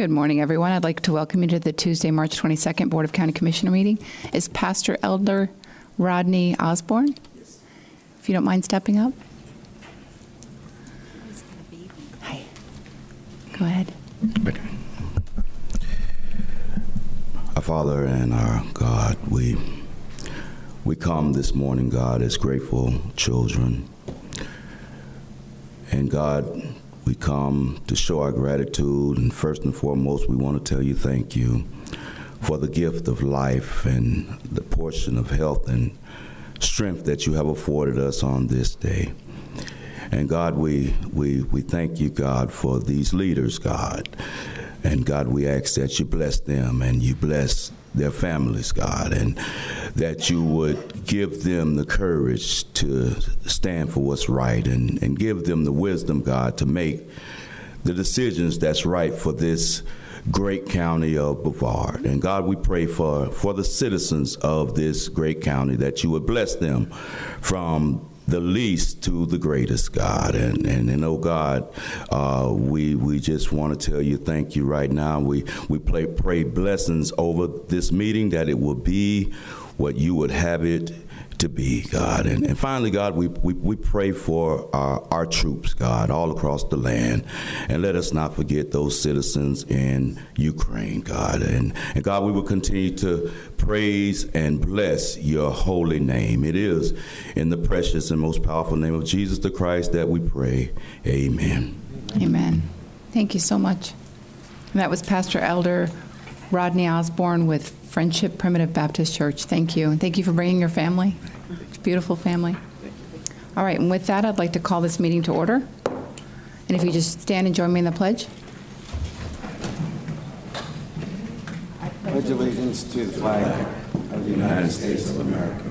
Good morning, everyone. I'd like to welcome you to the Tuesday, March 22nd Board of County Commissioner meeting. Is Pastor Elder Rodney Osborne? Yes. If you don't mind stepping up. Hi. Go ahead. Okay. Our Father and our God, we come this morning, God, as grateful children. And God, we come to show our gratitude, and first and foremost, we want to tell you thank you for the gift of life and the portion of health and strength that you have afforded us on this day. And God, we thank you, God, for these leaders, God. And God, we ask that you bless them and you bless their families, God, and that you would give them the courage to stand for what's right and give them the wisdom, God, to make the decisions that's right for this great county of Brevard. And God, we pray for the citizens of this great county, that you would bless them from the least to the greatest, God. And oh God, we just want to tell you thank you right now. We pray blessings over this meeting, that it will be what you would have it to be, God. And finally, God, we pray for our troops, God, all across the land. And let us not forget those citizens in Ukraine, God. And God, we will continue to praise and bless your holy name. It is in the precious and most powerful name of Jesus the Christ that we pray. Amen. Amen. Thank you so much. And that was Pastor Elder Rodney Osborne with Friendship Primitive Baptist Church. Thank you. And thank you for bringing your family. Beautiful family. All right, and with that, I'd like to call this meeting to order. And if you just stand and join me in the pledge. I pledge allegiance to the flag of the United States of America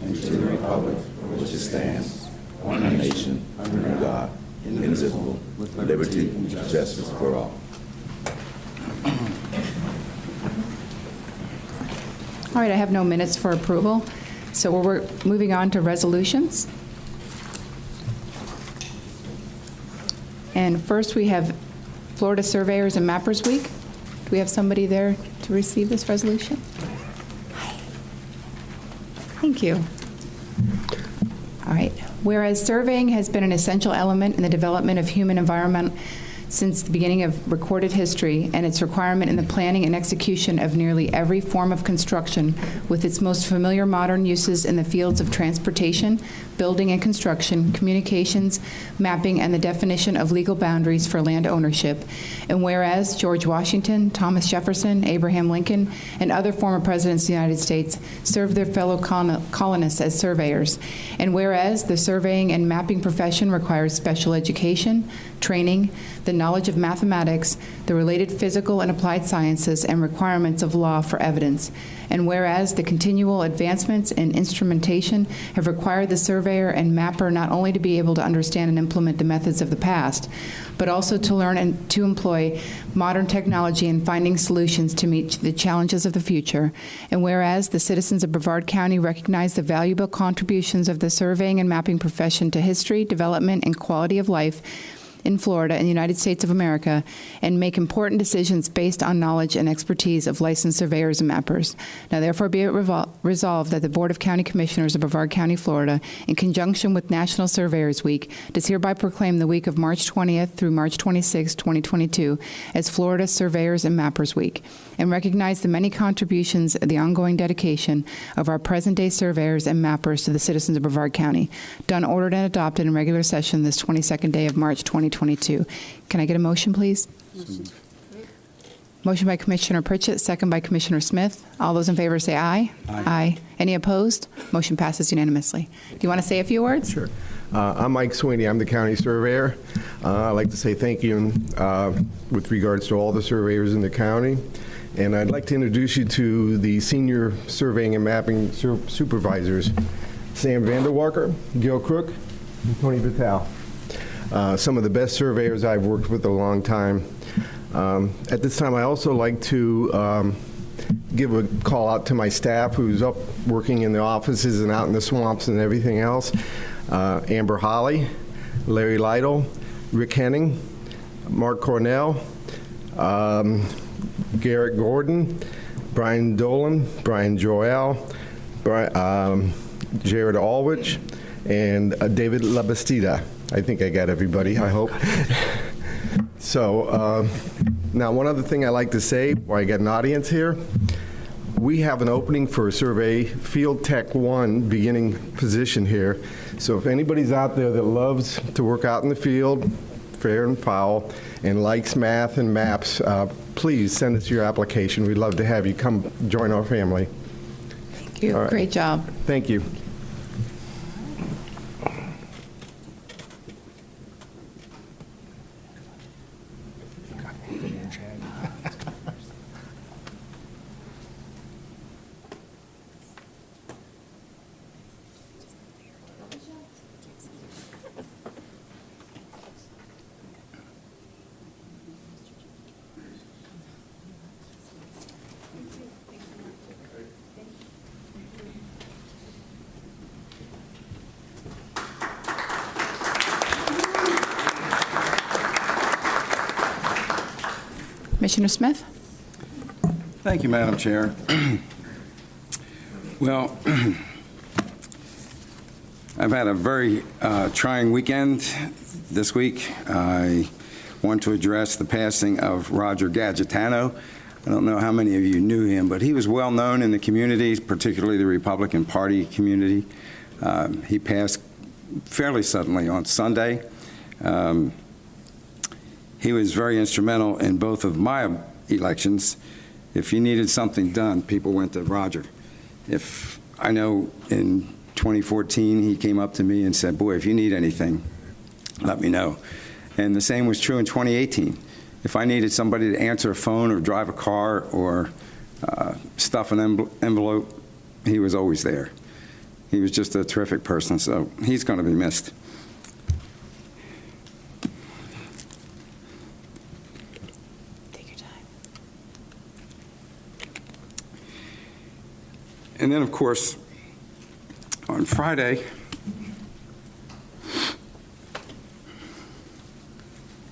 and to the republic for which it stands, one nation, under God, indivisible, with liberty and justice for all. All right, I have no minutes for approval, so we're moving on to resolutions. And first we have Florida Surveyors and Mappers Week. Do we have somebody there to receive this resolution? Hi. Thank you. All right. Whereas surveying has been an essential element in the development of human environment since the beginning of recorded history, and its requirement in the planning and execution of nearly every form of construction, with its most familiar modern uses in the fields of transportation, building and construction, communications, mapping, and the definition of legal boundaries for land ownership. And whereas George Washington, Thomas Jefferson, Abraham Lincoln, and other former presidents of the United States served their fellow colonists as surveyors. And whereas the surveying and mapping profession requires special education, training, the knowledge of mathematics, the related physical and applied sciences, and requirements of law for evidence. And whereas the continual advancements in instrumentation have required the surveyor and mapper not only to be able to understand and implement the methods of the past, but also to learn and to employ modern technology in finding solutions to meet the challenges of the future. And whereas the citizens of Brevard County recognize the valuable contributions of the surveying and mapping profession to history, development, and quality of life in Florida and the United States of America, and make important decisions based on knowledge and expertise of licensed surveyors and mappers. Now therefore be it resolved that the Board of County Commissioners of Brevard County, Florida, in conjunction with National Surveyors Week, does hereby proclaim the week of March 20th through March 26, 2022 as Florida Surveyors and Mappers Week, and recognize the many contributions of the ongoing dedication of our present-day surveyors and mappers to the citizens of Brevard County, done, ordered, and adopted in regular session this 22nd day of March 2022. Can I get a motion, please? Motion by Commissioner Pritchett, second by Commissioner Smith. All those in favor say aye. Aye. Aye. Any opposed? Motion passes unanimously. Do you want to say a few words? Sure. I'm Mike Sweeney. I'm the county surveyor. I'd like to say thank you with regards to all the surveyors in the county. And I'd like to introduce you to the senior surveying and mapping supervisors, Sam Vanderwalker, Gil Crook, and Tony Vitale. Some of the best surveyors I've worked with a long time. At this time, I also like to give a call out to my staff who's up working in the offices and out in the swamps and everything else. Amber Holly, Larry Lytle, Rick Henning, Mark Cornell, Garrett Gordon, Brian Dolan, Brian Joel, Jared Alwich, and David Labastida. I think I got everybody, I hope. So now one other thing I like to say while I got an audience here, we have an opening for a survey, Field Tech 1 beginning position here. So if anybody's out there that loves to work out in the field, fair and foul, and likes math and maps, please send us your application. We'd love to have you come join our family. Thank you. Right. Great job. Thank you. Commissioner Smith? Thank you, Madam Chair. Well, I've had a very trying weekend this week. I want to address the passing of Roger Gadgetano. I don't know how many of you knew him, but he was well known in the community, particularly the Republican Party community. He passed fairly suddenly on Sunday. He was very instrumental in both of my elections. If you needed something done, people went to Roger. If I know in 2014, he came up to me and said, boy, if you need anything, let me know. And the same was true in 2018. If I needed somebody to answer a phone or drive a car or stuff an envelope, he was always there. He was just a terrific person, so he's going to be missed. Take your time. And then, of course, on Friday,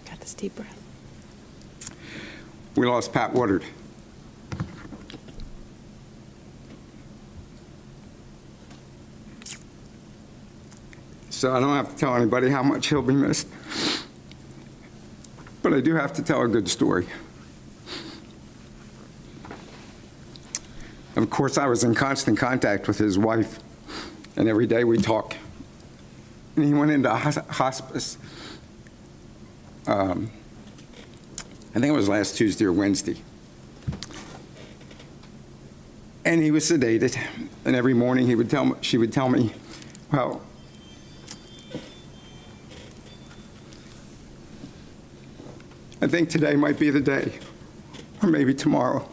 Got this deep breath. we lost Pat Woodard. So I don't have to tell anybody how much he'll be missed. But I do have to tell a good story. Of course, I was in constant contact with his wife, and every day we talk. And he went into hospice. I think it was last Tuesday or Wednesday. And he was sedated, and every morning she would tell me, well, I think today might be the day, or maybe tomorrow.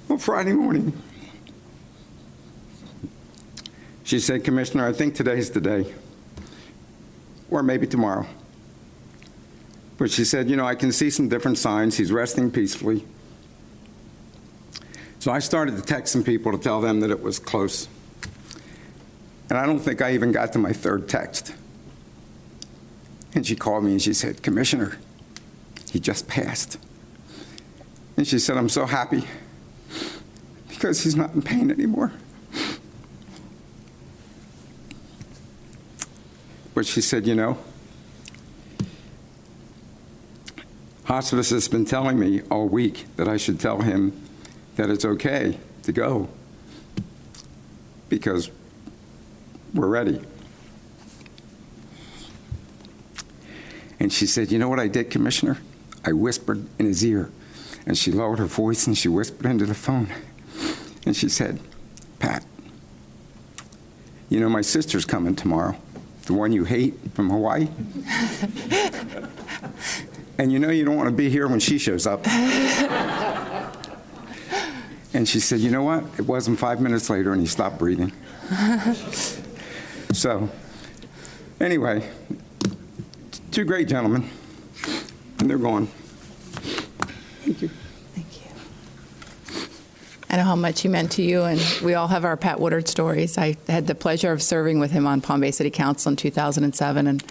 Well, Friday morning, she said, Commissioner, I think today's the day, or maybe tomorrow. But she said, you know, I can see some different signs. He's resting peacefully. So I started to text some people to tell them that it was close. And I don't think I even got to my third text. And she called me and she said, Commissioner, he just passed. And she said, I'm so happy because he's not in pain anymore. But she said, you know, hospice has been telling me all week that I should tell him that it's okay to go because we're ready. And she said, you know what I did, Commissioner? I whispered in his ear. And she lowered her voice and she whispered into the phone. And she said, Pat, you know, my sister's coming tomorrow, the one you hate from Hawaii. And you know you don't want to be here when she shows up. And she said, you know what? It wasn't 5 minutes later and he stopped breathing. So, anyway, two great gentlemen, and they're gone. Thank you. Thank you. I know how much he meant to you, and we all have our Pat Woodard stories. I had the pleasure of serving with him on Palm Bay City Council in 2007, and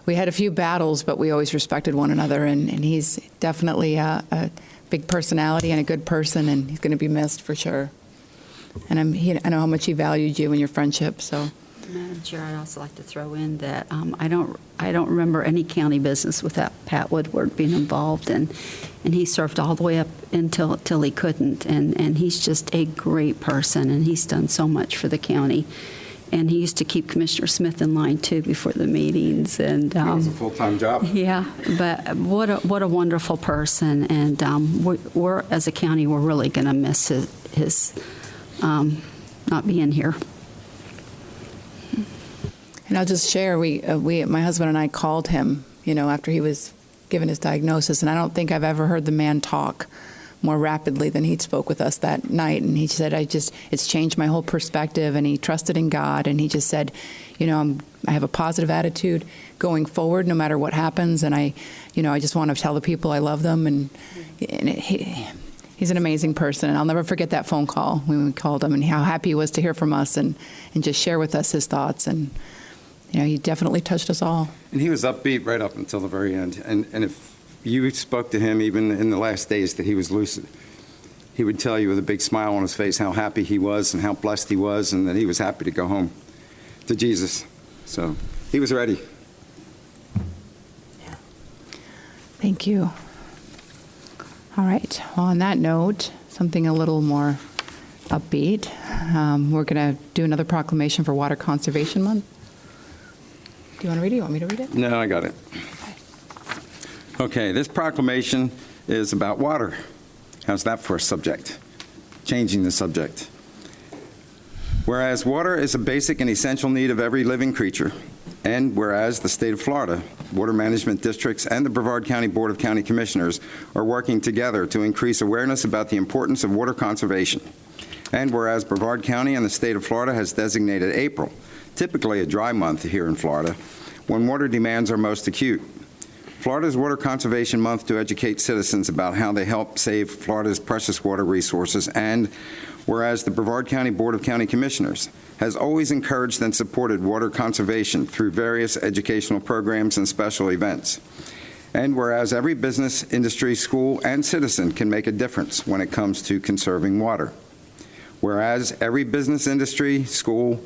we had a few battles, but we always respected one another, and he's definitely a big personality and a good person, and he's going to be missed for sure. And I know how much he valued you and your friendship, so. Madam Chair, I'd also like to throw in that I don't remember any county business without Pat Woodward being involved, and he served all the way up until he couldn't, and he's just a great person, and he's done so much for the county. And he used to keep Commissioner Smith in line too before the meetings, and It was a full-time job. yeah. But what a wonderful person, and we're as a county, we're really going to miss his not being here. And I'll just share, my husband and I called him, after he was given his diagnosis, and I don't think I've ever heard the man talk more rapidly than he spoke with us that night. And he said, it's changed my whole perspective, and he trusted in God, and he just said, I have a positive attitude going forward no matter what happens, and I just want to tell the people I love them, and he's an amazing person, and I'll never forget that phone call when we called him and how happy he was to hear from us and just share with us his thoughts. And he definitely touched us all. And he was upbeat right up until the very end. And if you spoke to him even in the last days that he was lucid, he would tell you with a big smile on his face how happy he was and how blessed he was, and that he was happy to go home to Jesus. So he was ready. Yeah. Thank you. All right. Well, on that note, something a little more upbeat. We're going to do another proclamation for Water Conservation Month. Do you want to read it? You want me to read it? No, I got it. Okay, this proclamation is about water. How's that for a subject? Changing the subject. Whereas water is a basic and essential need of every living creature, and whereas the state of Florida, water management districts, and the Brevard County Board of County Commissioners are working together to increase awareness about the importance of water conservation. And whereas Brevard County and the state of Florida has designated April, typically a dry month here in Florida, when water demands are most acute. Florida's Water Conservation Month to educate citizens about how they help save Florida's precious water resources, and whereas the Brevard County Board of County Commissioners has always encouraged and supported water conservation through various educational programs and special events. And whereas every business, industry, school, and citizen can make a difference when it comes to conserving water. Whereas every business, industry, school,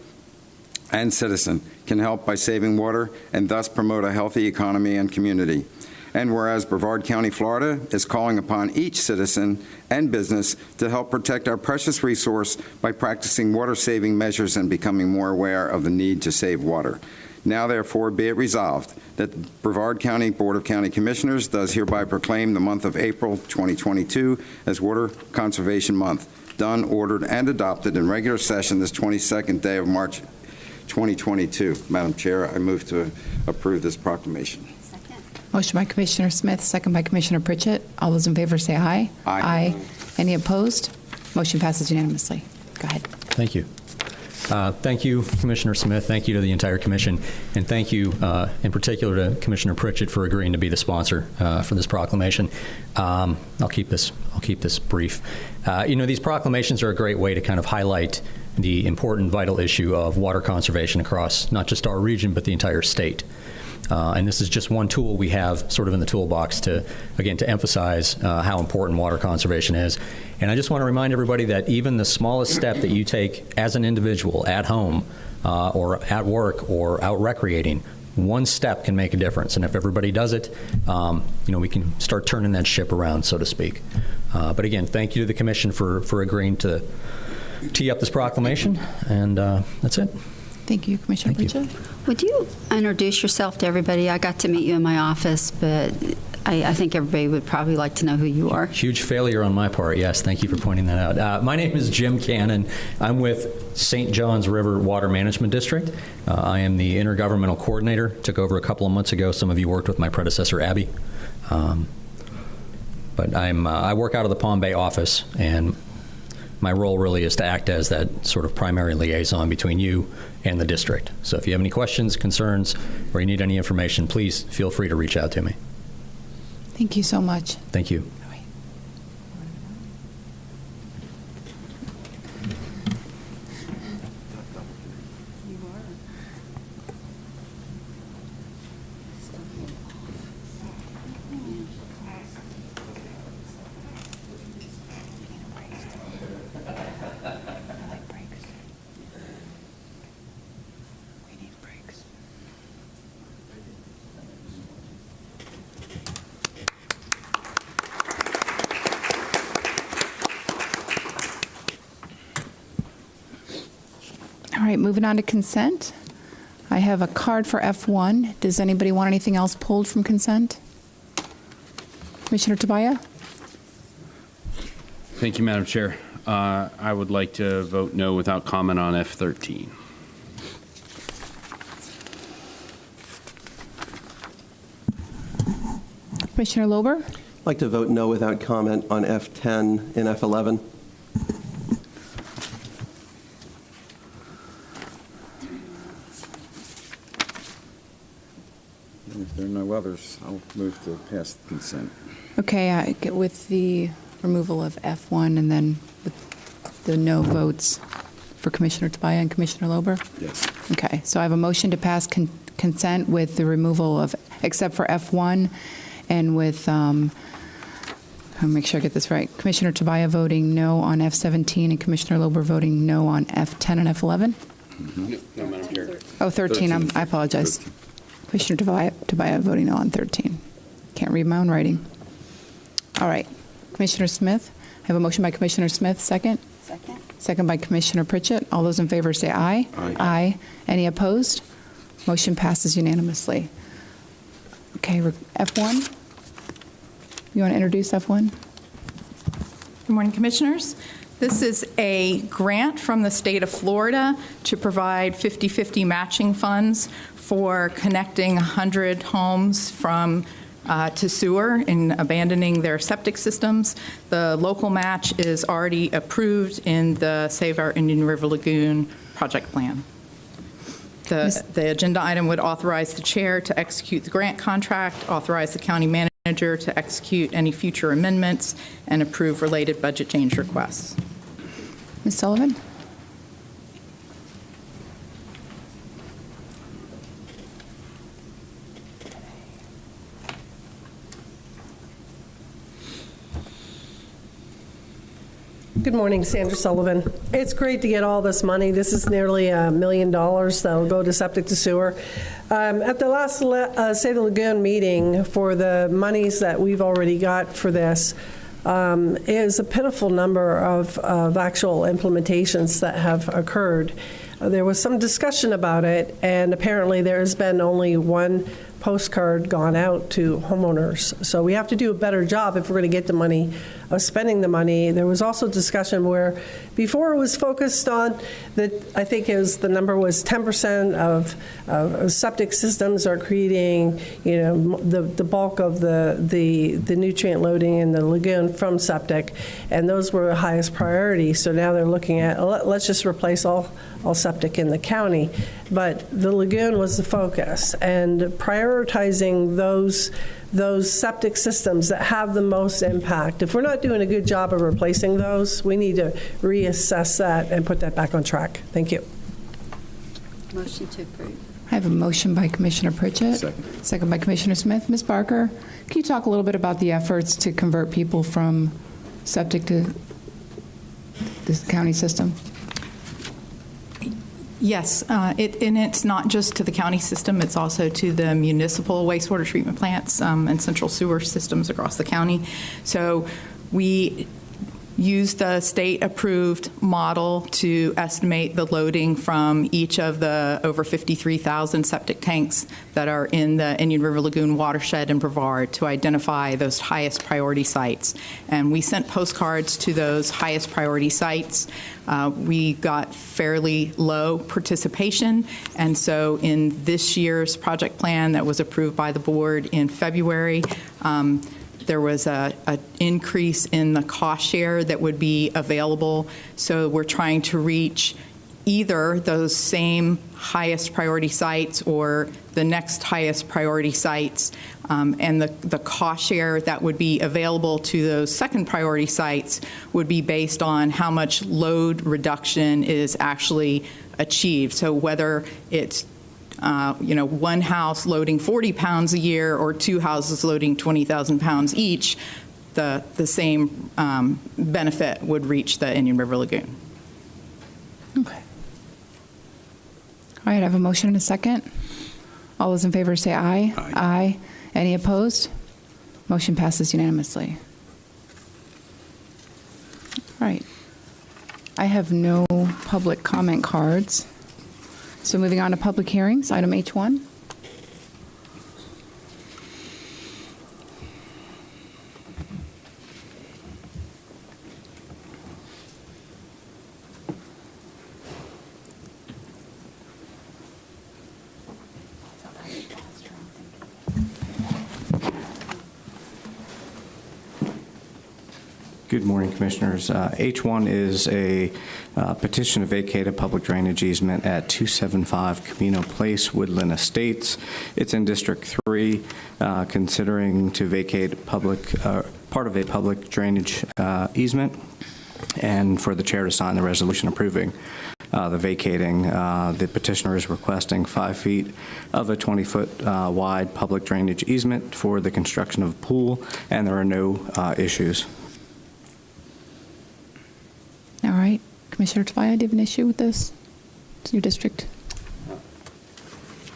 and citizen can help by saving water and thus promote a healthy economy and community. And whereas Brevard County, Florida is calling upon each citizen and business to help protect our precious resource by practicing water-saving measures and becoming more aware of the need to save water. Now, therefore, be it resolved that the Brevard County Board of County Commissioners does hereby proclaim the month of April 2022 as Water Conservation Month, done, ordered, and adopted in regular session this 22nd day of March 2022. Madam Chair, I move to approve this proclamation. Second. Motion by Commissioner Smith, second by Commissioner Pritchett. All those in favor say aye. Aye. Any opposed? Motion passes unanimously. Go ahead. Thank you. Thank you, Commissioner Smith. Thank you to the entire commission. And thank you in particular to Commissioner Pritchett for agreeing to be the sponsor for this proclamation. I'll keep this brief. These proclamations are a great way to kind of highlight the important, vital issue of water conservation across not just our region, but the entire state. And this is just one tool we have sort of in the toolbox to emphasize how important water conservation is. And I just want to remind everybody that even the smallest step that you take as an individual at home or at work or out recreating, one step can make a difference. And if everybody does it, we can start turning that ship around, so to speak. But again, thank you to the commission for agreeing to tee up this proclamation. And that's it. Thank you, Commissioner Pritchett. Would you introduce yourself to everybody? I got to meet you in my office, but I think everybody would probably like to know who you are. Huge failure on my part, yes. Thank you for pointing that out. My name is Jim Cannon. I'm with St. Johns River Water Management District. I am the intergovernmental coordinator. Took over a couple of months ago. Some of you worked with my predecessor, Abby. But I work out of the Palm Bay office, and my role really is to act as that sort of primary liaison between you and the district. So if you have any questions, concerns, or you need any information, please feel free to reach out to me. Thank you so much. Thank you. right, moving on to consent. I have a card for F1. Does anybody want anything else pulled from consent? Commissioner Tobias? Thank you, Madam Chair. I would like to vote no without comment on F13. Commissioner Lober? I'd like to vote no without comment on F10 and F11. If there are no others, I'll move to pass the consent. Okay, with the removal of F1 and then with the no votes for Commissioner Tobias and Commissioner Lober? Yes. Okay, so I have a motion to pass consent with the removal of, except for F1, and with, I'll make sure I get this right, Commissioner Tobias voting no on F17 and Commissioner Lober voting no on F10 and F11? No, Madam Chair. Oh, 13, I apologize. 13. Commissioner Tobias voting no on 13. Can't read my own writing. All right, Commissioner Smith. I have a motion by Commissioner Smith, second? Second. Second by Commissioner Pritchett. All those in favor say aye. Aye. Aye. Any opposed? Motion passes unanimously. Okay, F1? You want to introduce F1? Good morning, Commissioners. This is a grant from the state of Florida to provide 50-50 matching funds for connecting 100 homes from to sewer and abandoning their septic systems. The local match is already approved in the Save Our Indian River Lagoon project plan. The agenda item would authorize the chair to execute the grant contract, authorize the county manager to execute any future amendments, and approve related budget change requests. Ms. Sullivan? Good morning, Sandra Sullivan. It's great to get all this money. This is nearly $1 million that'll go to septic to sewer. At the last Save the Lagoon meeting, for the monies that we've already got for this, is a pitiful number of actual implementations that have occurred. There was some discussion about it, and apparently there has been only one postcard gone out to homeowners. So we have to do a better job if we're going to get the money, of spending the money. There was also discussion where before it was focused on that, I think the number was 10% of septic systems are creating, the bulk of the nutrient loading in the lagoon from septic, and those were the highest priority. So now they're looking at, let's just replace all septic in the county. But the lagoon was the focus, and prioritizing those septic systems that have the most impact. If we're not doing a good job of replacing those, we need to reassess that and put that back on track. Thank you. Motion to approve. I have a motion by Commissioner Pritchett. Second. Second by Commissioner Smith. Ms. Barker, can you talk a little bit about the efforts to convert people from septic to this county system? Yes, and it's not just to the county system, it's also to the municipal wastewater treatment plants and central sewer systems across the county. So we use the state-approved model to estimate the loading from each of the over 53,000 septic tanks that are in the Indian River Lagoon watershed in Brevard to identify those highest priority sites. And we sent postcards to those highest priority sites. We got fairly low participation, and so in this year's project plan that was approved by the board in February, there was an increase in the cost share that would be available. So we're trying to reach either those same highest priority sites or the next highest priority sites. And the cost share that would be available to those second priority sites would be based on how much load reduction is actually achieved. So whether it's one house loading 40 pounds a year or two houses loading 20,000 pounds each, the same benefit would reach the Indian River Lagoon. Okay. All right, I have a motion and a second. All those in favor say aye. Aye. Aye. Any opposed? Motion passes unanimously. All right. I have no public comment cards. So moving on to public hearings, item H1. Good morning, Commissioners. H1 is a petition to vacate a public drainage easement at 275 Camino Place, Woodland Estates. It's in District 3, considering to vacate part of a public drainage easement, and for the chair to sign the resolution approving the vacating. The petitioner is requesting 5 feet of a 20-foot wide public drainage easement for the construction of a pool, and there are no issues. All right. Commissioner Tobias, do you have an issue with this? It's your district.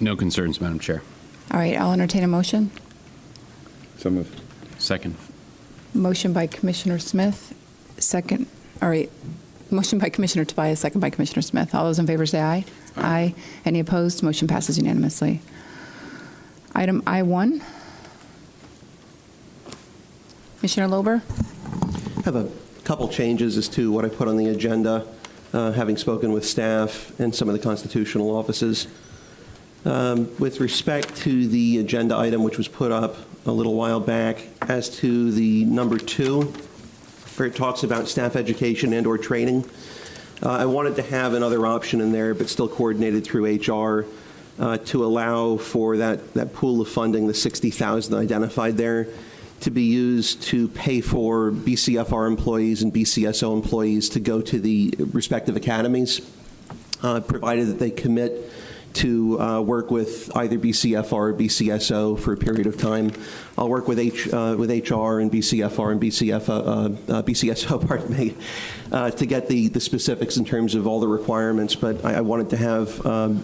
No concerns, Madam Chair. All right. I'll entertain a motion. So moved. Second. Motion by Commissioner Smith. Second. All right. Motion by Commissioner Tobias, second by Commissioner Smith. All those in favor say aye. Aye. Any opposed? Motion passes unanimously. Item I1. Commissioner Lober. I have a couple changes as to what I put on the agenda, having spoken with staff and some of the constitutional offices. With respect to the agenda item which was put up a little while back, as to the number 2, where it talks about staff education and/or training, I wanted to have another option in there, but still coordinated through HR, to allow for that pool of funding, the $60,000 identified there, to be used to pay for BCFR employees and BCSO employees to go to the respective academies, provided that they commit to work with either BCFR or BCSO for a period of time. I'll work with HR and BCFR and BCSO, pardon me, to get the specifics in terms of all the requirements, but I wanted to have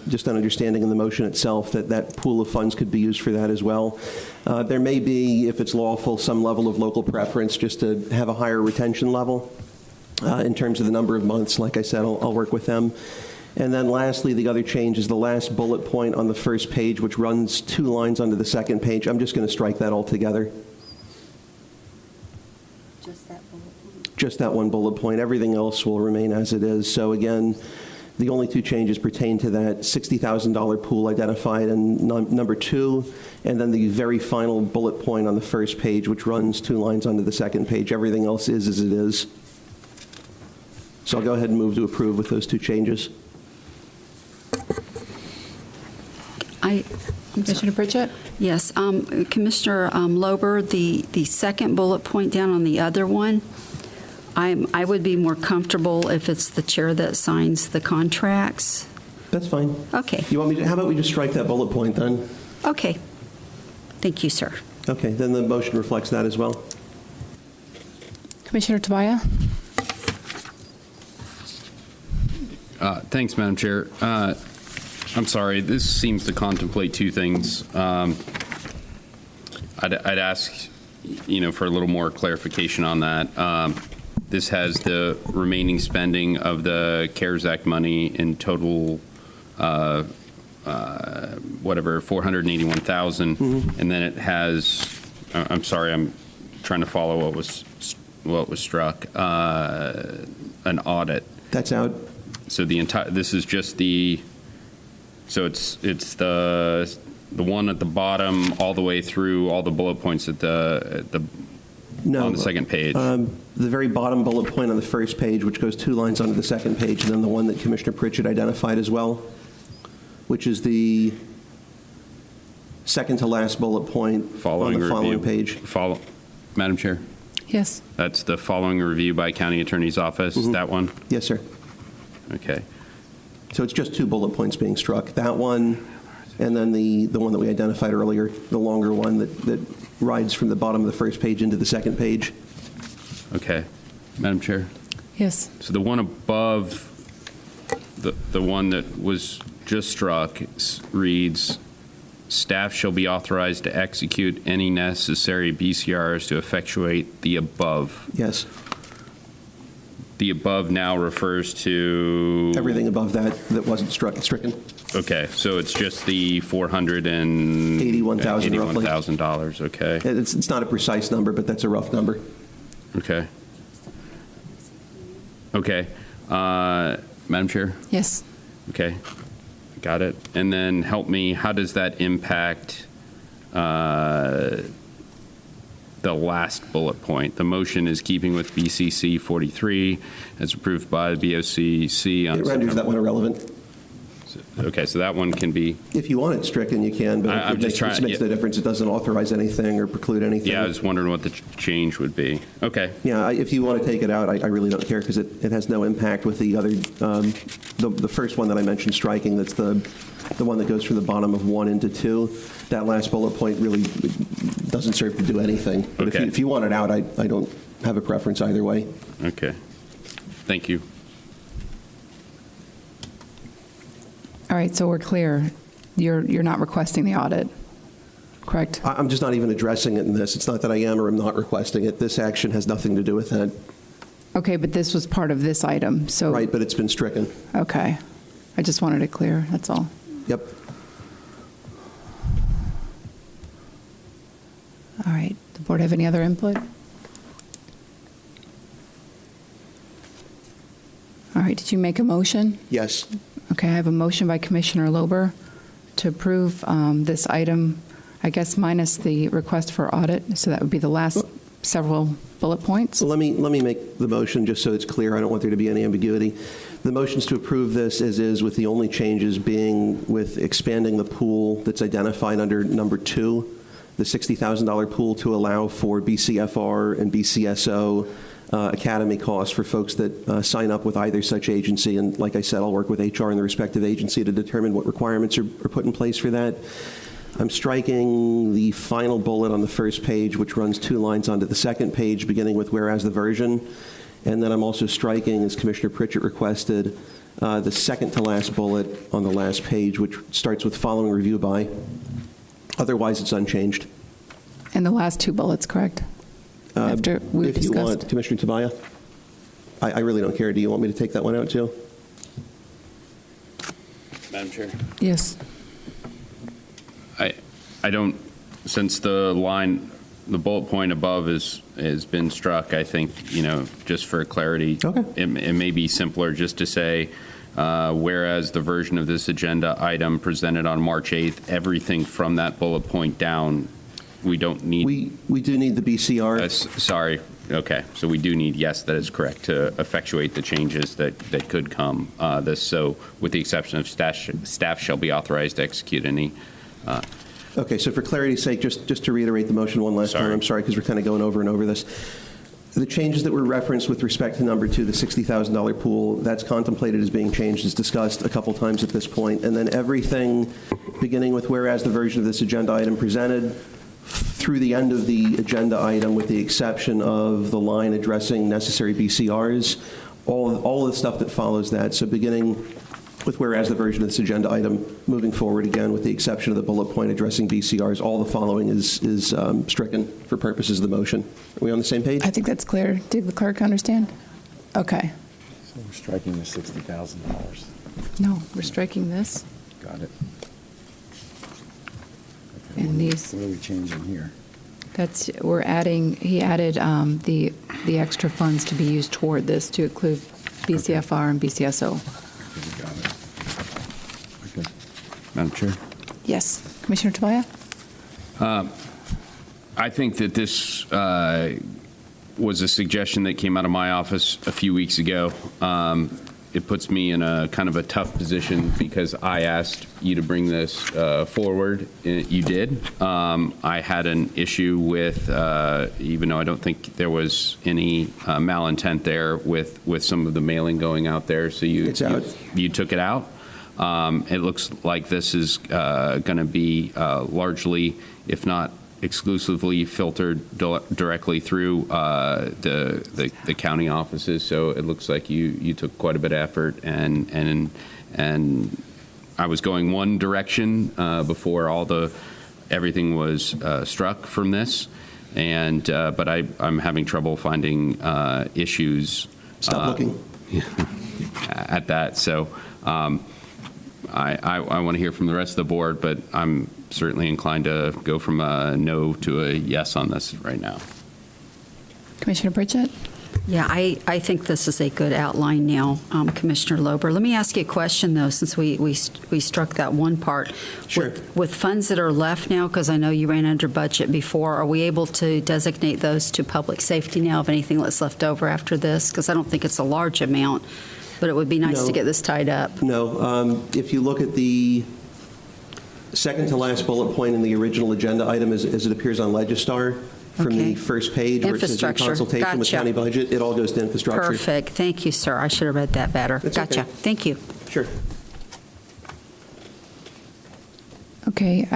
just an understanding in the motion itself that pool of funds could be used for that as well. There may be, if it's lawful, some level of local preference just to have a higher retention level in terms of the number of months. Like I said, I'll work with them. And then lastly, the other change is the last bullet point on the first page, which runs 2 lines onto the second page. I'm just going to strike that altogether. Just that bullet point? Just that one bullet point. Everything else will remain as it is. So again, the only 2 changes pertain to that $60,000 pool identified in number 2, and then the very final bullet point on the first page, which runs 2 lines onto the second page. Everything else is as it is. So I'll go ahead and move to approve with those 2 changes. Commissioner Pritchett? Yes. Commissioner Lober, the second bullet point down on the other one, I would be more comfortable if it's the chair that signs the contracts. That's fine. Okay. You want me to, how about we just strike that bullet point then? Okay. Thank you, sir. Okay, then the motion reflects that as well. Commissioner Tobias? Thanks, Madam Chair. I'm sorry, this seems to contemplate 2 things. I'd ask, for a little more clarification on that. This has the remaining spending of the CARES Act money in total, whatever, $481,000, and then it has. I'm sorry, I'm trying to follow what was struck. An audit. That's out. So the entire. This is just the. So it's the one at the bottom all the way through all the bullet points at the No, on the second page. The very bottom bullet point on the first page, which goes 2 lines onto the second page, and then the one that Commissioner Pritchett identified as well, which is the second to last bullet point on the following page. Madam Chair? Yes. That's the following review by County Attorney's Office, that one? Yes, sir. Okay. So it's just 2 bullet points being struck. That one, and then the one that we identified earlier, the longer one that rides from the bottom of the first page into the second page. Okay. Madam Chair? Yes. So the one above, the one that was just struck reads, staff shall be authorized to execute any necessary BCRs to effectuate the above. Yes. The above now refers to... Everything above that wasn't stricken. Okay, so it's just the $481,000, okay. It's not a precise number, but that's a rough number. Okay. Okay. Madam Chair? Yes. Okay, got it. And then help me, how does that impact the last bullet point? The motion is keeping with BCC 43 as approved by the BOCC on It renders that one irrelevant. Okay, so that one can be. If you want it stricken, you can, but I'm just trying. It makes no difference. It doesn't authorize anything or preclude anything. Yeah, I was wondering what the change would be. Okay. Yeah, if you want to take it out, I really don't care because it has no impact with the other, the first one that I mentioned striking, that's the one that goes from the bottom of 1 into 2. That last bullet point really doesn't serve to do anything. But Okay. if you want it out, I don't have a preference either way. Okay. Thank you. All right, so we're clear. You're not requesting the audit, correct? I'm just not even addressing it in this. It's not that I am or am not requesting it. This action has nothing to do with that. Okay, but this was part of this item, so. Right, but it's been stricken. Okay. I just wanted it clear, that's all. Yep. All right. The board have any other input? All right, did you make a motion? Yes. Okay, I have a motion by Commissioner Lober to approve this item, I guess minus the request for audit, so that would be the last several bullet points. So let me make the motion just so it's clear. I don't want there to be any ambiguity. The motion's to approve this as is, with the only changes being with expanding the pool that's identified under number 2, the $60,000 pool, to allow for BCFR and BCSO academy costs for folks that sign up with either such agency. And like I said, I'll work with HR and the respective agency to determine what requirements are put in place for that. I'm striking the final bullet on the first page, which runs 2 lines onto the second page, beginning with whereas the version. And then I'm also striking, as Commissioner Pritchett requested, the second to last bullet on the last page, which starts with following review by. Otherwise, it's unchanged. And the last 2 bullets, correct? After we've If you discussed. want, Commissioner Tabaya, I really don't care. Do you want me to take that one out too? Madam Chair? Yes. I don't, since the bullet point above has been struck, I think, just for clarity, Okay. It may be simpler just to say, whereas the version of this agenda item presented on March 8th, everything from that bullet point down, we don't need. We do need the BCR. Sorry. Okay. So we do need, yes, that is correct, to effectuate the changes that could come. So with the exception of staff shall be authorized to execute any. Okay, so for clarity's sake, just to reiterate the motion one last time, I'm sorry, because we're kind of going over and over this. The changes that were referenced with respect to number 2, the $60,000 pool, that's contemplated as being changed, as discussed a couple times at this point. And then everything beginning with whereas the version of this agenda item presented through the end of the agenda item, with the exception of the line addressing necessary BCRs, all of the stuff that follows that. So beginning with whereas the version of this agenda item, moving forward again with the exception of the bullet point addressing BCRs, all the following is stricken for purposes of the motion. Are we on the same page? I think that's clear. Did the clerk understand? Okay. So we're striking the $60,000. No, we're striking this. Got it. And these. What are we changing here? We're adding, he added the extra funds to be used toward this to include BCFR and BCSO. Okay, got it. Okay. Madam Chair? Yes. Commissioner Tabaya? I think that this was a suggestion that came out of my office a few weeks ago. It puts me in a kind of a tough position because I asked you to bring this forward. You did. I had an issue with, even though I don't think there was any malintent there, with some of the mailing going out there. So you took it out. It looks like this is going to be largely, if not exclusively, filtered directly through the county offices. So it looks like you took quite a bit of effort, and I was going one direction before everything was struck from this, but I'm having trouble finding issues. Stop looking. At that. So I want to hear from the rest of the board, but I'm certainly inclined to go from a no to a yes on this right now. Commissioner Pritchett? Yeah, I think this is a good outline now, Commissioner Lober. Let me ask you a question, though, since we struck that one part. Sure. With funds that are left now, because I know you ran under budget before, are we able to designate those to public safety now, of anything that's left over after this? Because I don't think it's a large amount, but it would be nice to get this tied up. No. If you look at the second to last bullet point in the original agenda item as it appears on Legistar, from the first page where it says in consultation with county budget, it all goes to infrastructure. Perfect. Thank you, sir. I should have read that better. It's Gotcha. okay. Thank you. Sure. Okay,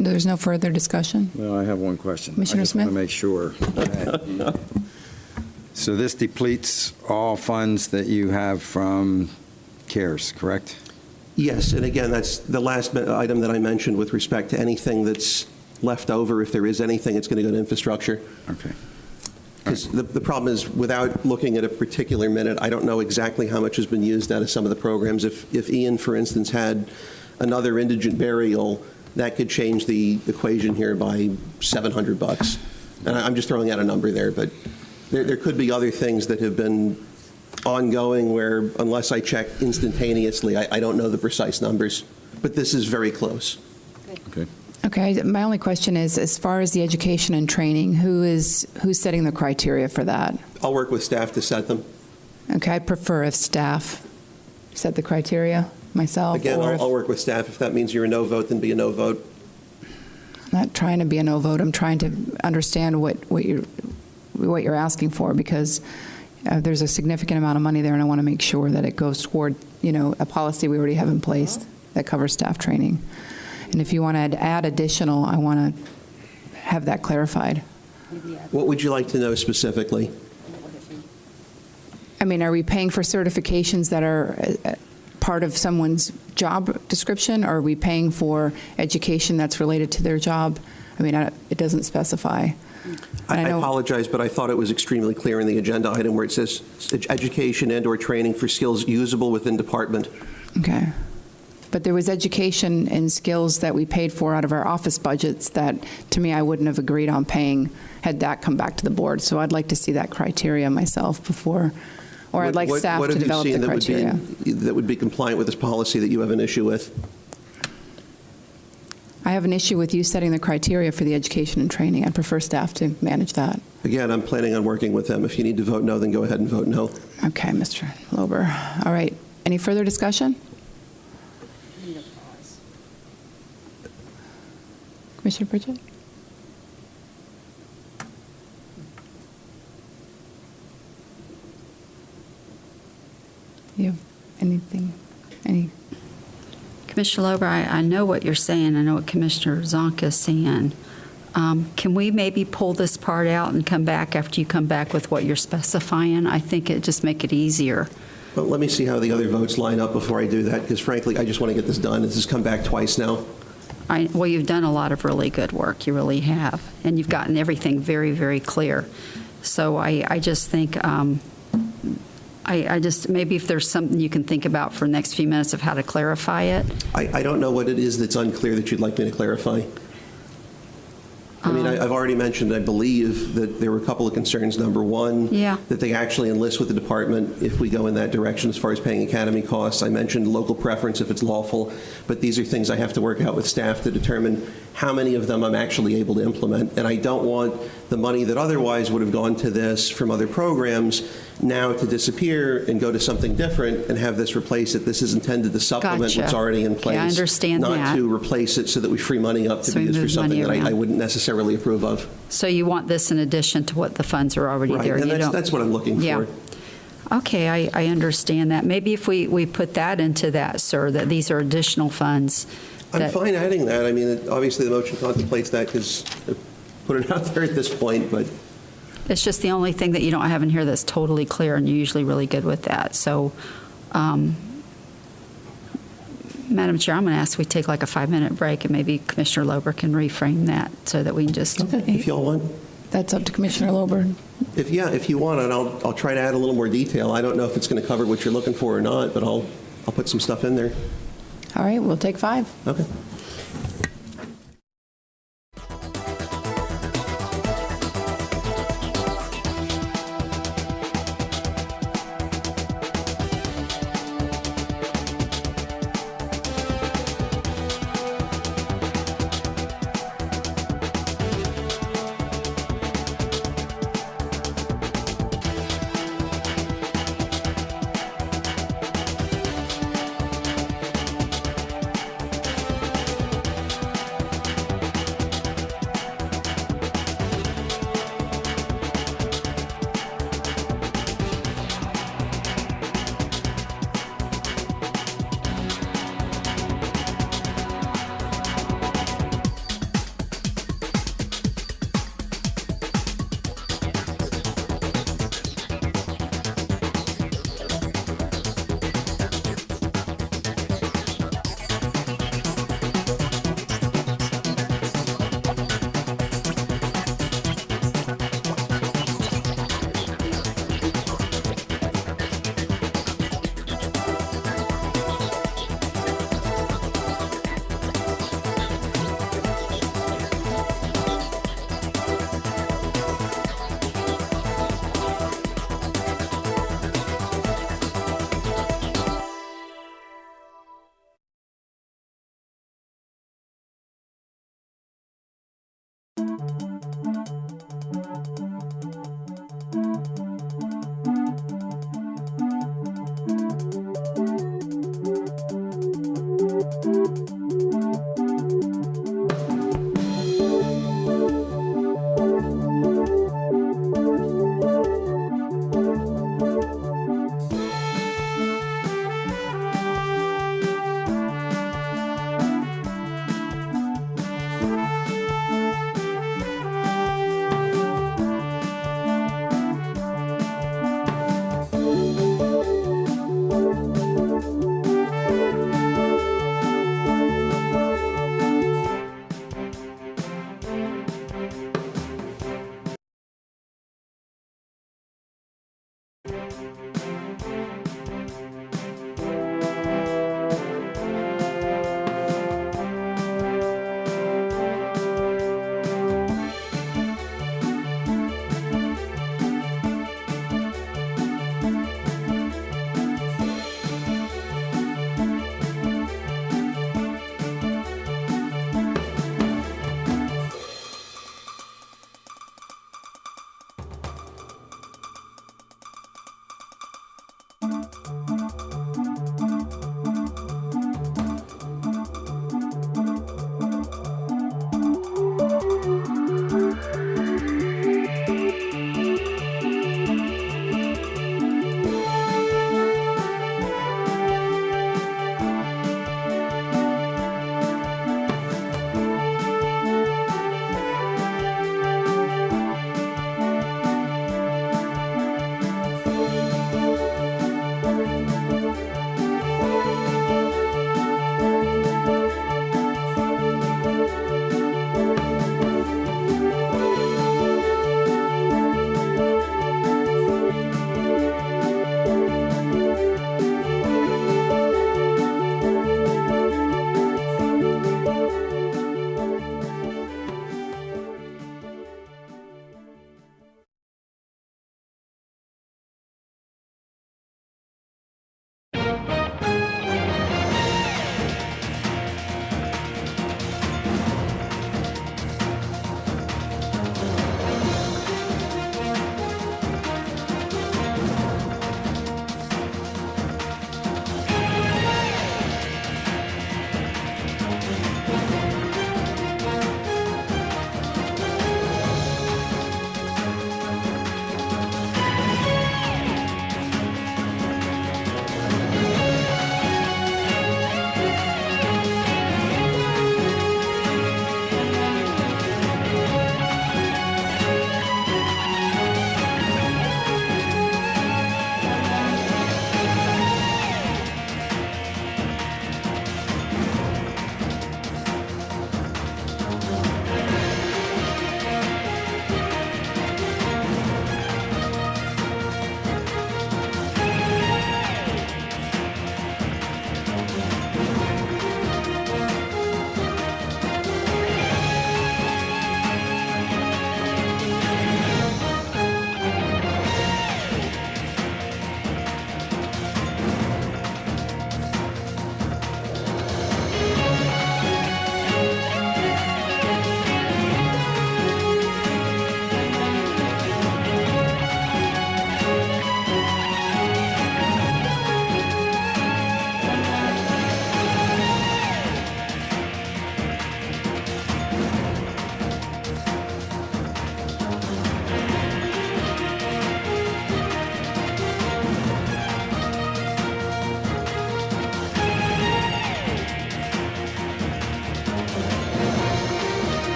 there's no further discussion. Well, I have one question. Commissioner Smith? I just want to make sure. So this depletes all funds that you have from CARES, correct? Yes, and again, that's the last item that I mentioned with respect to anything that's left over. If there is anything, it's going to go to infrastructure. Okay. Because the problem is, without looking at a particular minute, I don't know exactly how much has been used out of some of the programs. If Ian, for instance, had another indigent burial, that could change the equation here by $700. And I'm just throwing out a number there, but there could be other things that have been ongoing where, unless I check instantaneously, I don't know the precise numbers. But this is very close. Okay. Okay, my only question is, as far as the education and training, who's setting the criteria for that? I'll work with staff to set them. Okay, I'd prefer if staff set the criteria myself. Again, or I'll work with staff. If that means you're a no vote, then be a no vote. I'm not trying to be a no vote. I'm trying to understand what you're asking for, because there's a significant amount of money there, and I want to make sure that it goes toward, a policy we already have in place that covers staff training. And if you want to add additional, I want to have that clarified. What would you like to know specifically? I mean, are we paying for certifications that are part of someone's job description, or are we paying for education that's related to their job? I mean, it doesn't specify. I apologize, but I thought it was extremely clear in the agenda item where it says education and/or training for skills usable within department. Okay. But there was education and skills that we paid for out of our office budgets that, to me, I wouldn't have agreed on paying had that come back to the board. So I'd like to see that criteria myself before, or I'd like staff to develop the criteria. That would be compliant with this policy that you have an issue with? I have an issue with you setting the criteria for the education and training. I'd prefer staff to manage that. Again, I'm planning on working with them. If you need to vote no, then go ahead and vote no. Okay, Mr. Lober. All right. Any further discussion? Commissioner Pritchett? You have anything? Commissioner Lober, I know what you're saying. I know what Commissioner Zonka is saying. Can we maybe pull this part out and come back after you come back with what you're specifying? I think it just make it easier. Well, let me see how the other votes line up before I do that, because frankly, I just want to get this done. This has come back twice now. Well, you've done a lot of really good work. You really have. And you've gotten everything very, very clear. So I just think, maybe if there's something you can think about for the next few minutes of how to clarify it. I don't know what it is that's unclear that you'd like me to clarify. I mean, I've already mentioned, I believe, that there were a couple of concerns. Number one, that they actually enlist with the department if we go in that direction as far as paying academy costs. I mentioned local preference if it's lawful, but these are things I have to work out with staff to determine how many of them I'm actually able to implement. And I don't want the money that otherwise would have gone to this from other programs now to disappear and go to something different and have this replace it. This is intended to supplement what's already in place. I understand that. Not to replace it so that we free money up to be used for something that I wouldn't necessarily approve of. So you want this in addition to what the funds are already there? Right, and that's what I'm looking for. Okay, I understand that. Maybe if we put that into that, sir, that these are additional funds. I'm fine adding that. I mean, obviously the motion contemplates that because I put it out there at this point, but it's just the only thing that you don't have in here that's totally clear, and you're usually really good with that. So, Madam Chair, I'm going to ask we take like a 5-minute break, and maybe Commissioner Lober can reframe that so that we can just. Okay, if y'all want. That's up to Commissioner Lober. If you want, and I'll try to add a little more detail. I don't know if it's going to cover what you're looking for or not, but I'll put some stuff in there. All right, we'll take 5. Okay.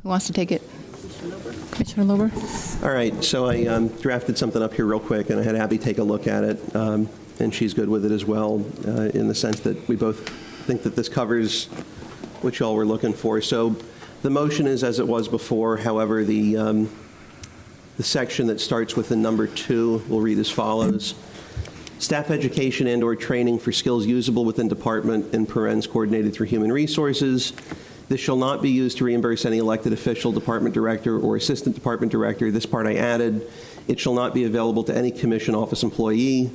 Who wants to take it? Commissioner Lober? All right, so I drafted something up here real quick, and I had Abby take a look at it, and she's good with it as well, in the sense that we both think that this covers what y'all were looking for. So the motion is as it was before. However, the section that starts with the number 2 will read as follows. Staff education and/or training for skills usable within department, in parens, coordinated through human resources. This shall not be used to reimburse any elected official, department director, or assistant department director. This part I added. It shall not be available to any commission office employee.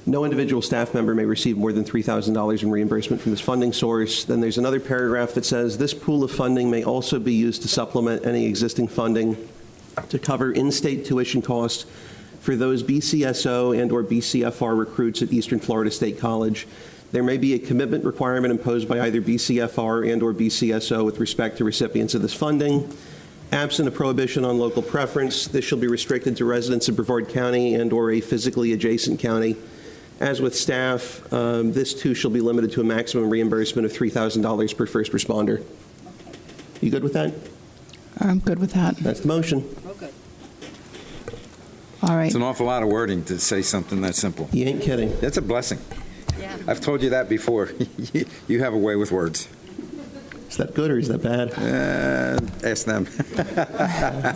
No individual staff member may receive more than $3,000 in reimbursement from this funding source. Then there's another paragraph that says, this pool of funding may also be used to supplement any existing funding to cover in-state tuition costs for those BCSO and/or BCFR recruits at Eastern Florida State College. There may be a commitment requirement imposed by either BCFR and/or BCSO with respect to recipients of this funding. Absent a prohibition on local preference, this shall be restricted to residents of Brevard County and/or a physically adjacent county. As with staff, this too shall be limited to a maximum reimbursement of $3,000 per first responder. You good with that? I'm good with that. That's the motion. All right. It's an awful lot of wording to say something that simple. You ain't kidding. That's a blessing. Yeah. I've told you that before. You have a way with words. Is that good or is that bad? Ask them.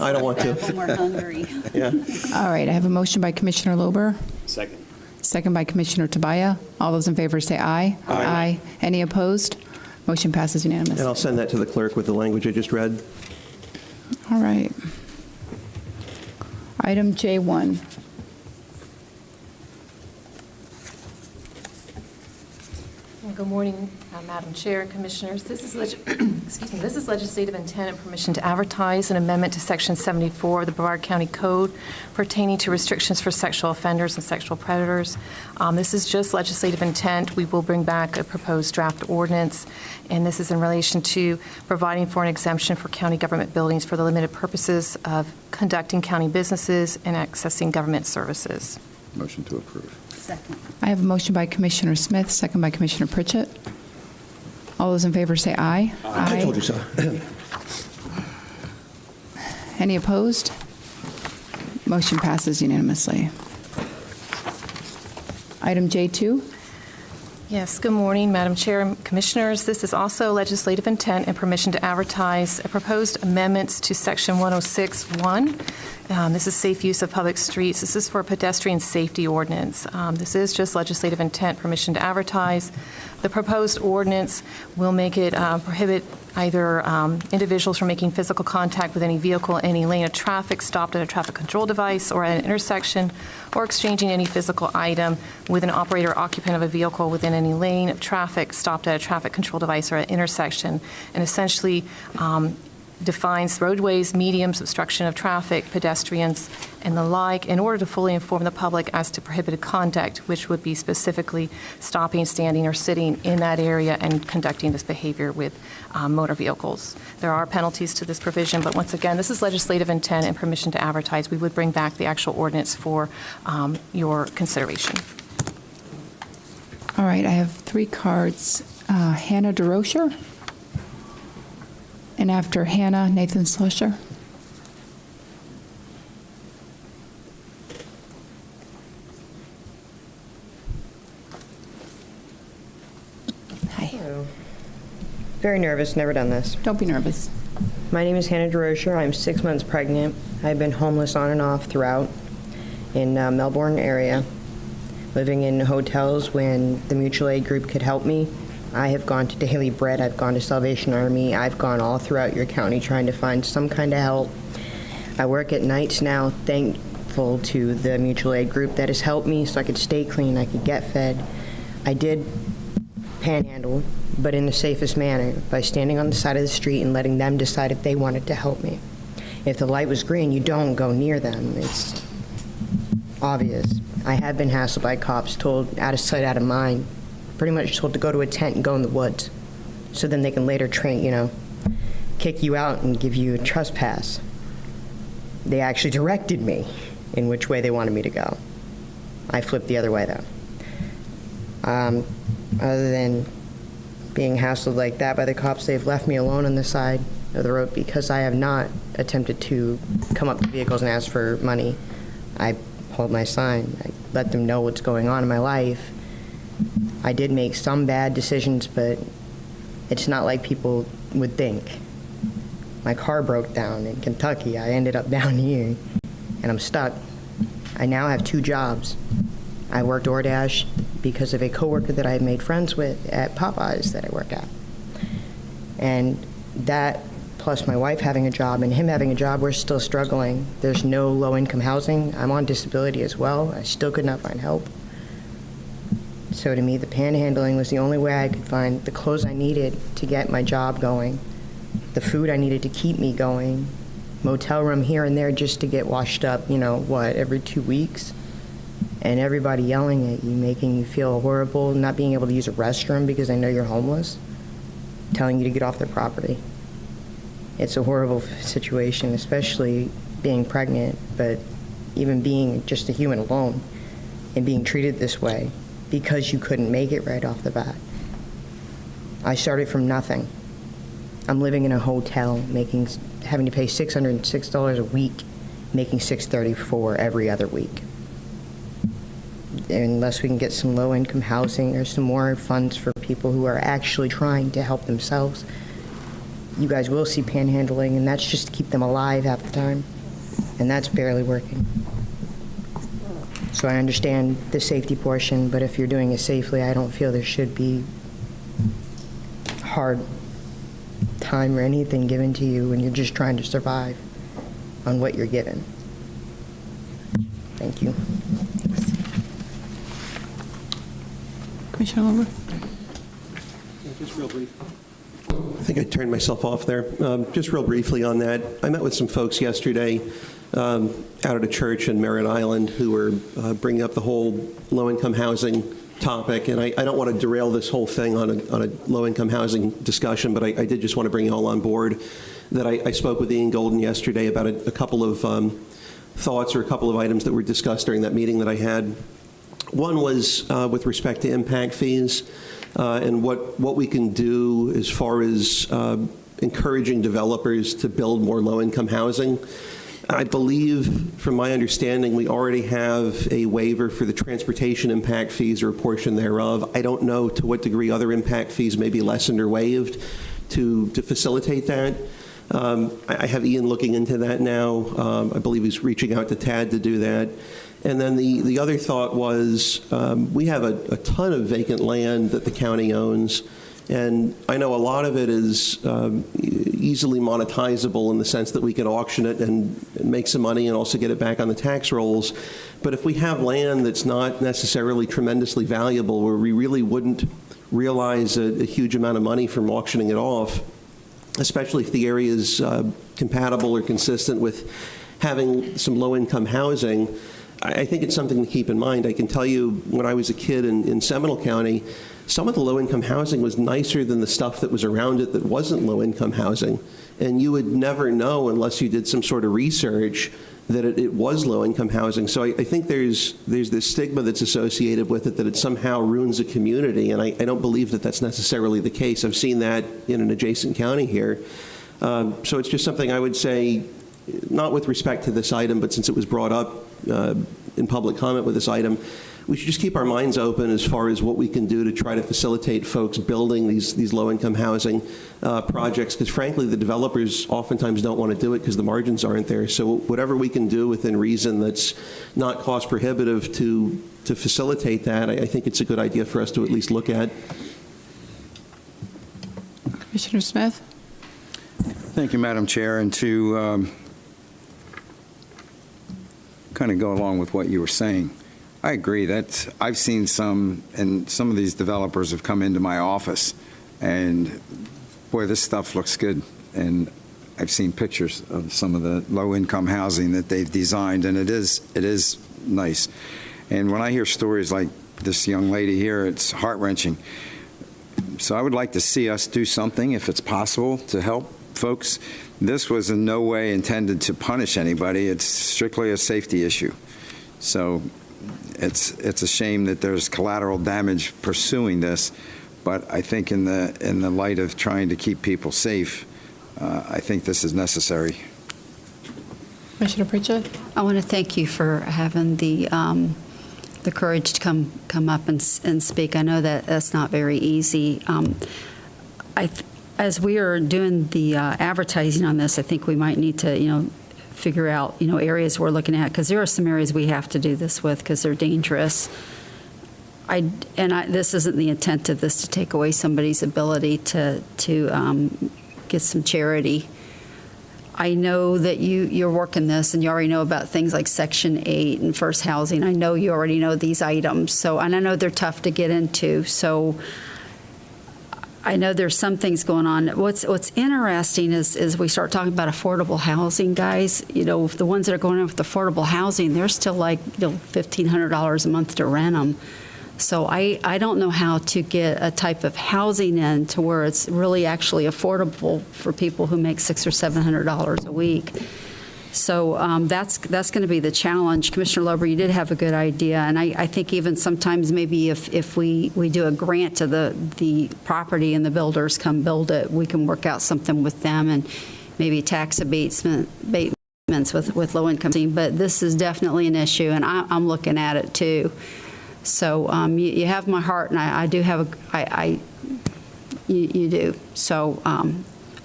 I don't want to. When we're hungry. Yeah. All right, I have a motion by Commissioner Lober. Second. Second by Commissioner Tobias. All those in favor say aye. Aye. Any opposed? Motion passes unanimous. And I'll send that to the clerk with the language I just read. All right. Item J1. Good morning, Madam Chair and Commissioners. This is this is legislative intent and permission to advertise an amendment to Section 74 of the Brevard County Code pertaining to restrictions for sexual offenders and sexual predators. This is just legislative intent. We will bring back a proposed draft ordinance, and this is in relation to providing for an exemption for county government buildings for the limited purposes of conducting county businesses and accessing government services. Motion to approve. Second. I have a motion by Commissioner Smith, second by Commissioner Pritchett. All those in favor say aye. I told you so. Any opposed? Motion passes unanimously. Item J2. Yes, good morning, Madam Chair and Commissioners. This is also legislative intent and permission to advertise a proposed amendments to Section 106.1. This is safe use of public streets. This is for a pedestrian safety ordinance. This is just legislative intent, permission to advertise. The proposed ordinance will make it prohibit either individuals from making physical contact with any vehicle in any lane of traffic stopped at a traffic control device or at an intersection, or exchanging any physical item with an operator or occupant of a vehicle within any lane of traffic stopped at a traffic control device or at an intersection, and essentially defines roadways, mediums, obstruction of traffic, pedestrians, and the like, in order to fully inform the public as to prohibited conduct, which would be specifically stopping, standing, or sitting in that area and conducting this behavior with motor vehicles. There are penalties to this provision, but once again, this is legislative intent and permission to advertise. We would bring back the actual ordinance for your consideration. All right, I have 3 cards. Hannah DeRocher. And after Hannah, Nathan Slusher. Hi. Hello. Very nervous, never done this. Don't be nervous. My name is Hannah DeRocher. I'm 6 months pregnant. I've been homeless on and off throughout in Melbourne area, living in hotels when the mutual aid group could help me. I have gone to Daily Bread, I've gone to Salvation Army, I've gone all throughout your county trying to find some kind of help. I work at nights now, thankful to the mutual aid group that has helped me so I could stay clean, I could get fed. I did panhandle, but in the safest manner, by standing on the side of the street and letting them decide if they wanted to help me. If the light was green, you don't go near them. It's obvious. I have been hassled by cops, told out of sight, out of mind. Pretty much told to go to a tent and go in the woods, so then they can later kick you out and give you a trespass. They actually directed me in which way they wanted me to go. I flipped the other way, though. Other than being hassled like that by the cops, they've left me alone on the side of the road because I have not attempted to come up to vehicles and ask for money. I hold my sign. I let them know what's going on in my life. I did make some bad decisions, but it's not like people would think. My car broke down in Kentucky. I ended up down here, and I'm stuck. I now have 2 jobs. I work DoorDash because of a coworker that I had made friends with at Popeyes that I work at. And that, plus my wife having a job and him having a job, we're still struggling. There's no low-income housing. I'm on disability as well. I still could not find help. So to me, the panhandling was the only way I could find the clothes I needed to get my job going, the food I needed to keep me going, motel room here and there just to get washed up, every 2 weeks. And everybody yelling at you, making you feel horrible, not being able to use a restroom because they know you're homeless, telling you to get off their property. It's a horrible situation, especially being pregnant, but even being just a human alone and being treated this way because you couldn't make it right off the bat. I started from nothing. I'm living in a hotel, having to pay $606 a week, making $634 every other week. Unless we can get some low-income housing or some more funds for people who are actually trying to help themselves, you guys will see panhandling, and that's just to keep them alive half the time, and that's barely working. So I understand the safety portion, but if you're doing it safely, I don't feel there should be hard time or anything given to you when you're just trying to survive on what you're given. Thank you. Commissioner Lober? Just real brief. I think I turned myself off there. Just real briefly on that, I met with some folks yesterday out at a church in Merritt Island who were bringing up the whole low-income housing topic, and I don't want to derail this whole thing on a low-income housing discussion, but I did just want to bring you all on board that I spoke with Ian Golden yesterday about a couple of thoughts or a couple of items that were discussed during that meeting that I had. One was with respect to impact fees and what we can do as far as encouraging developers to build more low-income housing. I believe, from my understanding, we already have a waiver for the transportation impact fees or a portion thereof. I don't know to what degree other impact fees may be lessened or waived to facilitate that. I have Ian looking into that now. I believe he's reaching out to TAD to do that. And then the other thought was we have a ton of vacant land that the county owns, and I know a lot of it is easily monetizable in the sense that we can auction it and make some money and also get it back on the tax rolls. But if we have land that's not necessarily tremendously valuable, where we really wouldn't realize a huge amount of money from auctioning it off, especially if the area is compatible or consistent with having some low-income housing, I think it's something to keep in mind. I can tell you, when I was a kid in Seminole County, some of the low-income housing was nicer than the stuff that was around it that wasn't low-income housing. And you would never know unless you did some sort of research that it was low-income housing. So I think there's this stigma that's associated with it, that it somehow ruins a community, and I don't believe that that's necessarily the case. I've seen that in an adjacent county here. So it's just something I would say, not with respect to this item, but since it was brought up in public comment with this item, we should just keep our minds open as far as what we can do to try to facilitate folks building these low-income housing projects, because frankly, the developers oftentimes don't want to do it because the margins aren't there. So whatever we can do within reason that's not cost prohibitive to facilitate that, I think it's a good idea for us to at least look at. Commissioner Smith? Thank you, Madam Chair. And to kind of go along with what you were saying, I agree that I've seen some, and some of these developers have come into my office, and boy, this stuff looks good. And I've seen pictures of some of the low-income housing that they've designed, and it is nice. And when I hear stories like this young lady here, it's heart-wrenching. So I would like to see us do something, if it's possible, to help folks. This was in no way intended to punish anybody. It's strictly a safety issue. So it's a shame that there's collateral damage pursuing this, but I think in the light of trying to keep people safe, I think this is necessary. Commissioner Pritchett? I want to thank you for having the courage to come up and speak. I know that that's not very easy. As we are doing the advertising on this, I think we might need to, figure out, areas we're looking at, because there are some areas we have to do this with because they're dangerous. This isn't the intent of this to take away somebody's ability to get some charity. I know that you're working this, and you already know about things like Section 8 and first housing. I know you already know these items, and I know they're tough to get into. So I know there's some things going on. What's interesting is we start talking about affordable housing, guys. The ones that are going in with affordable housing, they're still like $1,500 a month to rent them. So I don't know how to get a type of housing in to where it's really actually affordable for people who make $600 or $700 a week. So that's going to be the challenge. Commissioner Lober, you did have a good idea, and I think even sometimes maybe if we do a grant to the property and the builders come build it, we can work out something with them and maybe tax abatements with low-income. But this is definitely an issue, and I'm looking at it too. So you have my heart, and I do have you do. So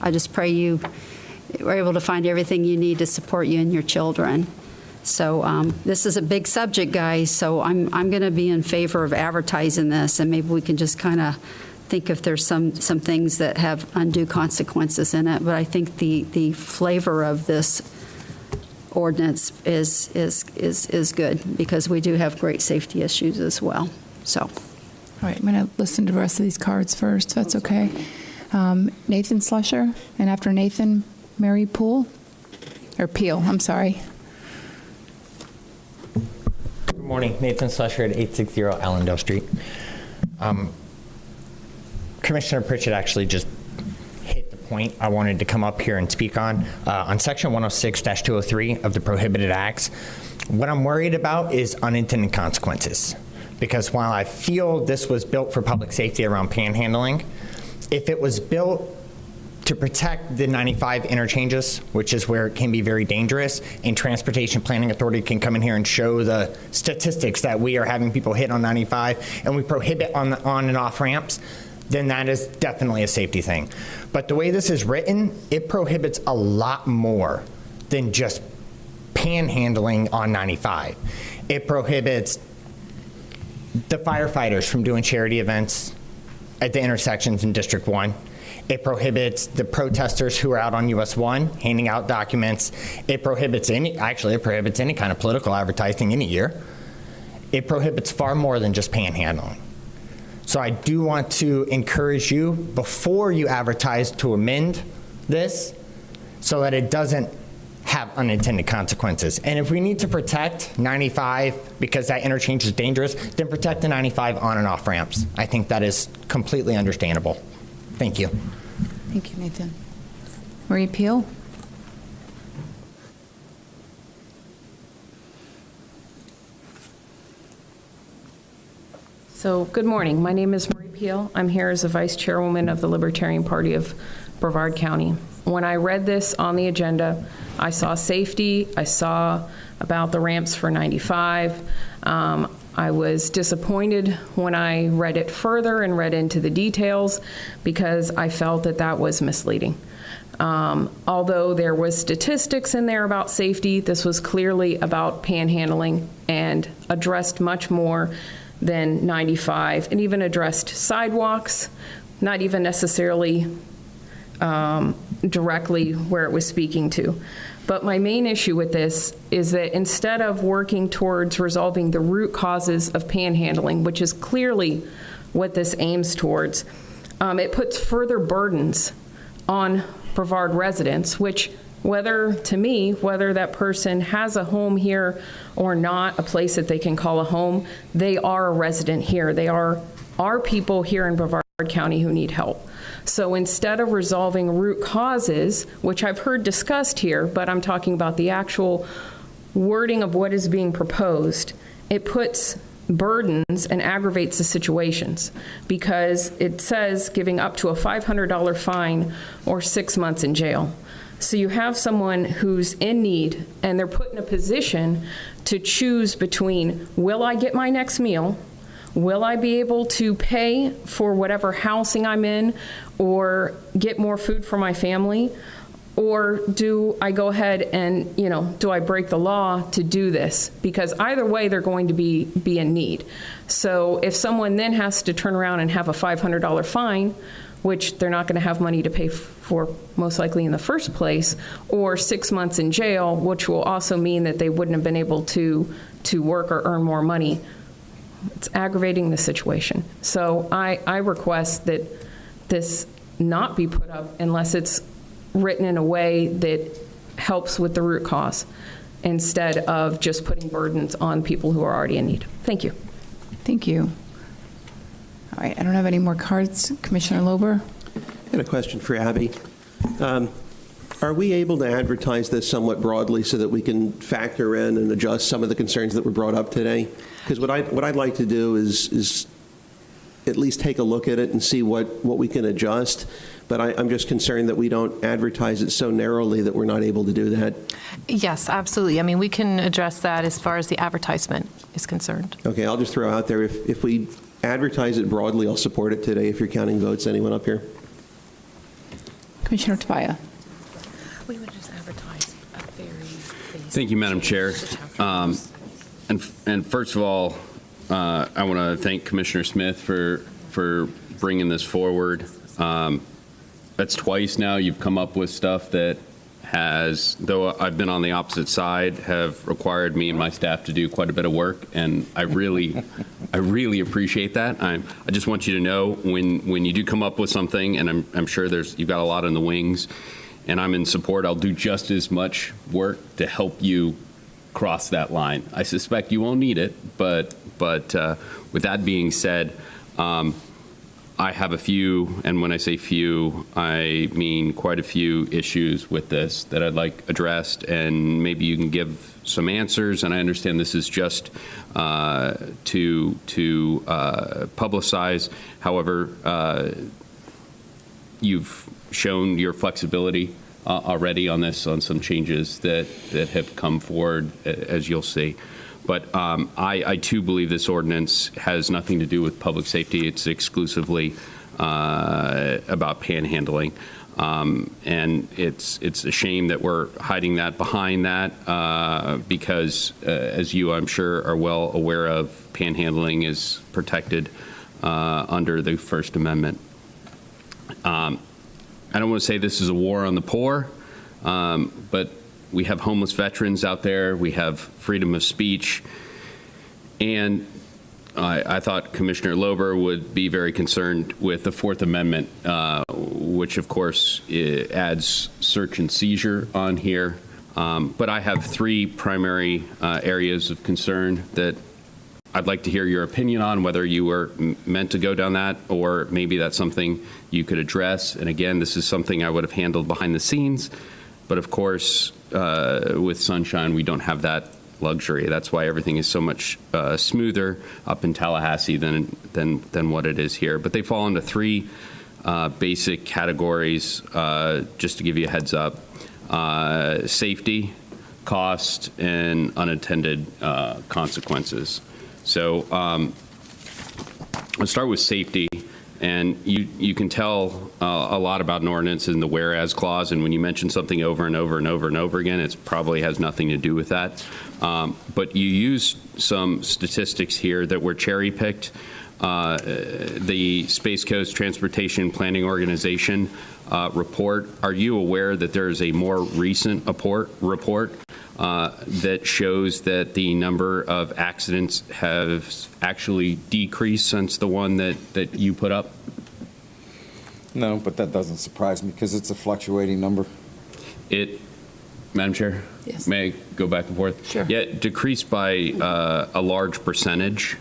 I just pray you are able to find everything you need to support you and your children. So this is a big subject, guys. So I'm going to be in favor of advertising this, and maybe we can just kind of think if there's some things that have undue consequences in it. But I think the flavor of this ordinance is good, because we do have great safety issues as well. So, all right, I'm going to listen to the rest of these cards first, if that's okay. Nathan Slusher, and after Nathan, Mary Peel, I'm sorry. Good morning, Nathan Slusher at 860 Allendale Street. Commissioner Pritchett actually just hit the point I wanted to come up here and speak on. On Section 106-203 of the Prohibited Acts, what I'm worried about is unintended consequences. Because while I feel this was built for public safety around panhandling, if it was built to protect the 95 interchanges, which is where it can be very dangerous, and Transportation Planning Authority can come in here and show the statistics that we are having people hit on 95, and we prohibit on and off ramps, then that is definitely a safety thing. But the way this is written, it prohibits a lot more than just panhandling on 95. It prohibits the firefighters from doing charity events at the intersections in District 1. It prohibits the protesters who are out on US 1 handing out documents. It prohibits any kind of political advertising any year. It prohibits far more than just panhandling. So I do want to encourage you, before you advertise, to amend this so that it doesn't have unintended consequences. And if we need to protect 95 because that interchange is dangerous, then protect the 95 on and off ramps. I think that is completely understandable. Thank you. Thank you, Nathan. Marie Peel. So, good morning. My name is Marie Peel. I'm here as the Vice Chairwoman of the Libertarian Party of Brevard County. When I read this on the agenda, I saw safety. I saw about the ramps for 95. I was disappointed when I read it further and read into the details, because I felt that that was misleading. Although there was statistics in there about safety, this was clearly about panhandling and addressed much more than 95, and even addressed sidewalks, not even necessarily directly where it was speaking to. But my main issue with this is that instead of working towards resolving the root causes of panhandling, which is clearly what this aims towards, it puts further burdens on Brevard residents, which, whether that person has a home here or not, a place that they can call a home, they are a resident here. They are our people here in Brevard County who need help. So instead of resolving root causes, which I've heard discussed here, but I'm talking about the actual wording of what is being proposed, it puts burdens and aggravates the situations, because it says giving up to a $500 fine or 6 months in jail. So you have someone who's in need, and they're put in a position to choose between, will I get my next meal? Will I be able to pay for whatever housing I'm in or get more food for my family? Or do I go ahead and, do I break the law to do this? Because either way, they're going to be in need. So if someone then has to turn around and have a $500 fine, which they're not going to have money to pay for most likely in the first place, or 6 months in jail, which will also mean that they wouldn't have been able to work or earn more money, it's aggravating the situation. So I request that this not be put up unless it's written in a way that helps with the root cause, instead of just putting burdens on people who are already in need. Thank you. Thank you. All right, I don't have any more cards. Commissioner Lober? I had a question for Abby. Are we able to advertise this somewhat broadly so that we can factor in and adjust some of the concerns that were brought up today? Because what I'd like to do is at least take a look at it and see what we can adjust. But I'm just concerned that we don't advertise it so narrowly that we're not able to do that. Yes, absolutely. I mean, we can address that as far as the advertisement is concerned. Okay, I'll just throw out there, if we advertise it broadly, I'll support it today if you're counting votes. Anyone up here? Commissioner Tobias. We would just advertise a very basic. Thank you, Madam Chair. And first of all, I want to thank Commissioner Smith for bringing this forward. That's twice now you've come up with stuff that has, though I've been on the opposite side, have required me and my staff to do quite a bit of work, and I really appreciate that. I just want you to know when you do come up with something, and I'm sure you've got a lot in the wings, and I'm in support, I'll do just as much work to help you cross that line. I suspect you won't need it, but with that being said, I have a few, and when I say few, I mean quite a few issues with this that I'd like addressed, and maybe you can give some answers. And I understand this is just to publicize. However, you've shown your flexibility already on this, on some changes that have come forward, as you'll see. But I too believe this ordinance has nothing to do with public safety. It's exclusively about panhandling. And it's a shame that we're hiding that behind that because, as you, I'm sure, are well aware of, panhandling is protected under the First Amendment. I don't want to say this is a war on the poor, but we have homeless veterans out there. We have freedom of speech. And I thought Commissioner Lober would be very concerned with the Fourth Amendment, which, of course, adds search and seizure on here. But I have three primary areas of concern that I'd like to hear your opinion on, whether you were meant to go down that or maybe that's something you could address. And again, this is something I would have handled behind the scenes. But of course, with Sunshine, we don't have that luxury. That's why everything is so much smoother up in Tallahassee than what it is here. But they fall into three basic categories, just to give you a heads up: safety, cost, and unintended consequences. So let's start with safety. And you can tell a lot about an ordinance in the whereas clause, and when you mention something over and over and over and over again, it probably has nothing to do with that. But you use some statistics here that were cherry-picked. The Space Coast Transportation Planning Organization report, are you aware that there is a more recent report that shows that the number of accidents have actually decreased since the one that you put up? No, but that doesn't surprise me because it's a fluctuating number. Madam Chair? Yes. May I go back and forth? Sure. Yeah, it decreased by a large percentage,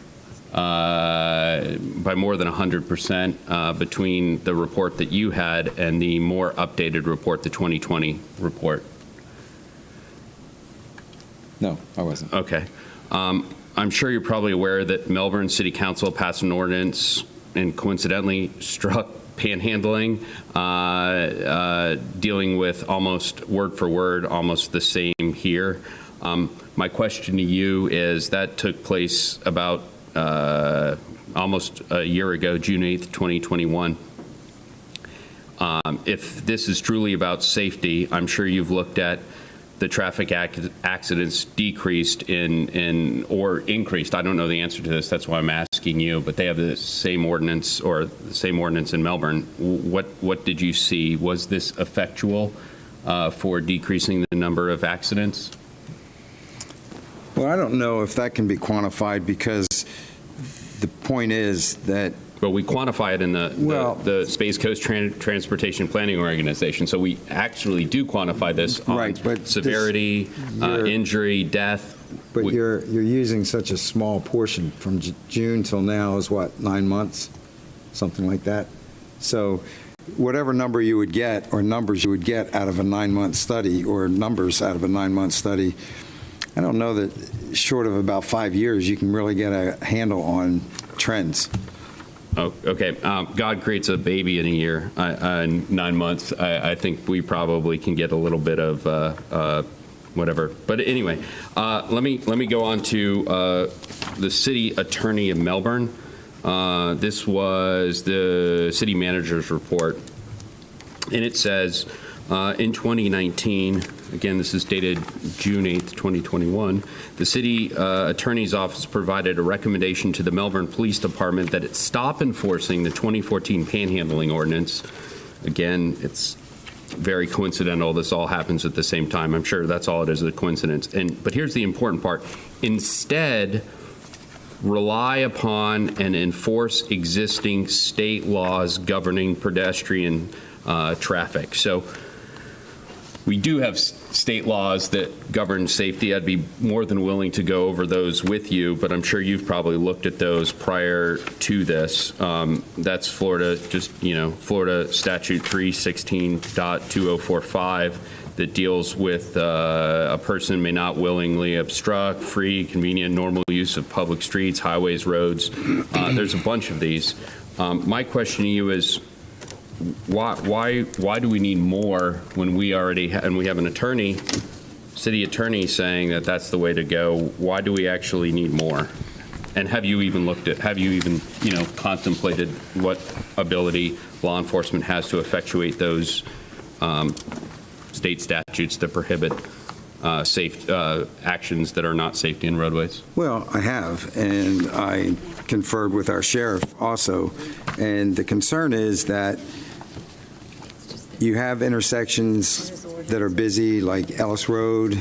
by more than 100% between the report that you had and the more updated report, the 2020 report. No, I wasn't. Okay. I'm sure you're probably aware that Melbourne City Council passed an ordinance and coincidentally struck panhandling, dealing with almost word for word, almost the same here. My question to you is that took place about almost a year ago, June 8th, 2021. If this is truly about safety, I'm sure you've looked at the traffic accidents decreased or increased. I don't know the answer to this. That's why I'm asking you. But they have the same ordinance in Melbourne. What did you see? Was this effectual for decreasing the number of accidents? Well, I don't know if that can be quantified because the point is that. Well, we quantify it in the Space Coast Transportation Planning Organization, so we actually do quantify this on severity, injury, death. But you're using such a small portion from June till now is what, 9 months, something like that. So whatever number you would get or numbers you would get out of a 9-month study or numbers out of a 9-month study, I don't know that short of about 5 years you can really get a handle on trends. Oh, okay. God creates a baby in a year, 9 months. I think we probably can get a little bit of whatever. But anyway, let me go on to the city attorney of Melbourne. This was the city manager's report, and it says in 2019. Again, this is dated June 8th, 2021. The city attorney's office provided a recommendation to the Melbourne Police Department that it stop enforcing the 2014 panhandling ordinance. Again, it's very coincidental. This all happens at the same time. I'm sure that's all it is, a coincidence. But here's the important part. Instead, rely upon and enforce existing state laws governing pedestrian traffic. So we do have state laws that govern safety. I'd be more than willing to go over those with you, but I'm sure you've probably looked at those prior to this. That's Florida, Florida Statute 316.2045 that deals with a person may not willingly obstruct free, convenient, normal use of public streets, highways, roads. There's a bunch of these. My question to you is, why do we need more when we already and we have an city attorney saying that that's the way to go? Why do we actually need more? And have you even contemplated what ability law enforcement has to effectuate those state statutes that prohibit safe actions that are not safety in roadways? Well, I have, and I conferred with our sheriff also, and the concern is that you have intersections that are busy, like Ellis Road,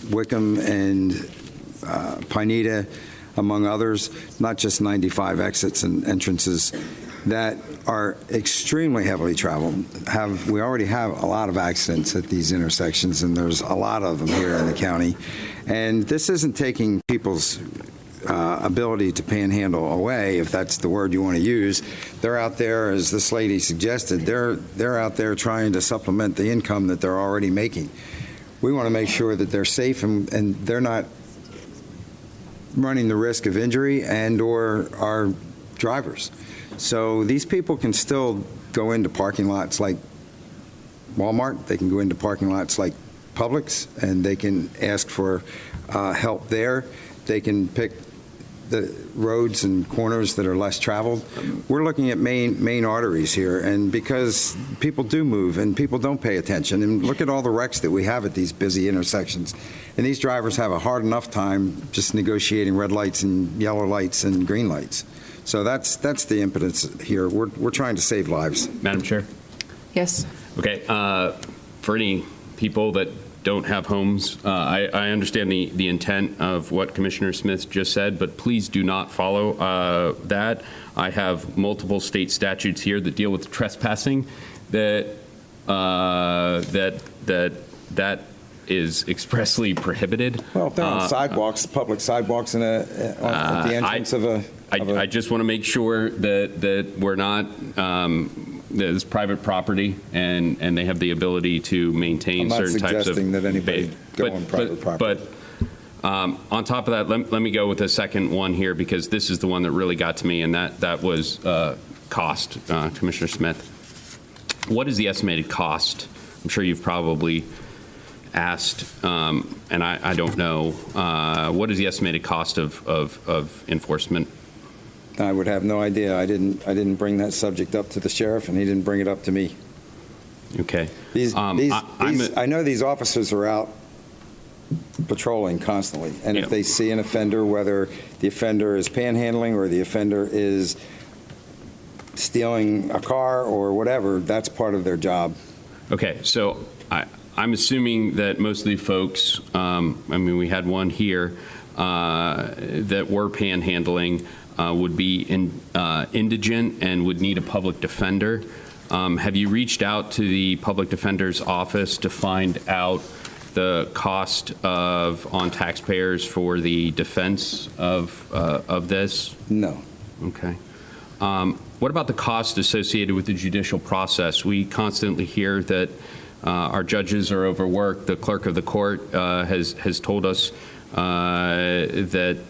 Wickham, and Pineda, among others, not just 95 exits and entrances, that are extremely heavily traveled. We already have a lot of accidents at these intersections, and there's a lot of them here in the county. And this isn't taking people's ability to panhandle away, if that's the word you want to use. They're out there, as this lady suggested, they're out there trying to supplement the income that they're already making. We want to make sure that they're safe and they're not running the risk of injury and or our drivers. So these people can still go into parking lots like Walmart, they can go into parking lots like Publix, and they can ask for help there. They can pick the roads and corners that are less traveled. We're looking at main arteries here, and because people do move and people don't pay attention, and look at all the wrecks that we have at these busy intersections, and these drivers have a hard enough time just negotiating red lights and yellow lights and green lights. So that's the impetus here. We're trying to save lives. Madam Chair? Yes. Okay. For any people that don't have homes, I understand the intent of what Commissioner Smith just said, but please do not follow that. I have multiple state statutes here that deal with trespassing that is expressly prohibited. Well, if they're on sidewalks, public sidewalks, and at the entrance of a... I just want to make sure that we're not, there's private property and they have the ability to maintain certain types of... I'm not suggesting that anybody go on private property. On top of that, let me go with the second one here, because this is the one that really got to me, and that was cost, Commissioner Smith. What is the estimated cost? I'm sure you've probably asked, and I don't know. What is the estimated cost of enforcement? I would have no idea. I didn't bring that subject up to the sheriff, and he didn't bring it up to me. Okay. I know these officers are out patrolling constantly, and if they see an offender, whether the offender is panhandling or the offender is stealing a car or whatever, that's part of their job. Okay, so I'm assuming that most of the folks, I mean, we had one here that were panhandling, would be indigent and would need a public defender. Have you reached out to the public defender's office to find out the cost on taxpayers for the defense of this? No. Okay. What about the cost associated with the judicial process? We constantly hear that our judges are overworked. The clerk of the court has told us that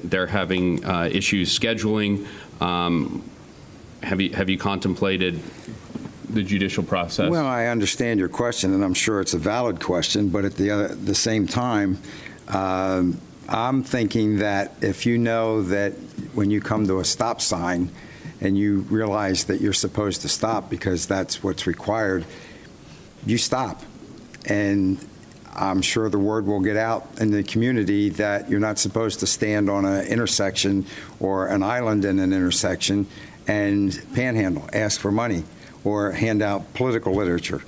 they're having issues scheduling. Have you contemplated the judicial process? Well, I understand your question, and I'm sure it's a valid question, but at the same time, I'm thinking that if you know that when you come to a stop sign and you realize that you're supposed to stop because that's what's required, you stop. And I'm sure the word will get out in the community that you're not supposed to stand on an intersection or an island in an intersection and panhandle, ask for money, or hand out political literature.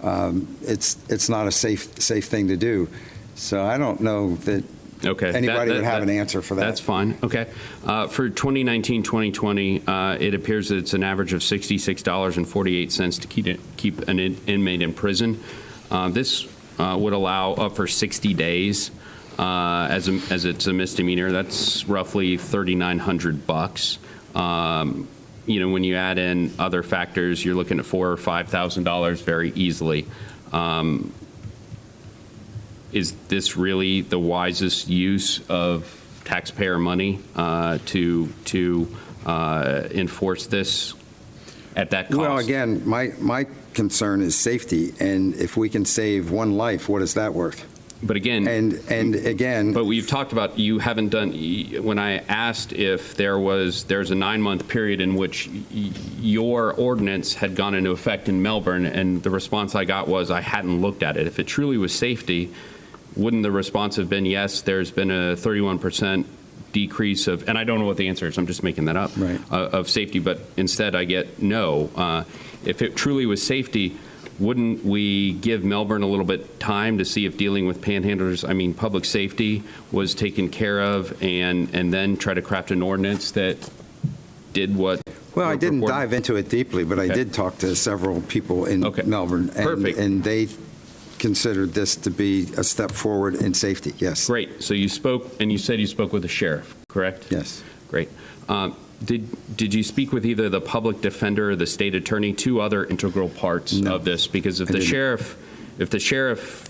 It's not a safe thing to do. So I don't know that anybody would have an answer for that. That's fine. Okay. For 2019-2020, it appears that it's an average of $66.48 to keep an inmate in prison. This would allow up for 60 days as it's a misdemeanor. That's roughly $3,900. When you add in other factors, you're looking at $4,000 or $5,000 very easily. Is this really the wisest use of taxpayer money to enforce this at that cost? Well, again, my concern is safety, and if we can save one life, what is that worth? But again, and again, but we've talked about, you haven't done. When I asked if there's a 9-month period in which your ordinance had gone into effect in Melbourne, and the response I got was I hadn't looked at it. If it truly was safety, wouldn't the response have been yes? There's been a 31% decrease of, and I don't know what the answer is. I'm just making that up. Right. Of safety, but instead I get no. If it truly was safety, wouldn't we give Melbourne a little bit time to see if dealing with panhandlers, public safety was taken care of, and then try to craft an ordinance that did what? Well, I didn't dive into it deeply, but I did talk to several people in Melbourne, and they considered this to be a step forward in safety, yes. Great. So you spoke, and you said you spoke with the sheriff, correct? Yes. Great. Did you speak with either the public defender or the state attorney, two other integral parts of this? Because if the sheriff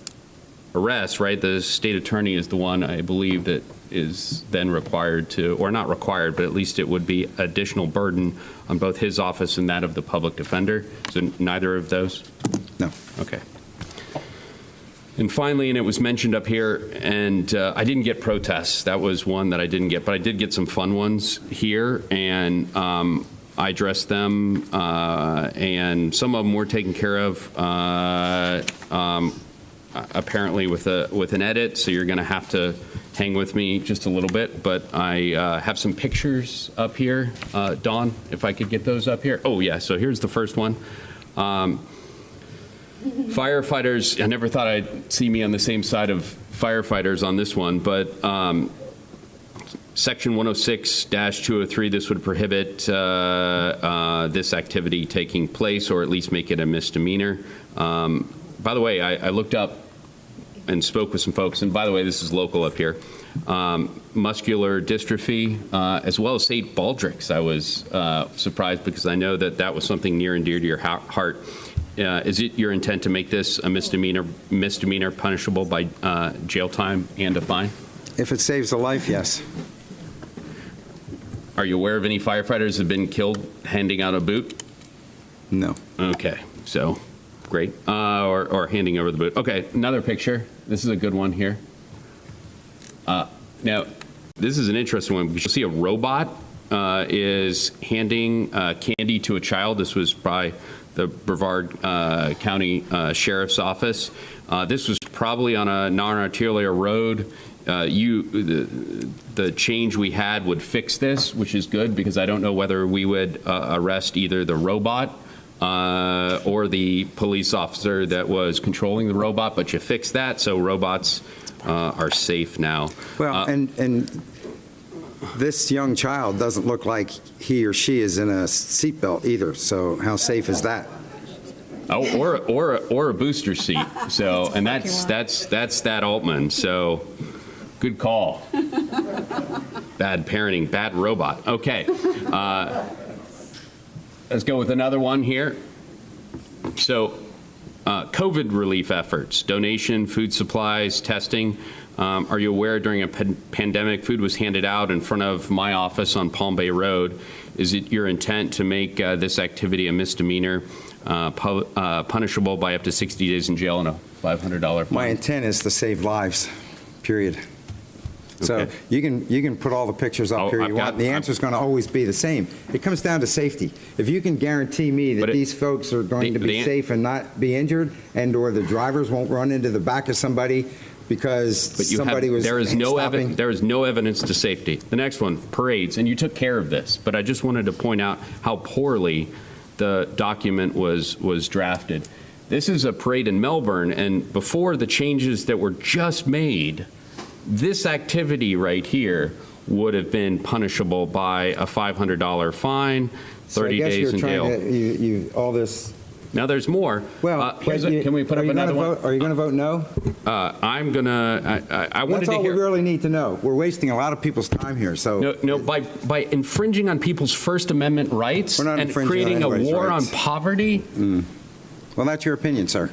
arrests, right, the state attorney is the one, I believe, that is then required to, or not required, but at least it would be additional burden on both his office and that of the public defender. So neither of those? No. Okay. And finally, and it was mentioned up here, and I didn't get protests. That was one that I didn't get, but I did get some fun ones here, and I addressed them, and some of them were taken care of, apparently with an edit, so you're going to have to hang with me just a little bit, but I have some pictures up here. Dawn, if I could get those up here. Oh, yeah, so here's the first one. Firefighters, I never thought I'd see me on the same side of firefighters on this one, but Section 106-203, this would prohibit this activity taking place, or at least make it a misdemeanor. By the way, I looked up and spoke with some folks, and by the way, this is local up here. Muscular dystrophy, as well as St. Baldrick's. I was surprised because I know that was something near and dear to your heart. Is it your intent to make this a misdemeanor punishable by jail time and a fine? If it saves a life, yes. Are you aware of any firefighters that have been killed handing out a boot? No. Okay, so great. Or handing over the boot. Okay, another picture. This is a good one here. Now, this is an interesting one. You see a robot is handing candy to a child. This was by the Brevard County Sheriff's Office. This was probably on a non-arterial road. The change we had would fix this, which is good, because I don't know whether we would arrest either the robot or the police officer that was controlling the robot, but you fixed that, so robots are safe now. Well, and this young child doesn't look like he or she is in a seatbelt either, so how safe is that? Oh, or a booster seat. So, and that's that Altman. So, good call. Bad parenting, bad robot. Okay, let's go with another one here. So, COVID relief efforts, donation, food supplies, testing. Are you aware during a pandemic, food was handed out in front of my office on Palm Bay Road? Is it your intent to make this activity a misdemeanor, punishable by up to 60 days in jail and a $500 fine? My intent is to save lives, period. So Okay. you can put all the pictures up here you want. The answer is going to always be the same. It comes down to safety. If you can guarantee me that these folks are going to be safe and not be injured, and or the drivers won't run into the back of somebody because somebody was there is no stopping. there is no evidence to safety. The next one, parades, and you took care of this, but I just wanted to point out how poorly the document was drafted. This is a parade in Melbourne, and before the changes that were just made, this activity right here would have been punishable by a $500 fine, 30 days in jail. All this. Now there's more. Well, can we put up another one? Are you going to vote no? I'm going to. I wanted That's to all hear. we really need to know. We're wasting a lot of people's time here. So No, by infringing on people's First Amendment rights We're not and infringing creating on a anybody's war rights. on poverty. Well, that's your opinion, sir.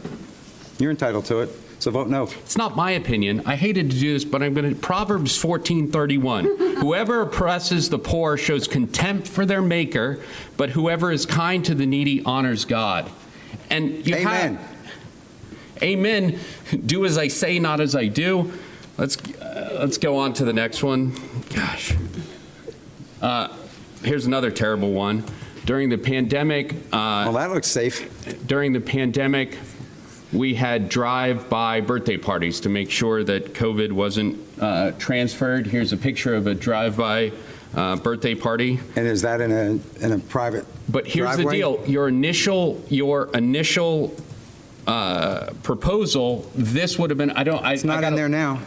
You're entitled to it. So vote no. It's not my opinion. I hated to do this, but I'm going to. Proverbs 14:31. Whoever oppresses the poor shows contempt for their maker, but whoever is kind to the needy honors God. And you Amen. Amen. Do as I say, not as I do. Let's go on to the next one. Gosh. Here's another terrible one. During the pandemic. Well, that looks safe. During the pandemic, we had drive-by birthday parties to make sure that COVID wasn't transferred. Here's a picture of a drive-by birthday party. And is that in a private But here's driveway? the deal. Your initial proposal, this would have been, it's not in there now.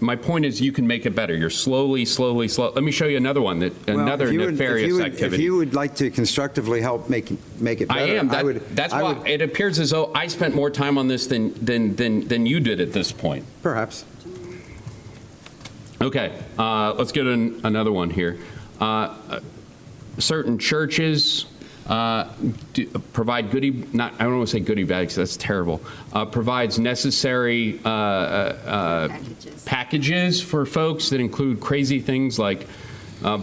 My point is you can make it better. You're slowly. Let me show you another one, another nefarious activity. If you would like to constructively help make it better, I am. That's why it appears as though I spent more time on this than you did at this point. Perhaps. Okay, let's get another one here. Certain churches provide I don't want to say goodie bags, that's terrible, provides necessary packages for folks that include crazy things like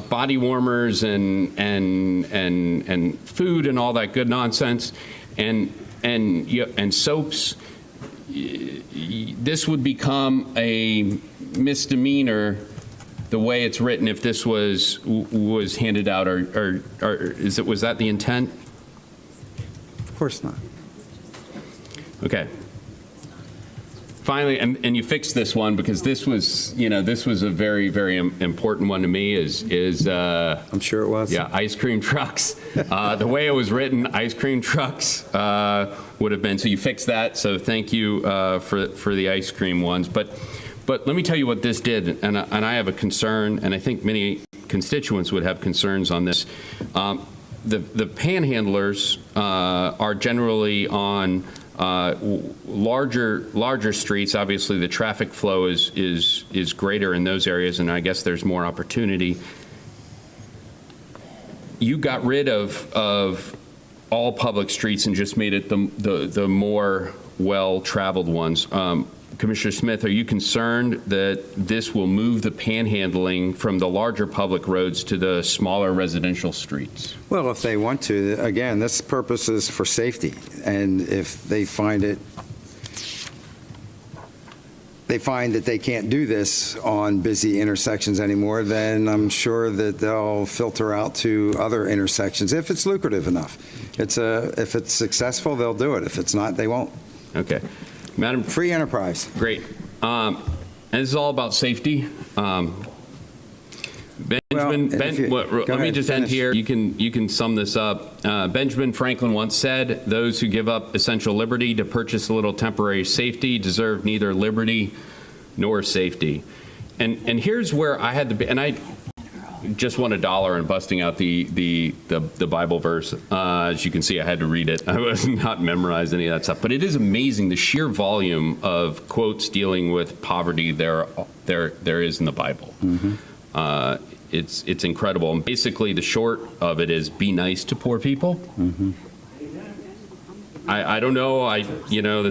body warmers and food and all that good nonsense, and soaps. This would become a misdemeanor the way it's written if this was handed out, or was that the intent? Of course not. Okay. Finally, and you fixed this one because this was a very, very important one to me. I'm sure it was. Yeah, ice cream trucks. The way it was written, ice cream trucks would have been. So you fixed that. So thank you for the ice cream ones. But let me tell you what this did, and I have a concern, and I think many constituents would have concerns on this. The panhandlers are generally on larger streets. Obviously, the traffic flow is greater in those areas, and I guess there's more opportunity. You got rid of all public streets and just made it the more well-traveled ones. Commissioner Smith, are you concerned that this will move the panhandling from the larger public roads to the smaller residential streets? Well, if they want to, again, this purpose is for safety, and if they find that they can't do this on busy intersections anymore, then I'm sure that they'll filter out to other intersections if it's lucrative enough. If it's successful, they'll do it. If it's not, they won't. Okay. Madam, free enterprise. Great. And this is all about safety. Benjamin, let me just end here. You can sum this up. Benjamin Franklin once said, "Those who give up essential liberty to purchase a little temporary safety deserve neither liberty nor safety." And here's where I had to be, and I just won $1 in busting out the Bible verse. As you can see, I had to read it. I was not memorize any of that stuff. But it is amazing the sheer volume of quotes dealing with poverty there is in the Bible. Mm-hmm. It's incredible. And basically, the short of it is be nice to poor people. Mm-hmm. I don't know. I don't know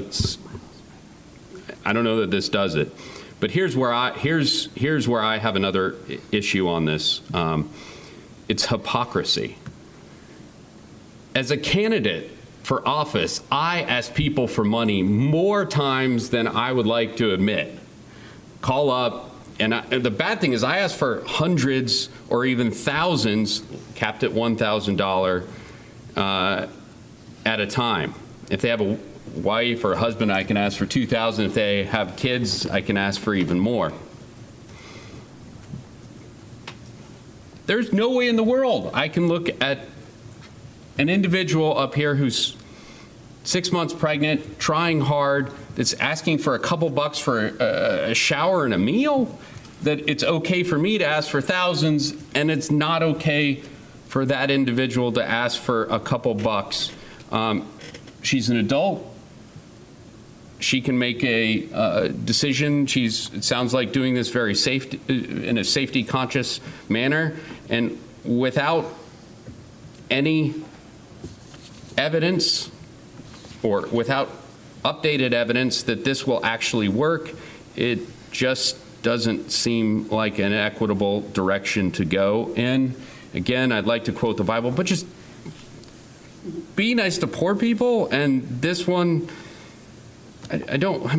that this does it. But here's where I have another issue on this. It's hypocrisy. As a candidate for office, I ask people for money more times than I would like to admit. Call up, and the bad thing is I ask for hundreds or even thousands, capped at $1,000 at a time. If they have a wife or a husband, I can ask for $2,000. If they have kids, I can ask for even more. There's no way in the world I can look at an individual up here who's 6 months pregnant, trying hard, that's asking for a couple bucks for a shower and a meal, that it's okay for me to ask for thousands, and it's not okay for that individual to ask for a couple bucks. She's an adult. She can make a decision. It sounds like doing this very in a safety-conscious manner, and without any evidence or without updated evidence that this will actually work, it just doesn't seem like an equitable direction to go in. Again, I'd like to quote the Bible, but just be nice to poor people. And this one, I don't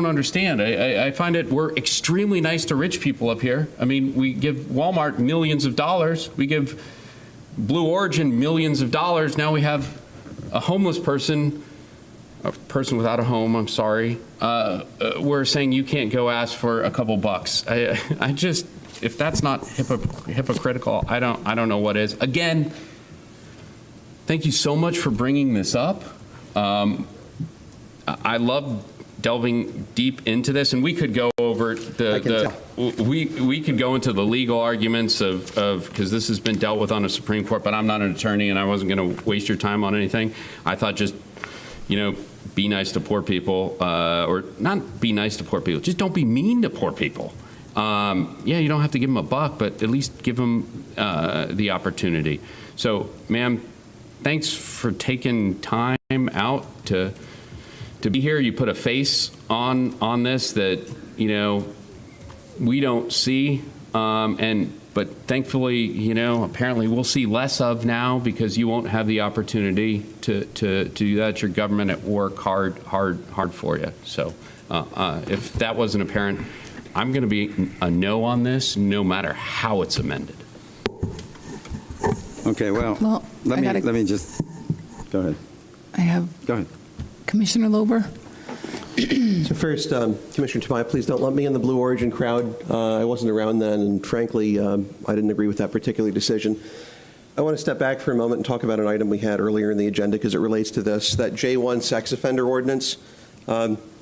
understand. I find it, we're extremely nice to rich people up here. I mean, we give Walmart millions of dollars. We give Blue Origin millions of dollars. Now we have a homeless person, a person without a home, I'm sorry. We're saying you can't go ask for a couple bucks. I just, if that's not hypocritical, I don't know what is. Again, thank you so much for bringing this up. I love delving deep into this, and we could go over we could go into the legal arguments of because this has been dealt with on the Supreme Court, but I'm not an attorney and I wasn't going to waste your time on anything. I thought just, be nice to poor people, or not be nice to poor people, just don't be mean to poor people. Yeah, you don't have to give them a buck, but at least give them the opportunity. So, ma'am, thanks for taking time out to be here. You put a face on this that, we don't see, but thankfully, apparently we'll see less of now because you won't have the opportunity to do that. Your government at work hard for you. So if that wasn't apparent, I'm going to be a no on this, no matter how it's amended. Okay, well let me just go ahead. Go ahead. Commissioner Lober. So first, Commissioner Tobias, please don't lump me in the Blue Origin crowd. I wasn't around then, and frankly, I didn't agree with that particular decision. I want to step back for a moment and talk about an item we had earlier in the agenda because it relates to this, that J1 sex offender ordinance.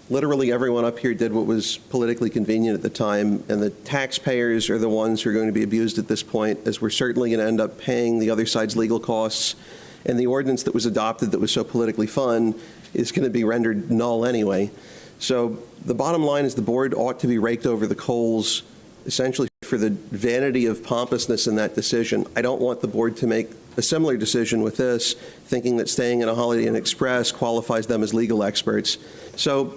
Literally everyone up here did what was politically convenient at the time, and the taxpayers are the ones who are going to be abused at this point, as we're certainly going to end up paying the other side's legal costs. And the ordinance that was adopted that was so politically fun is going to be rendered null anyway. So the bottom line is the board ought to be raked over the coals essentially for the vanity of pompousness in that decision. I don't want the board to make a similar decision with this, thinking that staying in a Holiday Inn Express qualifies them as legal experts. So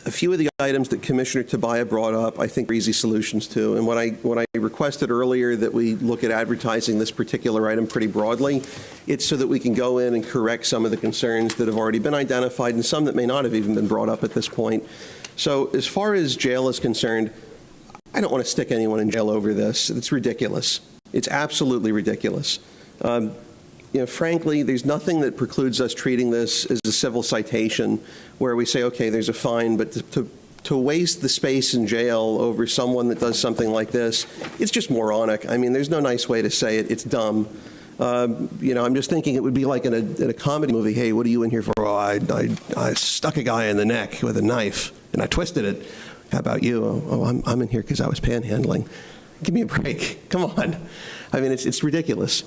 A few of the items that Commissioner Tobias brought up, I think, are easy solutions to. And when I requested earlier that we look at advertising this particular item pretty broadly, it's so that we can go in and correct some of the concerns that have already been identified and some that may not have even been brought up at this point. So as far as jail is concerned, I don't want to stick anyone in jail over this. It's ridiculous. It's absolutely ridiculous. Frankly, there's nothing that precludes us treating this as a civil citation where we say, okay, there's a fine, but to waste the space in jail over someone that does something like this, it's just moronic. I mean, there's no nice way to say it. It's dumb. I'm just thinking it would be like in a comedy movie. Hey, what are you in here for? Oh, I stuck a guy in the neck with a knife and I twisted it. How about you? Oh, I'm in here because I was panhandling. Give me a break. Come on. I mean, it's ridiculous.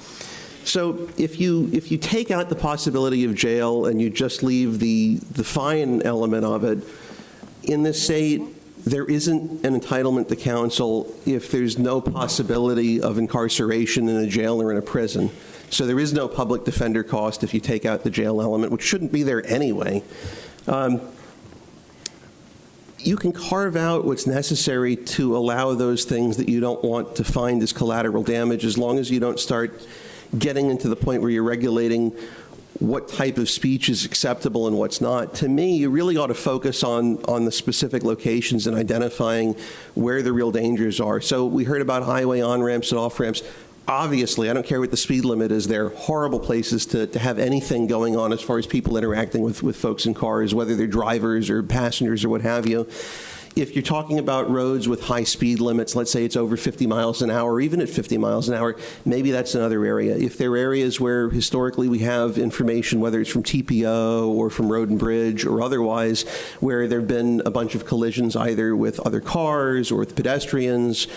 So if you take out the possibility of jail and you just leave the fine element of it, in this state, there isn't an entitlement to counsel if there's no possibility of incarceration in a jail or in a prison. So there is no public defender cost if you take out the jail element, which shouldn't be there anyway. You can carve out what's necessary to allow those things that you don't want to find as collateral damage, as long as you don't start getting into the point where you're regulating what type of speech is acceptable and what's not. To me, you really ought to focus on the specific locations and identifying where the real dangers are. So we heard about highway on-ramps and off-ramps. Obviously, I don't care what the speed limit is. They're horrible places to have anything going on as far as people interacting with folks in cars, whether they're drivers or passengers or what have you. If you're talking about roads with high speed limits, let's say it's over 50 miles an hour, or even at 50 miles an hour, maybe that's another area. If there are areas where historically we have information, whether it's from TPO or from Road and Bridge or otherwise, where there have been a bunch of collisions either with other cars or with pedestrians.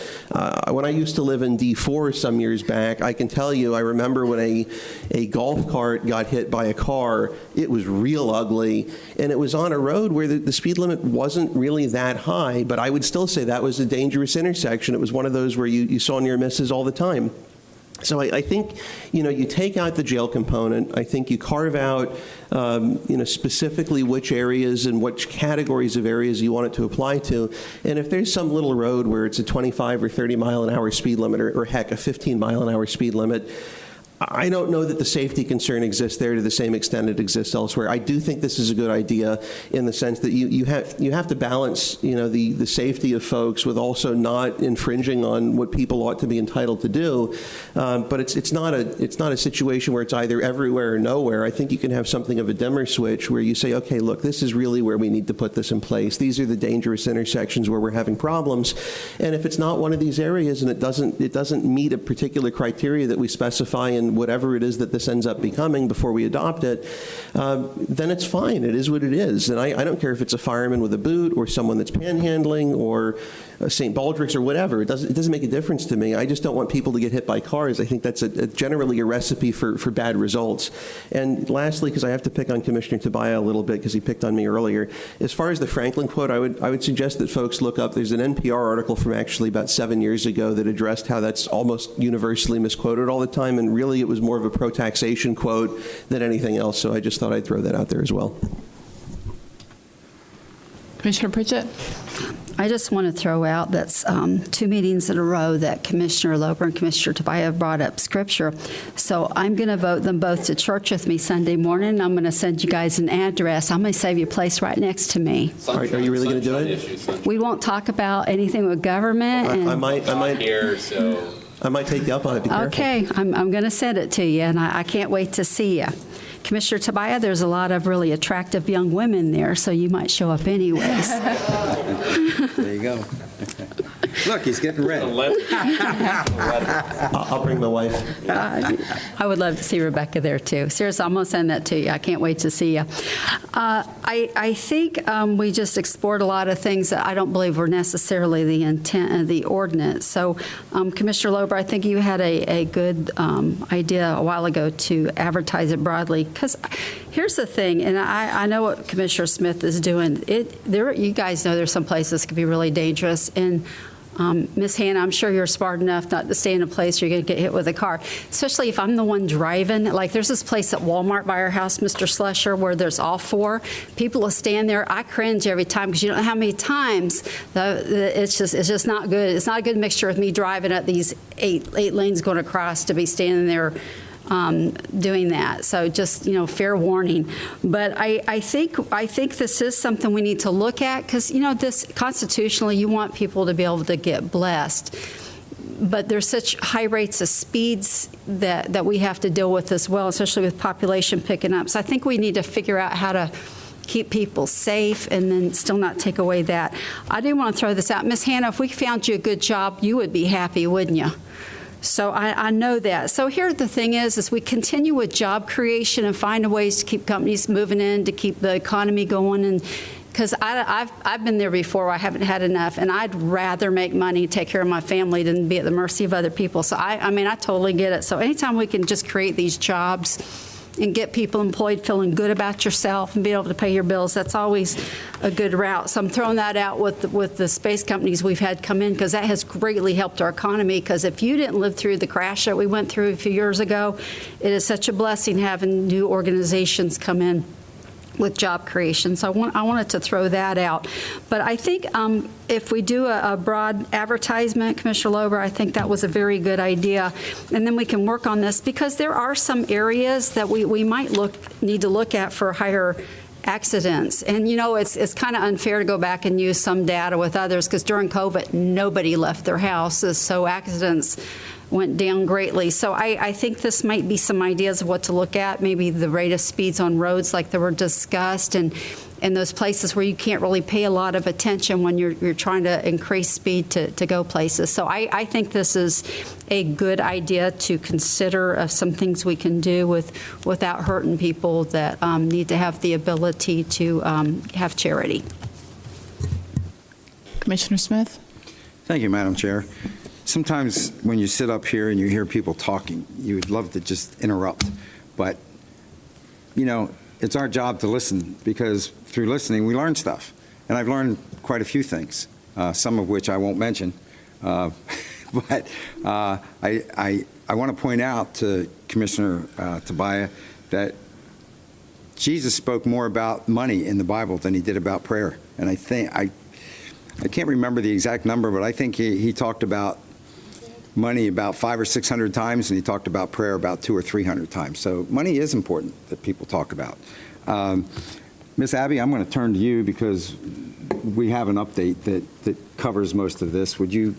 When I used to live in D4 some years back, I can tell you, I remember when a golf cart got hit by a car, it was real ugly, and it was on a road where the speed limit wasn't really that high, but I would still say that was a dangerous intersection. It was one of those where you saw near misses all the time. So I think, you take out the jail component. I think you carve out, specifically which areas and which categories of areas you want it to apply to. And if there's some little road where it's a 25 or 30 mile an hour speed limit, or heck, a 15 mile an hour speed limit, I don't know that the safety concern exists there to the same extent it exists elsewhere. I do think this is a good idea in the sense that you have to balance, the safety of folks with also not infringing on what people ought to be entitled to do. But it's not a situation where it's either everywhere or nowhere. I think you can have something of a dimmer switch where you say, okay, look, this is really where we need to put this in place. These are the dangerous intersections where we're having problems. And if it's not one of these areas and it doesn't meet a particular criteria that we specify in whatever it is that this ends up becoming before we adopt it, then it's fine. It is what it is. And I don't care if it's a fireman with a boot or someone that's panhandling or St. Baldrick's or whatever. It doesn't make a difference to me. I just don't want people to get hit by cars. I think that's generally a recipe for bad results. And lastly, because I have to pick on Commissioner Tobias a little bit because he picked on me earlier, as far as the Franklin quote, I would suggest that folks look up. There's an NPR article from actually about 7 years ago that addressed how that's almost universally misquoted all the time, and really it was more of a pro-taxation quote than anything else. So I just thought I'd throw that out there as well. Commissioner Pritchett? I just want to throw out that's 2 meetings in a row that Commissioner Lober and Commissioner Tobias brought up Scripture. So I'm going to vote them both to church with me Sunday morning. I'm going to send you guys an address. I'm going to save you a place right next to me. Are you really going to do it? We won't talk about anything with government. I might here, so I might take you up on it. Be careful. Okay, I'm going to send it to you, and I can't wait to see you. Commissioner Tobias, there's a lot of really attractive young women there, so you might show up anyways. There you go. Look, he's getting ready. I'll bring my wife. I would love to see Rebecca there, too. Seriously, I'm going to send that to you. I can't wait to see you. I think we just explored a lot of things that I don't believe were necessarily the intent of the ordinance. So, Commissioner Lober, I think you had a good idea a while ago to advertise it broadly. Because here's the thing, and I know what Commissioner Smith is doing. You guys know there's some places that can be really dangerous, and Miss Hannah, I'm sure you're smart enough not to stay in a place where you're going to get hit with a car, especially if I'm the one driving. Like there's this place at Walmart by our house, Mr. Slusher, where there's all four. People will stand there. I cringe every time because you don't know how many times it's just not good. It's not a good mixture with me driving at these eight lanes going across to be standing there doing that. So just, fair warning. But I think this is something we need to look at because, this constitutionally, you want people to be able to get blessed. But there's such high rates of speeds that we have to deal with as well, especially with population picking up. So I think we need to figure out how to keep people safe and then still not take away that. I do want to throw this out. Miss Hannah, if we found you a good job, you would be happy, wouldn't you? So I know that. So here the thing is we continue with job creation and find ways to keep companies moving in, to keep the economy going. And because I've been there before where I haven't had enough, and I'd rather make money, take care of my family than be at the mercy of other people. So I totally get it. So anytime we can just create these jobs and get people employed feeling good about yourself and be able to pay your bills, that's always a good route. So I'm throwing that out with the space companies we've had come in because that has greatly helped our economy, because if you didn't live through the crash that we went through a few years ago, it is such a blessing having new organizations come in with job creation. So I wanted to throw that out. But I think if we do a broad advertisement, Commissioner Lober, I think that was a very good idea. And then we can work on this because there are some areas that we might need to look at for higher accidents. And, it's kind of unfair to go back and use some data with others because during COVID, nobody left their houses. So accidents went down greatly. So I think this might be some ideas of what to look at, maybe the rate of speeds on roads like they were discussed, and those places where you can't really pay a lot of attention when you're trying to increase speed to go places. So I think this is a good idea to consider some things we can do without hurting people that need to have the ability to have charity. Commissioner Smith? Thank you, Madam Chair. Sometimes when you sit up here and you hear people talking, you would love to just interrupt. But, it's our job to listen because through listening, we learn stuff. And I've learned quite a few things, some of which I won't mention. But I want to point out to Commissioner Tobias that Jesus spoke more about money in the Bible than he did about prayer. And I can't remember the exact number, but I think he talked about money about 500 or 600 times, and he talked about prayer about 200 or 300 times. So money is important that people talk about. Ms. Abby, I'm going to turn to you because we have an update that covers most of this. Would you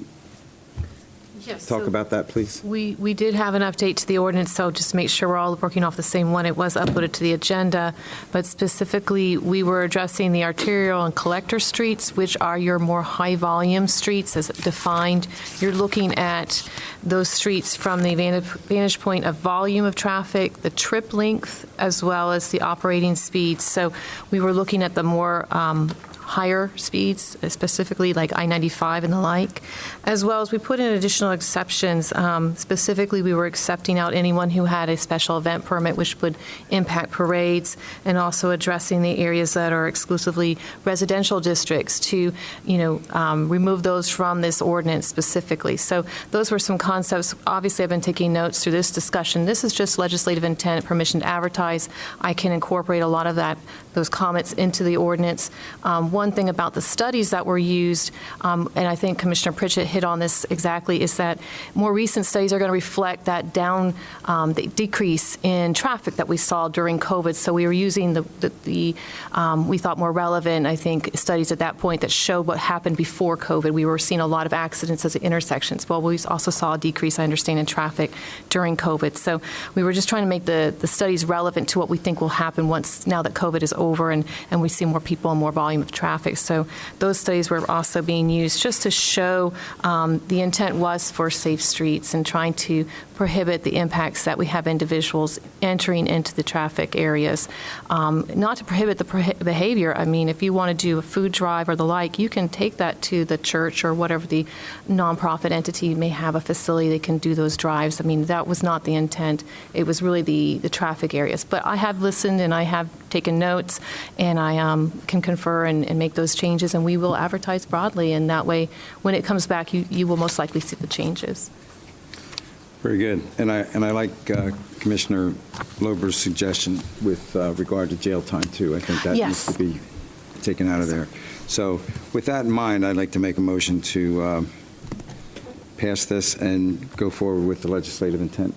talk about that, please? We did have an update to the ordinance, so just make sure we're all working off the same one. It was uploaded to the agenda, but specifically we were addressing the arterial and collector streets, which are your more high-volume streets as defined. You're looking at those streets from the vantage point of volume of traffic, the trip length, as well as the operating speeds. So we were looking at the more higher speeds, specifically like I-95 and the like, as well as we put in additional exceptions. Specifically, we were accepting out anyone who had a special event permit, which would impact parades, and also addressing the areas that are exclusively residential districts to, remove those from this ordinance specifically. So those were some concepts. Obviously, I've been taking notes through this discussion. This is just legislative intent, permission to advertise. I can incorporate a lot of those comments into the ordinance. One thing about the studies that were used, and I think Commissioner Pritchett hit on this exactly, is that more recent studies are going to reflect that the decrease in traffic that we saw during COVID. So we were using we thought more relevant, I think, studies at that point that showed what happened before COVID. We were seeing a lot of accidents at the intersections. Well, we also saw a decrease, I understand, in traffic during COVID. So we were just trying to make the studies relevant to what we think will happen now that COVID is over and we see more people and more volume of traffic. So those studies were also being used just to show the intent was for safe streets and trying to prohibit the impacts that we have individuals entering into the traffic areas. Not to prohibit the behavior. I mean, if you want to do a food drive or the like, you can take that to the church or whatever the nonprofit entity may have a facility they can do those drives. I mean, that was not the intent. It was really the traffic areas. But I have listened and I have taken notes, and I can confer and make those changes, and we will advertise broadly, and that way when it comes back you will most likely see the changes. Very good. And I like Commissioner Lober's suggestion with regard to jail time, too. I think that needs to be taken out of there. So with that in mind, I'd like to make a motion to pass this and go forward with the legislative intent.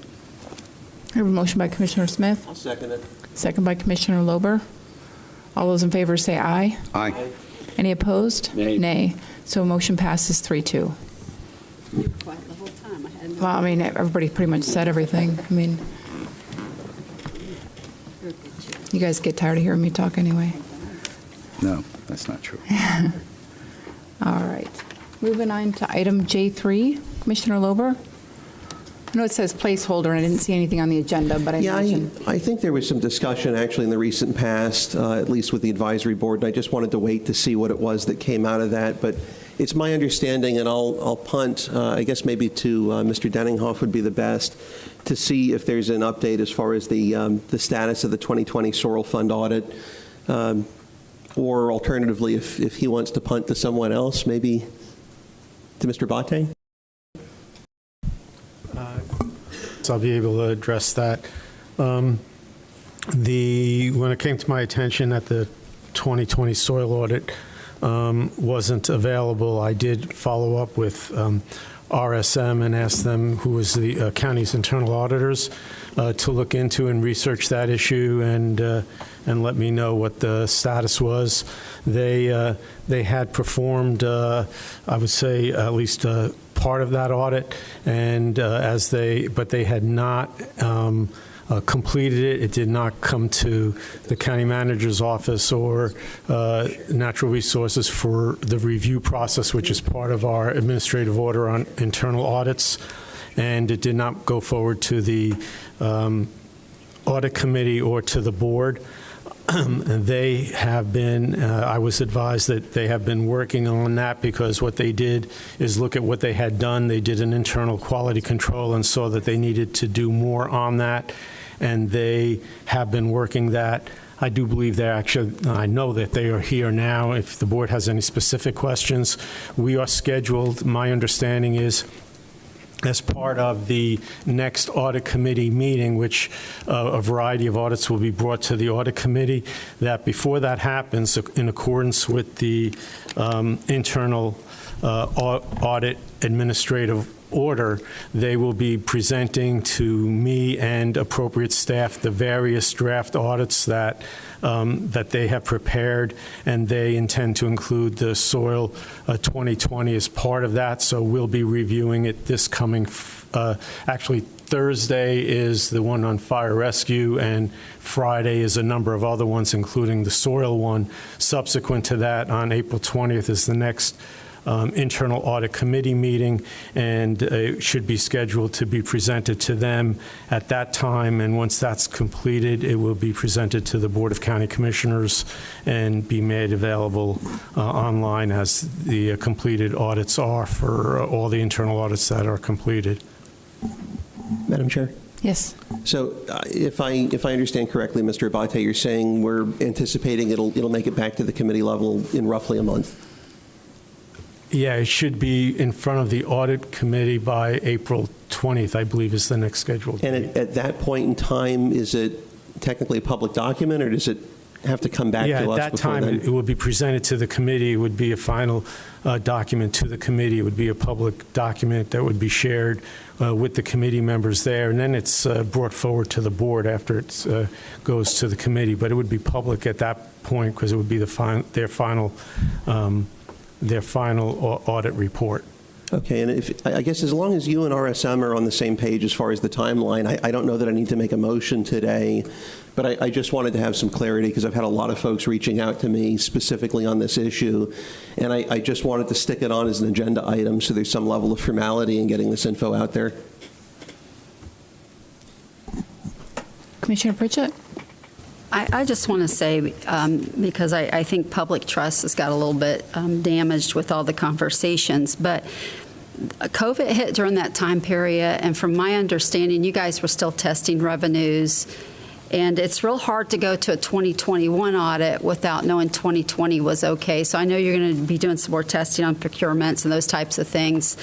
I have a motion by Commissioner Smith. I'll second it. Second by Commissioner Lober. All those in favor say aye. Aye. Any opposed? Nay. Nay. So motion passes 3-2. You were quiet the whole time. I had no. Well, I mean, everybody pretty much said everything. I mean, you guys get tired of hearing me talk anyway. No, that's not true. All right. Moving on to item J3, Commissioner Lober. I know it says placeholder, and I didn't see anything on the agenda, but I imagine. I think there was some discussion actually in the recent past, at least with the advisory board, and I just wanted to wait to see what it was that came out of that. But it's my understanding, and I'll punt, I guess maybe to Mr. Denninghoff would be the best, to see if there's an update as far as the status of the 2020 Sorrel Fund audit, or alternatively, if he wants to punt to someone else, maybe to Mr. Bate. I'll be able to address that. When it came to my attention that the 2020 soil audit wasn't available, I did follow up with RSM and asked them, who was the county's internal auditors, to look into and research that issue and let me know what the status was. They had performed, I would say, at least part of that audit, and but they had not completed it. It did not come to the county manager's office or natural resources for the review process, which is part of our administrative order on internal audits, and it did not go forward to the audit committee or to the board. They have been, I was advised that they have been working on that, because what they did is look at what they had done. They did an internal quality control and saw that they needed to do more on that, and they have been working that. I do believe they're actually, I know that they are here now. If the board has any specific questions, we are scheduled. My understanding is, as part of the next audit committee meeting, which a variety of audits will be brought to the audit committee, that before that happens, in accordance with the internal audit administrative order, they will be presenting to me and appropriate staff the various draft audits that they have prepared, and they intend to include the soil 2020 as part of that. So we'll be reviewing it this coming, actually Thursday is the one on fire rescue, and Friday is a number of other ones, including the soil one. Subsequent to that, on April 20th is the next internal audit committee meeting, and it should be scheduled to be presented to them at that time. And once that's completed, it will be presented to the Board of County Commissioners and be made available online, as the completed audits are for all the internal audits that are completed. Madam Chair? Yes. So if I understand correctly, Mr. Abate, you're saying we're anticipating it'll make it back to the committee level in roughly a month? Yeah, it should be in front of the audit committee by April 20th, I believe, is the next scheduled date. And at that point in time, is it technically a public document, or does it have to come back to us before then? Yeah, at that time, it would be presented to the committee. It would be a final document to the committee. It would be a public document that would be shared with the committee members there, and then it's brought forward to the board after it goes to the committee. But it would be public at that point, because it would be their final audit report. Okay, and I guess as long as you and RSM are on the same page as far as the timeline, I don't know that I need to make a motion today, but I just wanted to have some clarity, because I've had a lot of folks reaching out to me specifically on this issue, and I just wanted to stick it on as an agenda item so there's some level of formality in getting this info out there. Commissioner Pritchett? I just want to say, because I think public trust has got a little bit damaged with all the conversations, but COVID hit during that time period, and from my understanding, you guys were still testing revenues, and it's real hard to go to a 2021 audit without knowing 2020 was okay. So I know you're going to be doing some more testing on procurements and those types of things.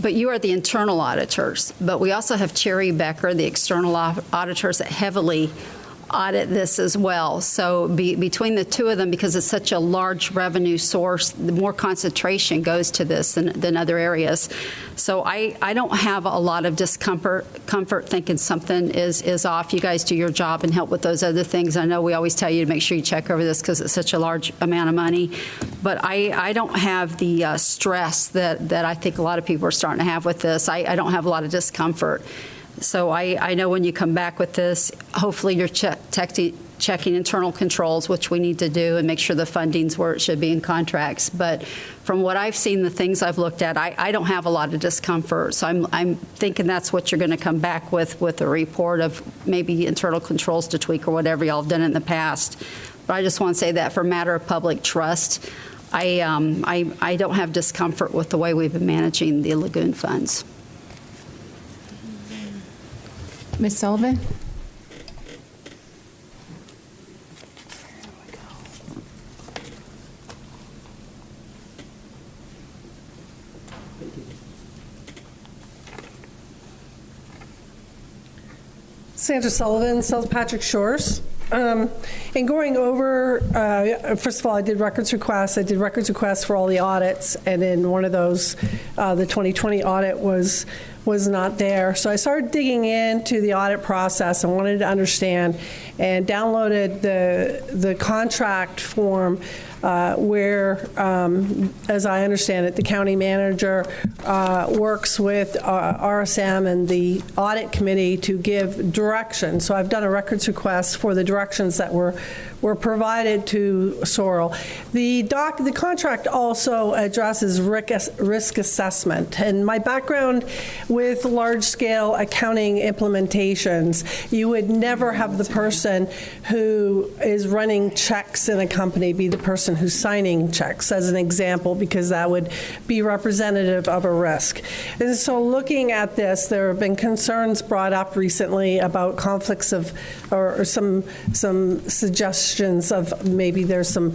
But you are the internal auditors. But we also have Cherry Becker, the external auditors that heavily audit this as well. So between the two of them, because it's such a large revenue source, the more concentration goes to this than other areas. So I don't have a lot of discomfort thinking something is off. You guys do your job and help with those other things. I know we always tell you to make sure you check over this because it's such a large amount of money. But I don't have the stress that I think a lot of people are starting to have with this. I don't have a lot of discomfort. So I know when you come back with this, hopefully you're checking internal controls, which we need to do, and make sure the funding's where it should be in contracts. But from what I've seen, the things I've looked at, I don't have a lot of discomfort. So I'm thinking that's what you're going to come back with a report of maybe internal controls to tweak or whatever y'all have done in the past. But I just want to say that for a matter of public trust, I don't have discomfort with the way we've been managing the lagoon funds. Ms. Sullivan? Sandra Sullivan, South Patrick Shores. In going over, first of all, I did records requests. I did records requests for all the audits, and in one of those, the 2020 audit was not there. So I started digging into the audit process and wanted to understand, and downloaded the contract form where, as I understand it, the county manager works with RSM and the audit committee to give direction. So I've done a records request for the directions that were provided to Sorrel. The contract also addresses risk assessment. And my background with large-scale accounting implementations, you would never have the person who is running checks in a company be the person who's signing checks, as an example, because that would be representative of a risk. And so looking at this, there have been concerns brought up recently about conflicts of, or some suggestions of maybe there's some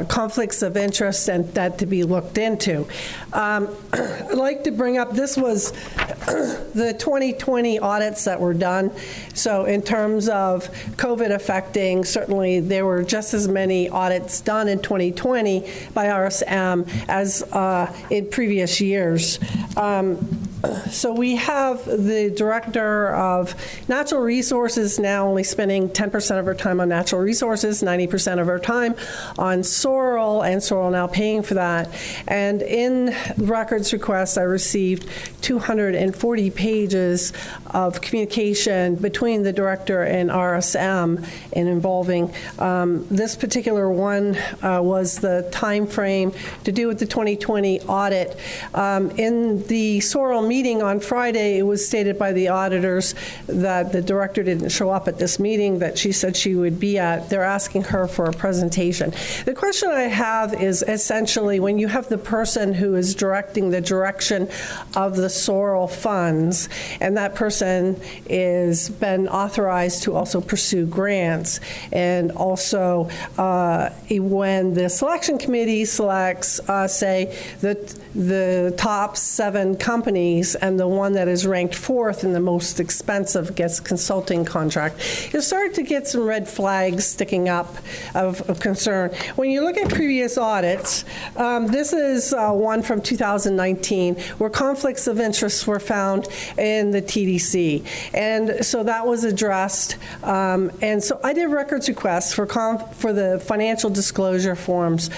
conflicts of interest and that to be looked into. I'd like to bring up, this was the 2020 audits that were done. So in terms of COVID affecting, certainly there were just as many audits done in 2020 by RSM as in previous years. So we have the director of natural resources now only spending 10% of her time on natural resources, 90% of her time on Sorrel, and Sorrel now paying for that. And in records requests, I received 240 pages of communication between the director and RSM and involving this particular one was the time frame to do with the 2020 audit. In the Sorrel meeting on Friday, it was stated by the auditors that the director didn't show up at this meeting that she said she would be at. They're asking her for a presentation. The question I have is essentially when you have the person who is directing the direction of the Sorrel funds, and that person is been authorized to also pursue grants, and also when the selection committee selects, say, the top 7 companies, and the one that is ranked 4th and the most expensive gets consulting contract, you start to get some red flags sticking up of concern. When you look at previous audits, this is one from 2019 where conflicts of interest were found in the TDC, and so that was addressed. And so I did records requests for the financial disclosure forms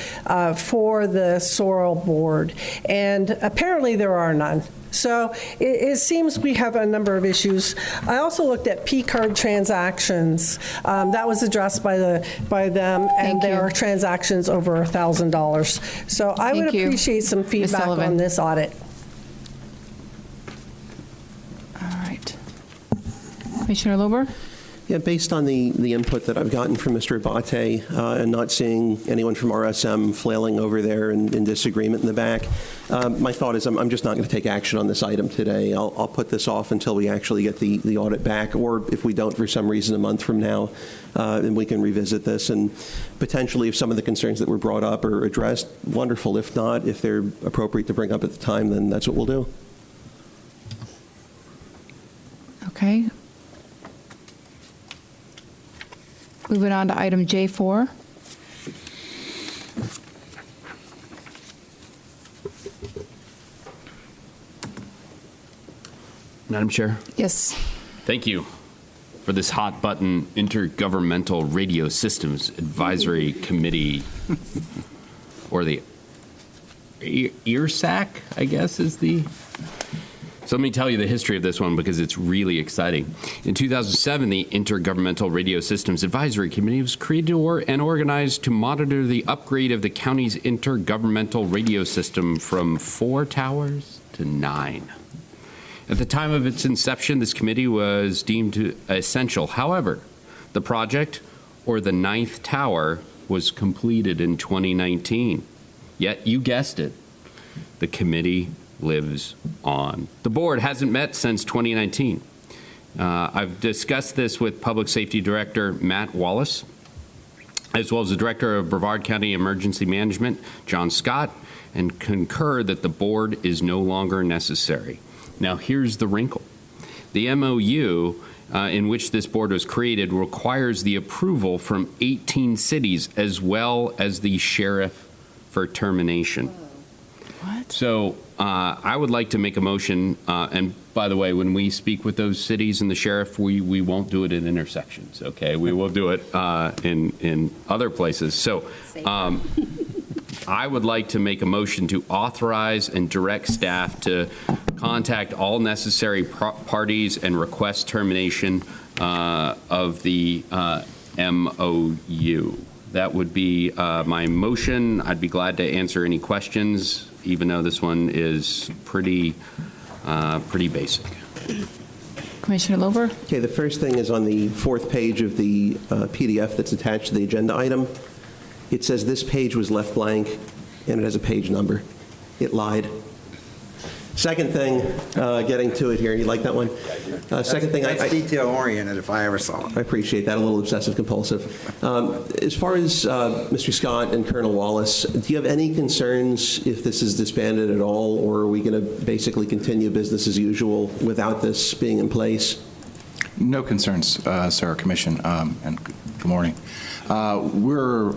for the Sorrel board, and apparently there are none. So it seems we have a number of issues. I also looked at P-card transactions. That was addressed by them, and there are transactions over $1,000. So I would appreciate some feedback on this audit. All right. Commissioner Lober? Yeah, based on the input that I've gotten from Mr. Abate and not seeing anyone from RSM flailing over there in disagreement in the back, my thought is I'm just not going to take action on this item today. I'll put this off until we actually get the audit back, or if we don't for some reason a month from now, then we can revisit this. And potentially if some of the concerns that were brought up are addressed, wonderful. If not, if they're appropriate to bring up at the time, then that's what we'll do. Okay. Moving on to item J4. Madam Chair? Yes. Thank you for this hot button Intergovernmental Radio Systems Advisory Committee, or the EARSAC, I guess is the... So let me tell you the history of this one because it's really exciting. In 2007, the Intergovernmental Radio Systems Advisory Committee was created and organized to monitor the upgrade of the county's intergovernmental radio system from 4 towers to 9. At the time of its inception, this committee was deemed essential. However, the project, or the 9th tower, was completed in 2019. Yet, you guessed it, the committee lives on. The board hasn't met since 2019. I've discussed this with Public Safety Director Matt Wallace, as well as the Director of Brevard County Emergency Management, John Scott, and concur that the board is no longer necessary. Now, here's the wrinkle. The MOU in which this board was created requires the approval from 18 cities as well as the sheriff for termination. What? So I would like to make a motion, and by the way, when we speak with those cities and the sheriff, we won't do it in intersections, okay? We will do it in other places. So I would like to make a motion to authorize and direct staff to contact all necessary parties and request termination of the MOU. That would be my motion. I'd be glad to answer any questions, even though this one is pretty basic. Commissioner Lober? Okay, the first thing is on the 4th page of the PDF that's attached to the agenda item. It says this page was left blank, and it has a page number. It lied. Second thing, getting to it here, you like that one? Second thing, that's detail-oriented if I ever saw it. I appreciate that, a little obsessive-compulsive. As far as Mr. Scott and Colonel Wallace, do you have any concerns if this is disbanded at all, or are we going to basically continue business as usual without this being in place? No concerns, sir, Commission, and good morning. We're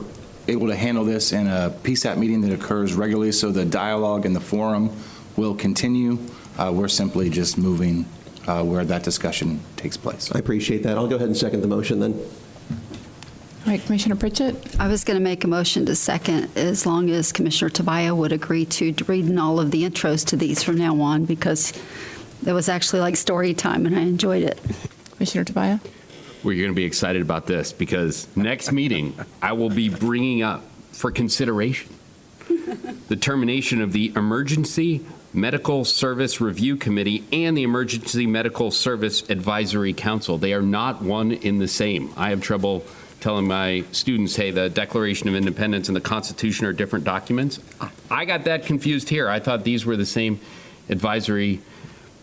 able to handle this in a PSAP meeting that occurs regularly, so the dialogue and the forum will continue. We're simply just moving where that discussion takes place. I appreciate that. I'll go ahead and second the motion then. All right, Commissioner Pritchett? I was going to make a motion to second as long as Commissioner Tobias would agree to reading all of the intros to these from now on, because it was actually like story time and I enjoyed it. Commissioner Tobias? Well, you're going to be excited about this because next meeting I will be bringing up for consideration the termination of the Emergency Medical Service Review Committee and the Emergency Medical Service Advisory Council. They are not one in the same. I have trouble telling my students, hey, the Declaration of Independence and the Constitution are different documents. I got that confused here. I thought these were the same advisory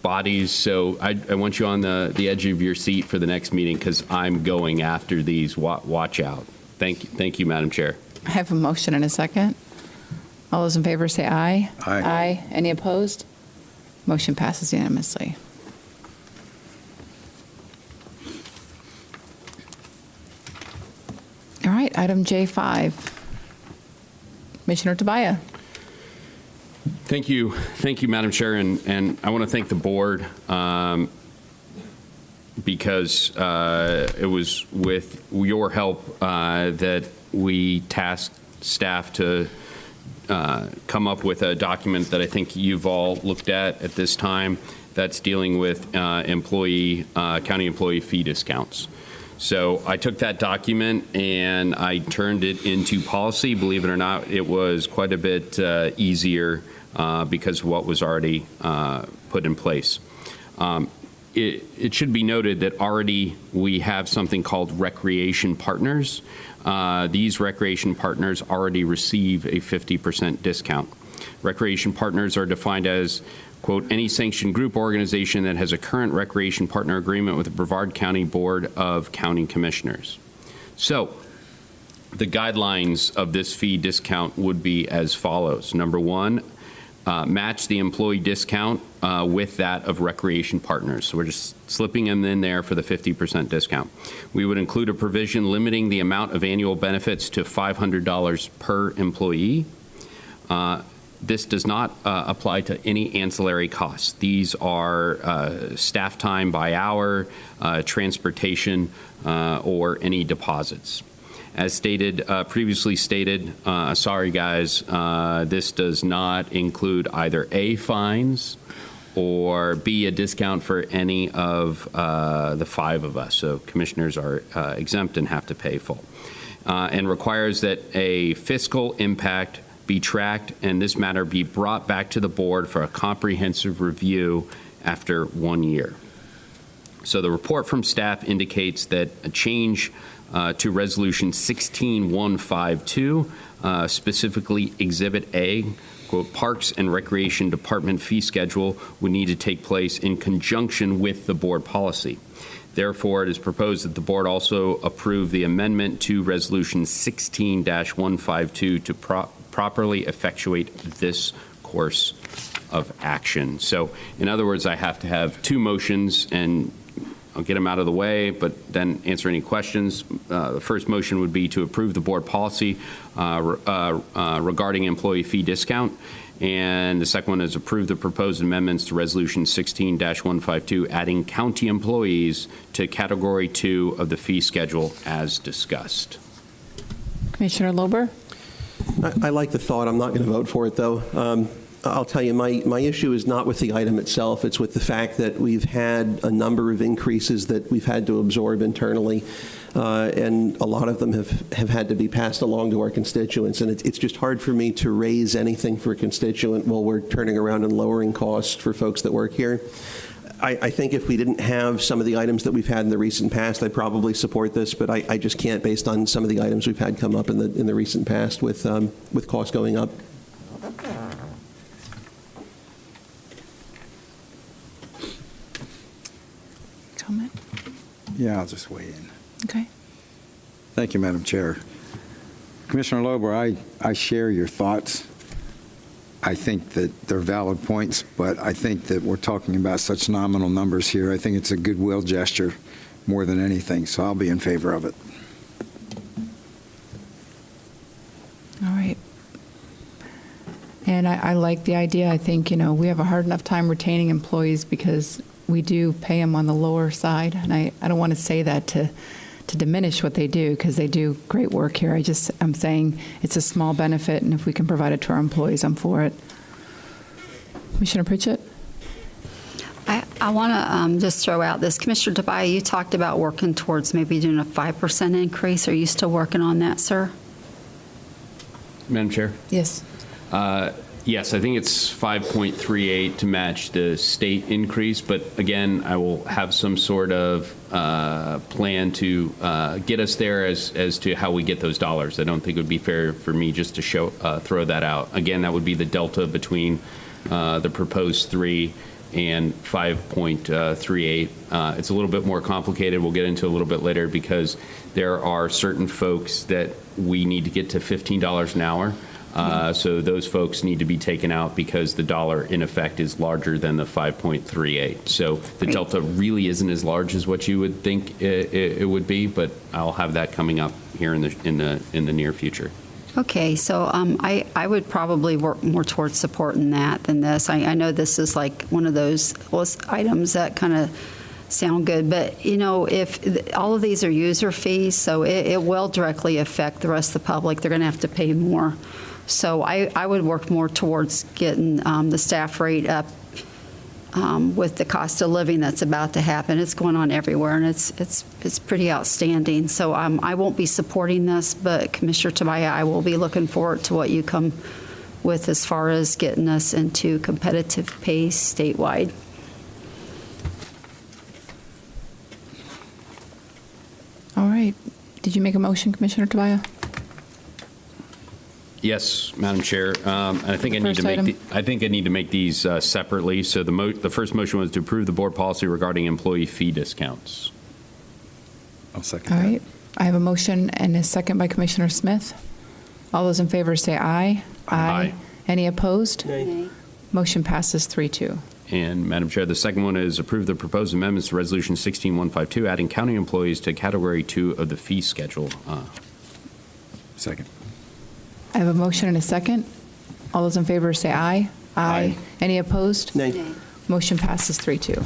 bodies, so I want you on the edge of your seat for the next meeting because I'm going after these. Watch out. Thank you, Madam Chair. I have a motion and a second. All those in favor say aye. Aye. Aye. Any opposed? Motion passes unanimously. All right, item J5. Commissioner Tobias. Thank you, Madam Chair, and I want to thank the board because it was with your help that we tasked staff to come up with a document that I think you've all looked at this time that's dealing with county employee fee discounts. So I took that document and I turned it into policy. Believe it or not, it was quite a bit easier because of what was already put in place. it should be noted that already we have something called recreation partners. These recreation partners already receive a 50% discount. Recreation partners are defined as, quote, any sanctioned group organization that has a current recreation partner agreement with the Brevard County Board of County Commissioners. So the guidelines of this fee discount would be as follows. Number one, match the employee discount with that of recreation partners. So we're just slipping them in there for the 50% discount. We would include a provision limiting the amount of annual benefits to $500 per employee. This does not apply to any ancillary costs. These are staff time by hour, transportation, or any deposits. As stated, previously stated, sorry guys, this does not include either A, fines, or B, a discount for any of the 5 of us. So commissioners are exempt and have to pay full. And requires that a fiscal impact be tracked and this matter be brought back to the board for a comprehensive review after 1 year. So the report from staff indicates that a change to Resolution 16152, specifically Exhibit A, quote, Parks and Recreation Department fee schedule would need to take place in conjunction with the board policy. Therefore, it is proposed that the board also approve the amendment to Resolution 16-152 to properly effectuate this course of action. So, in other words, I have to have 2 motions, and I'll get them out of the way, but then answer any questions. The first motion would be to approve the board policy regarding employee fee discount. And the second one is approve the proposed amendments to Resolution 16-152, adding county employees to Category 2 of the fee schedule as discussed. Commissioner Lober? I like the thought. I'm not going to vote for it, though. I'll tell you, my issue is not with the item itself. It's with the fact that we've had a number of increases that we've had to absorb internally, and a lot of them have had to be passed along to our constituents. And it's just hard for me to raise anything for a constituent while we're turning around and lowering costs for folks that work here. I think if we didn't have some of the items that we've had in the recent past, I'd probably support this, but I just can't based on some of the items we've had come up in the recent past with costs going up. Comment? Yeah, I'll just weigh in. Okay. Thank you, Madam Chair. Commissioner Lober, I share your thoughts. I think that they're valid points, but I think that we're talking about such nominal numbers here. I think it's a goodwill gesture more than anything, so I'll be in favor of it. All right. And I like the idea. I think, we have a hard enough time retaining employees because we do pay them on the lower side. And I don't want to say that to diminish what they do, because they do great work here. I'm saying it's a small benefit, and if we can provide it to our employees, I'm for it. Commissioner Pritchett? I want to just throw out this. Commissioner Tobias, you talked about working towards maybe doing a 5% increase. Are you still working on that, sir? Madam Chair? Yes. Yes, I think it's 5.38 to match the state increase, but again, I will have some sort of plan to get us there as to how we get those dollars. I don't think it would be fair for me just to throw that out. Again, that would be the delta between the proposed 3 and 5.38. It's a little bit more complicated. We'll get into a little bit later because there are certain folks that we need to get to $15 an hour. So those folks need to be taken out because the dollar, in effect, is larger than the 5.38. So the delta really isn't as large as what you would think it would be, but I'll have that coming up here in the near future. Okay, so I would probably work more towards supporting that than this. I know this is like one of those items that kind of sound good, but if all of these are user fees, so it will directly affect the rest of the public. They're going to have to pay more. So I would work more towards getting the staff rate up with the cost of living that's about to happen. It's going on everywhere, and it's pretty outstanding. So I won't be supporting this, but Commissioner Tobias, I will be looking forward to what you come with as far as getting us into competitive pay statewide. right. Did you make a motion, Commissioner Tobias? Yes, Madam Chair. And I think I need First to item. make these separately. So the first motion was to approve the board policy regarding employee fee discounts. I'll second All that. right. I have a motion and a second by Commissioner Smith. All those in favor say aye. Aye. Any opposed? Nay. Motion passes 3-2. And Madam Chair, the second one is approve the proposed amendments to Resolution 16152, adding county employees to Category 2 of the fee schedule. Second. I have a motion and a second. All those in favor say aye. Aye. Any opposed? Nay. Motion passes 3-2.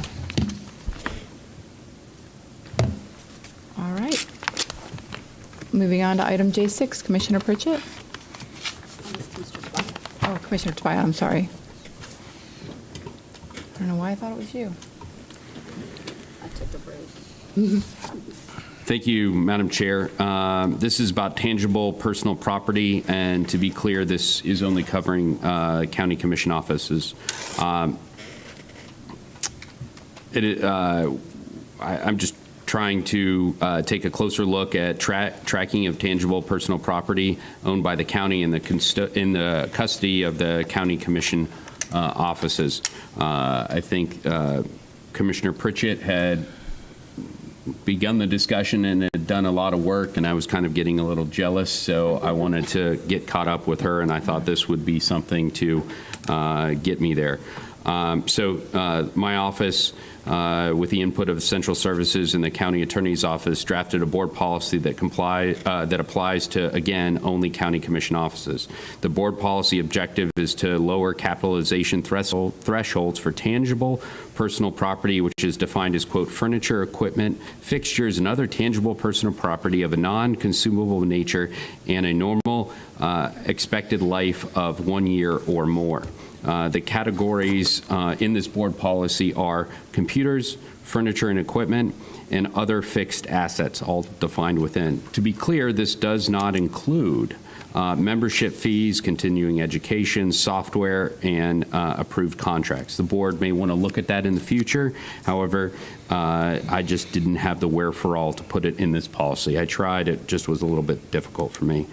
All right. Moving on to item J6, Commissioner Pritchett. Oh, Commissioner Tobias, I'm sorry. I don't know why I thought it was you. I took a break. Thank you, Madam Chair. This is about tangible personal property, and to be clear, this is only covering county commission offices. I'm just trying to take a closer look at tracking of tangible personal property owned by the county in the custody of the county commission offices. I think Commissioner Pritchett had begun the discussion and had done a lot of work, and I was kind of getting a little jealous, so I wanted to get caught up with her, and I thought this would be something to get me there. My office, with the input of Central Services and the County Attorney's Office, drafted a board policy that applies to, again, only county commission offices. The board policy objective is to lower capitalization thresholds for tangible personal property, which is defined as, quote, furniture, equipment, fixtures, and other tangible personal property of a non-consumable nature and a normal expected life of 1 year or more. The categories in this board policy are computers, furniture and equipment, and other fixed assets, all defined within. To be clear, this does not include membership fees, continuing education, software, and approved contracts. The board may want to look at that in the future. However, I just didn't have the wherefore-all to put it in this policy. I tried. It just was a little bit difficult for me.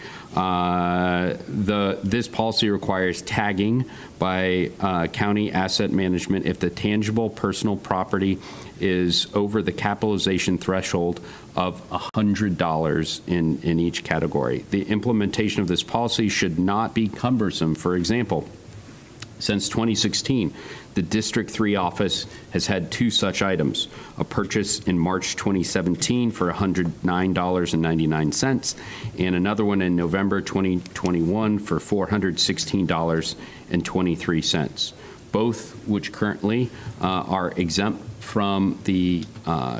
This policy requires tagging by county asset management if the tangible personal property is over the capitalization threshold of $100 in each category. The implementation of this policy should not be cumbersome. For example, since 2016, the District 3 office has had 2 such items, a purchase in March 2017 for $109.99 and another one in November 2021 for $416.23, both which currently are exempt from the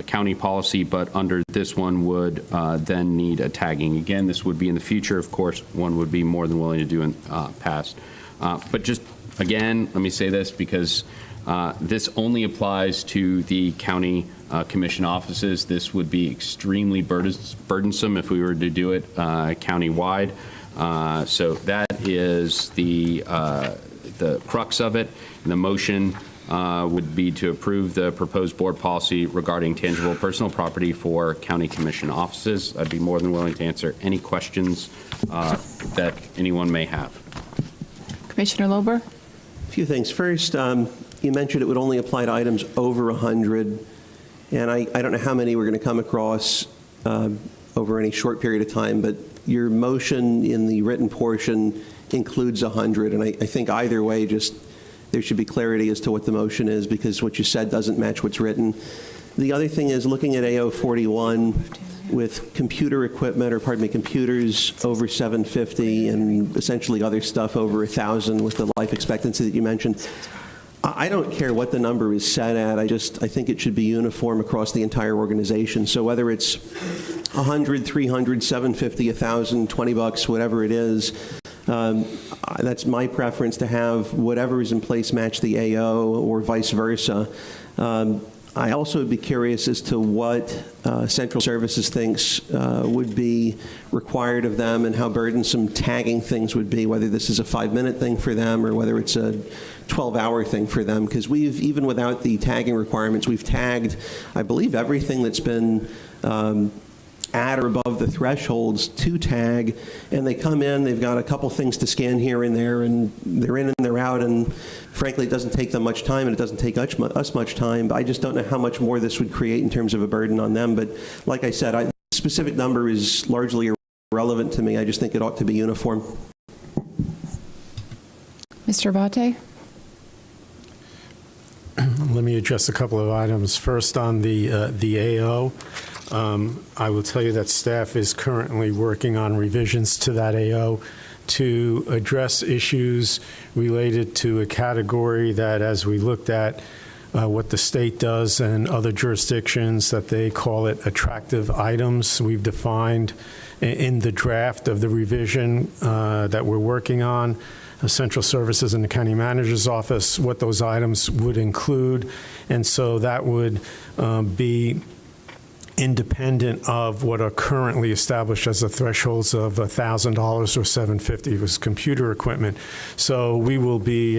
county policy, but under this one would then need a tagging. Again, this would be in the future. Of course, one would be more than willing to do in past. But just again, let me say this because this only applies to the county commission offices. This would be extremely burdensome if we were to do it county-wide. So that is the crux of it. And the motion would be to approve the proposed board policy regarding tangible personal property for county commission offices. I'd be more than willing to answer any questions that anyone may have. Commissioner Lober? A few things. First, you mentioned it would only apply to items over 100, and I don't know how many we're going to come across over any short period of time, but your motion in the written portion includes 100, and I think either way, just there should be clarity as to what the motion is because what you said doesn't match what's written. The other thing is looking at AO 41 with computer equipment, or pardon me, computers over 750 and essentially other stuff over 1,000 with the life expectancy that you mentioned. I don't care what the number is set at. I think it should be uniform across the entire organization. So whether it's 100, 300, 750, 1,000, $20, whatever it is, that's my preference to have whatever is in place match the AO or vice versa. I also would be curious as to what Central Services thinks would be required of them and how burdensome tagging things would be, whether this is a 5-minute thing for them or whether it's a 12-hour thing for them. Because even without the tagging requirements, we've tagged, I believe, everything that's been at or above the thresholds to tag, and they come in, they've got a couple things to scan here and there, and they're in and they're out, and frankly, it doesn't take them much time, and it doesn't take us much time, but I just don't know how much more this would create in terms of a burden on them. But like I said, the specific number is largely irrelevant to me. I just think it ought to be uniform. Mr. Abate? Let me address a couple of items. First, on the AO, I will tell you that staff is currently working on revisions to that AO to address issues related to a category that, as we looked at what the state does and other jurisdictions, that they call it attractive items. We've defined in the draft of the revision that we're working on, central services in the county manager's office, what those items would include. And so that would be independent of what are currently established as the thresholds of $1,000 or $750 was computer equipment. So we will be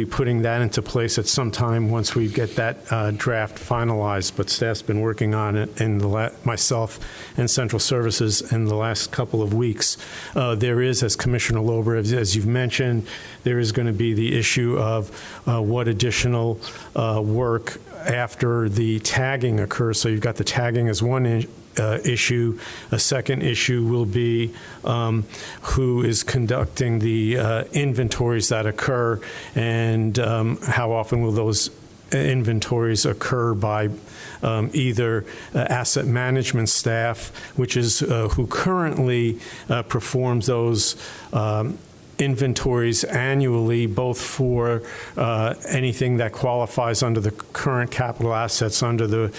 putting that into place at some time once we get that draft finalized. But staff's been working on it, and myself and Central Services in the last couple of weeks. There is, as Commissioner Lober, as you've mentioned, there is going to be the issue of what additional work after the tagging occurs. So you've got the tagging as one issue. A second issue will be who is conducting the inventories that occur, and how often will those inventories occur by either asset management staff, which is who currently performs those inventories annually, both for anything that qualifies under the current capital assets, under the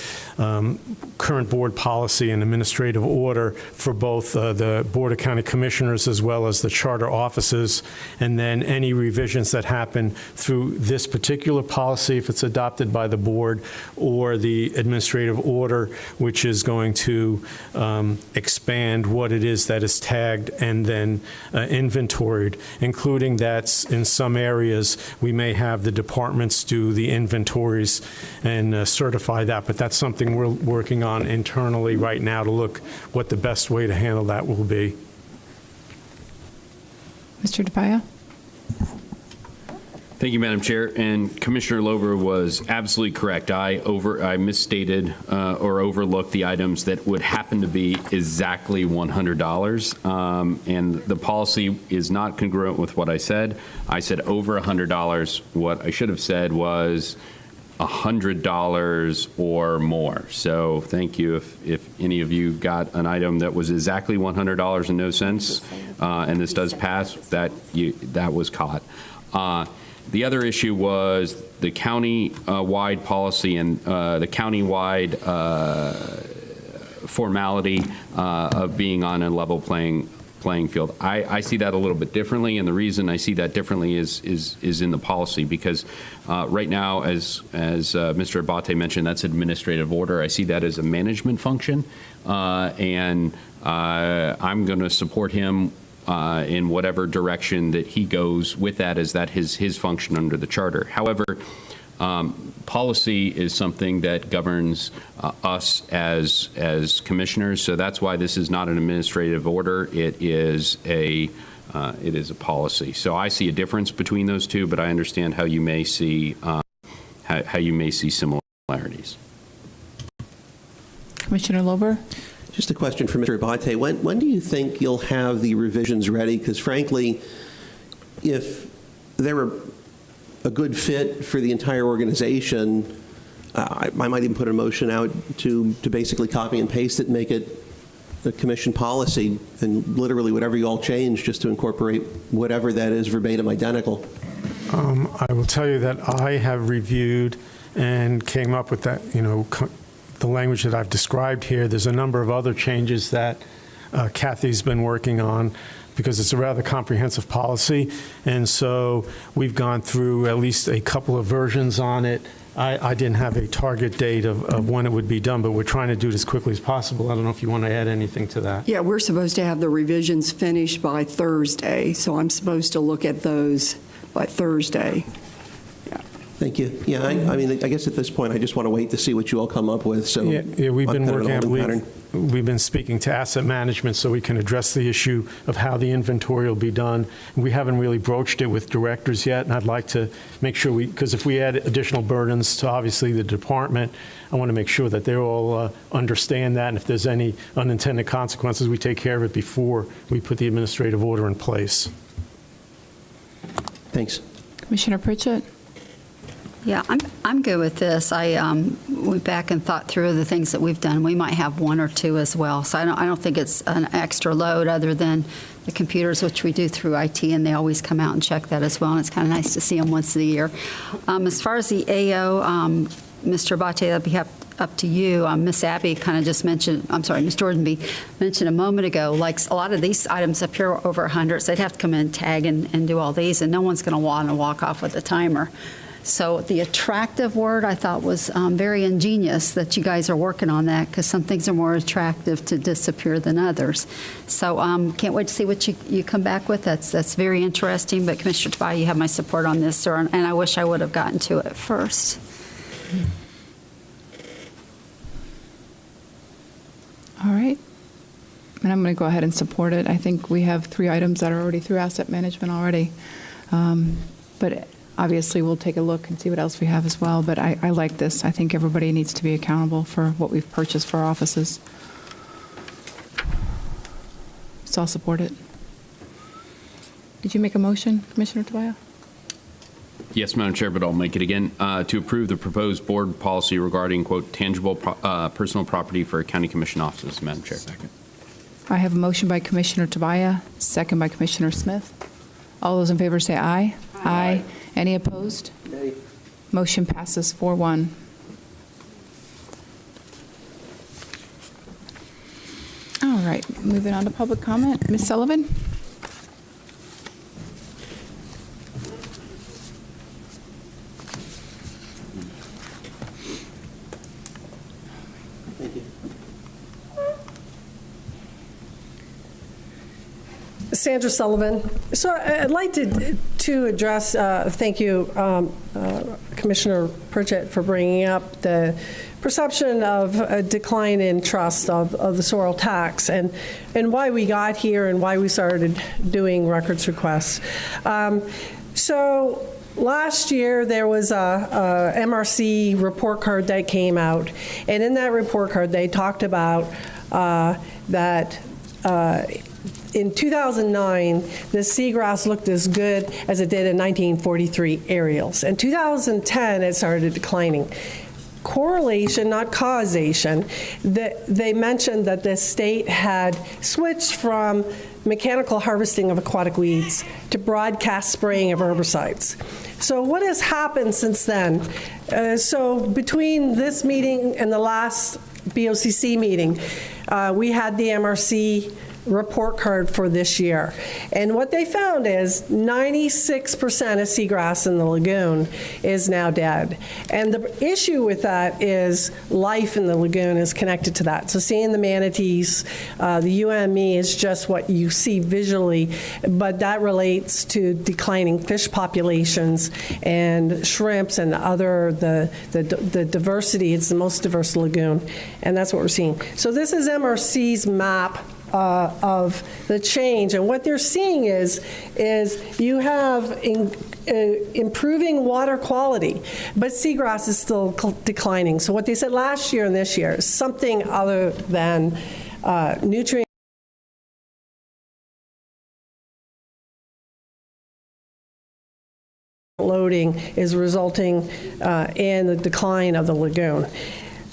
current board policy and administrative order for both the Board of County Commissioners as well as the charter offices, and then any revisions that happen through this particular policy, if it's adopted by the board, or the administrative order, which is going to expand what it is that is tagged and then inventoried, including that in some areas we may have the departments do the inventories and certify that, but that's something we're working on internally right now to look what the best way to handle that will be. Mr. DePaia? Thank you, Madam Chair. And Commissioner Lober was absolutely correct. I misstated or overlooked the items that would happen to be exactly $100. And the policy is not congruent with what I said. I said over $100. What I should have said was $100 or more. So thank you. If any of you got an item that was exactly $100 and no cents, and this does pass, that was caught. The other issue was the county-wide policy and the county-wide formality of being on a level playing field. I see that a little bit differently, and the reason I see that differently is in the policy, because right now, as Mr. Abate mentioned, that's administrative order. I see that as a management function, and I'm going to support him in whatever direction that he goes with that, as that his function under the charter. However, policy is something that governs us as commissioners, so that's why this is not an administrative order. It is a policy. So I see a difference between those two, but I understand how you may see similarities. Commissioner Lober? Just a question for Mr. Abate. When do you think you'll have the revisions ready? Because frankly, if they were a good fit for the entire organization, I might even put a motion out to basically copy and paste it and make it a commission policy, and literally whatever you all change, just to incorporate whatever that is verbatim identical. I will tell you that I have reviewed and came up with that, the language that I've described here. There's a number of other changes that Kathy's been working on, because it's a rather comprehensive policy. And so we've gone through at least a couple of versions on it. I didn't have a target date of when it would be done, but we're trying to do it as quickly as possible. I don't know if you want to add anything to that. Yeah, we're supposed to have the revisions finished by Thursday, so I'm supposed to look at those by Thursday. Yeah. Thank you. Yeah, I mean, I guess at this point, I just want to wait to see what you all come up with. So Yeah, we've been I'm kind of in a holding pattern. we've been speaking to asset management so we can address the issue of how the inventory will be done. We haven't really broached it with directors yet, and I'd like to make sure because if we add additional burdens to obviously the department, I want to make sure that they all understand that, and if there's any unintended consequences, we take care of it before we put the administrative order in place. Thanks. Commissioner Pritchett? Yeah, I'm good with this. I went back and thought through the things that we've done. We might have one or two as well. So I don't think it's an extra load other than the computers, which we do through IT, and they always come out and check that as well. And it's kind of nice to see them once a year. As far as the AO, Mr. Abate, that'll be up to you. Miss Abby kind of just mentioned, I'm sorry, Ms. Jordanby mentioned a moment ago, like a lot of these items up here are over 100, so they'd have to come in and tag and do all these, and no one's going to want to walk off with a timer. So the attractive word I thought was very ingenious that you guys are working on that, because some things are more attractive to disappear than others. So can't wait to see what you come back with. That's very interesting. But Commissioner Tobias, you have my support on this, sir, and I wish I would have gotten to it first. All right. And I'm going to go ahead and support it. I think we have 3 items that are already through asset management already. But obviously, we'll take a look and see what else we have as well. But I like this. I think everybody needs to be accountable for what we've purchased for our offices. So I'll support it. Did you make a motion, Commissioner Tobias? Yes, Madam Chair, but I'll make it again. To approve the proposed board policy regarding, quote, tangible personal property for county commission offices, Madam Chair. Second. I have a motion by Commissioner Tobias, second by Commissioner Smith. All those in favor say aye. Aye. Any opposed? Nay. Motion passes 4-1. All right, moving on to public comment. Ms. Sullivan? Sandra Sullivan. So I'd like to address, thank you, Commissioner Pritchett, for bringing up the perception of a decline in trust of the soil tax and why we got here and why we started doing records requests. So last year, there was a MRC report card that came out, and in that report card, they talked about that in 2009, the seagrass looked as good as it did in 1943 aerials. In 2010, it started declining. Correlation, not causation. They mentioned that the state had switched from mechanical harvesting of aquatic weeds to broadcast spraying of herbicides. So what has happened since then? So between this meeting and the last BOCC meeting, we had the MRC report card for this year. And what they found is 96% of seagrass in the lagoon is now dead. And the issue with that is life in the lagoon is connected to that. So seeing the manatees, the UME is just what you see visually, but that relates to declining fish populations and shrimps and other, the diversity. It's the most diverse lagoon, and that's what we're seeing. So this is MRC's map of the change, and what they're seeing is you have improving water quality, but seagrass is still declining. So what they said last year and this year is something other than nutrient loading is resulting in the decline of the lagoon.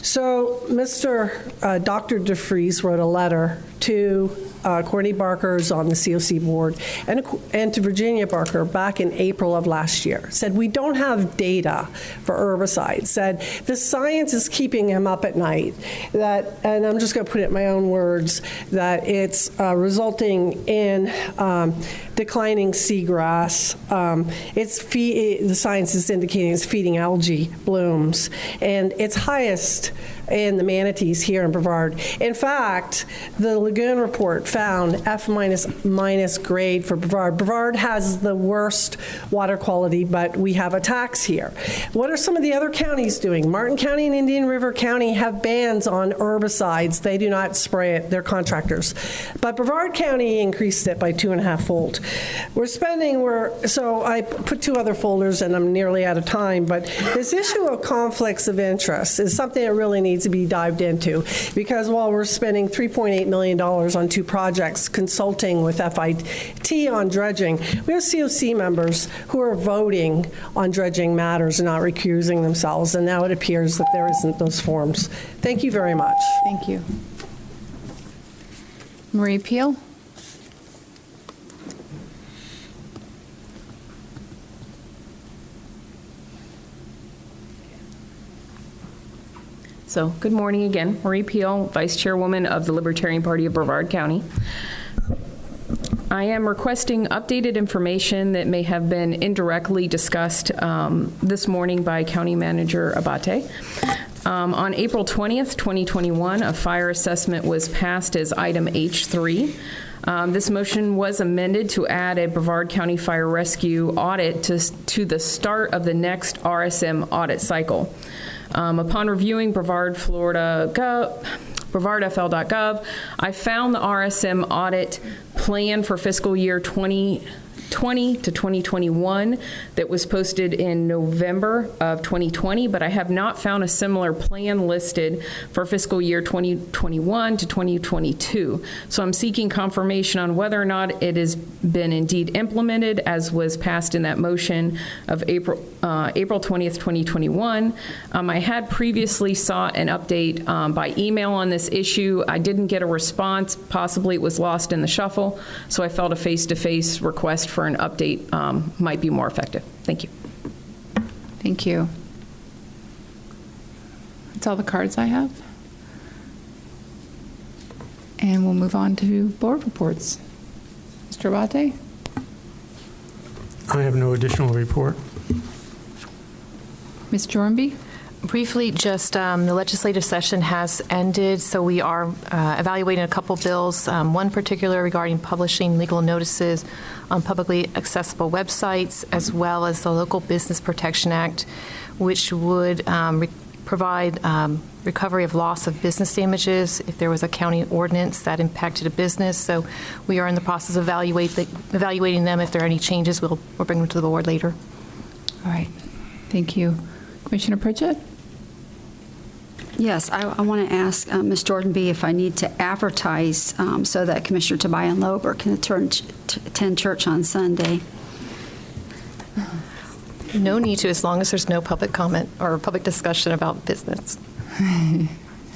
So Dr. DeFries wrote a letter to Courtney Barker, who's on the COC board, and to Virginia Barker back in April of last year. Said, we don't have data for herbicides. Said, the science is keeping him up at night. That, and I'm just going to put it in my own words, that it's resulting in declining seagrass. The science is indicating it's feeding algae blooms, and it's highest in the manatees here in Brevard. In fact, the lagoon report found F minus grade for Brevard. Brevard has the worst water quality, but we have a tax here. What are some of the other counties doing? Martin County and Indian River County have bans on herbicides. They do not spray it. They're contractors. But Brevard County increased it by 2.5-fold. So I put 2 other folders, and I'm nearly out of time, but this issue of conflicts of interest is something that really needs to be dived into, because while we're spending $3.8 million on 2 projects consulting with FIT on dredging, we have COC members who are voting on dredging matters and not recusing themselves, and now it appears that there isn't those forms. Thank you very much. Thank you. Marie Peel? So, good morning again. Marie Peel, Vice Chairwoman of the Libertarian Party of Brevard County. I am requesting updated information that may have been indirectly discussed this morning by County Manager Abate. On April 20th, 2021, a fire assessment was passed as item H3. This motion was amended to add a Brevard County Fire Rescue audit to the start of the next RSM audit cycle. Upon reviewing brevardfl.gov, I found the RSM audit plan for fiscal year 2020 to 2021 that was posted in November of 2020, but I have not found a similar plan listed for fiscal year 2021 to 2022. So I'm seeking confirmation on whether or not it has been indeed implemented as was passed in that motion of April 20th, 2021. I had previously sought an update by email on this issue. I didn't get a response. Possibly it was lost in the shuffle, so I felt a face-to-face request for an update might be more effective. Thank you. Thank you. That's all the cards I have. And we'll move on to board reports. Mr. Abate? I have no additional report. Ms. Jornby? Briefly, just the legislative session has ended, so we are evaluating a couple bills, one particular regarding publishing legal notices on publicly accessible websites, as well as the Local Business Protection Act, which would provide recovery of loss of business damages if there was a county ordinance that impacted a business. So we are in the process of evaluating them. If there are any changes, we'll bring them to the board later. All right. Thank you. Commissioner Pritchett? Yes, I want to ask Ms. Jordan-B if I need to advertise so that Commissioner Tobias and Lober can attend church on Sunday. No need to, as long as there's no public comment or public discussion about business.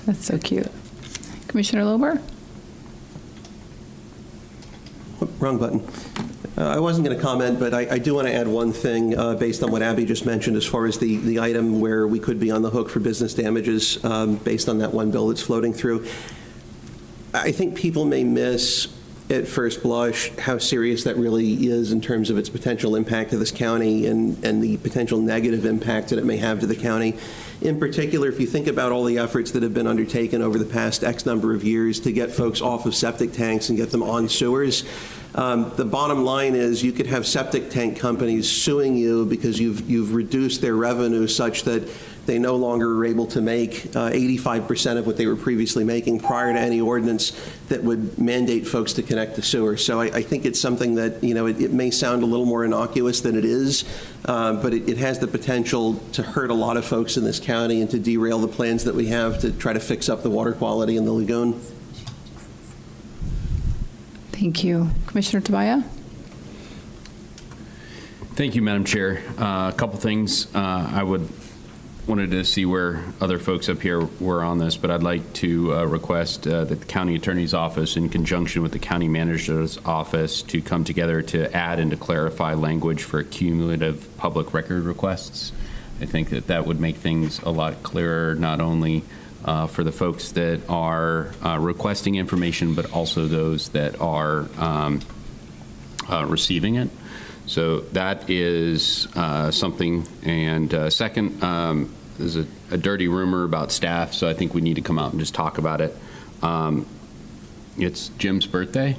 That's so cute. Commissioner Lober? Wrong button. I wasn't going to comment, but I do want to add one thing based on what Abby just mentioned as far as the item where we could be on the hook for business damages based on that one bill that's floating through. I think people may miss at first blush how serious that really is in terms of its potential impact to this county and the potential negative impact that it may have to the county. In particular, if you think about all the efforts that have been undertaken over the past X number of years to get folks off of septic tanks and get them on sewers, the bottom line is you could have septic tank companies suing you because you've reduced their revenue such that they no longer are able to make 85% of what they were previously making prior to any ordinance that would mandate folks to connect to sewer. So I think it's something that, it may sound a little more innocuous than it is, but it has the potential to hurt a lot of folks in this county and to derail the plans that we have to try to fix up the water quality in the lagoon. Thank you. Commissioner Tobias? Thank you, Madam Chair. A couple things. I wanted to see where other folks up here were on this, but I'd like to request that the County Attorney's Office, in conjunction with the County Manager's Office, to come together to add and to clarify language for cumulative public record requests. I think that would make things a lot clearer, not only for the folks that are requesting information, but also those that are receiving it. So that is something. And second, there's a dirty rumor about staff, so I think we need to come out and just talk about it. It's Jim's birthday,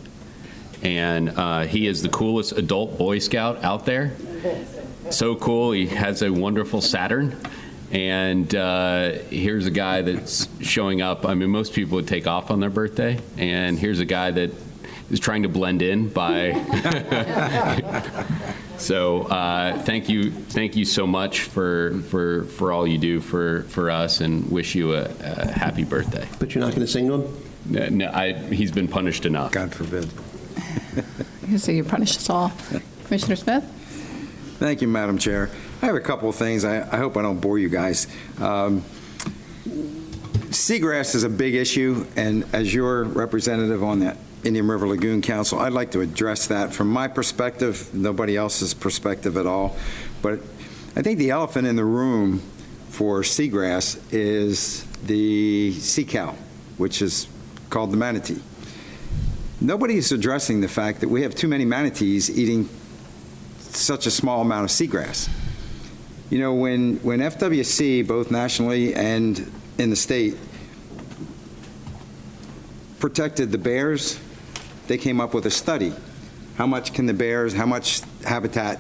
and he is the coolest adult Boy Scout out there. So cool. He has a wonderful Saturn. And here's a guy that's showing up. I mean, most people would take off on their birthday, and here's a guy that is trying to blend in by. So thank you so much for all you do for us, and wish you a happy birthday. But you're not going to sing to him? No, he's been punished enough. God forbid. So you punish us all. Commissioner Smith? Thank you, Madam Chair. I have a couple of things. I hope I don't bore you guys. Seagrass is a big issue, and as your representative on the Indian River Lagoon Council, I'd like to address that from my perspective, nobody else's perspective at all. But I think the elephant in the room for seagrass is the sea cow, which is called the manatee. Nobody is addressing the fact that we have too many manatees eating such a small amount of seagrass. You know, when FWC, both nationally and in the state, protected the bears, they came up with a study. How much habitat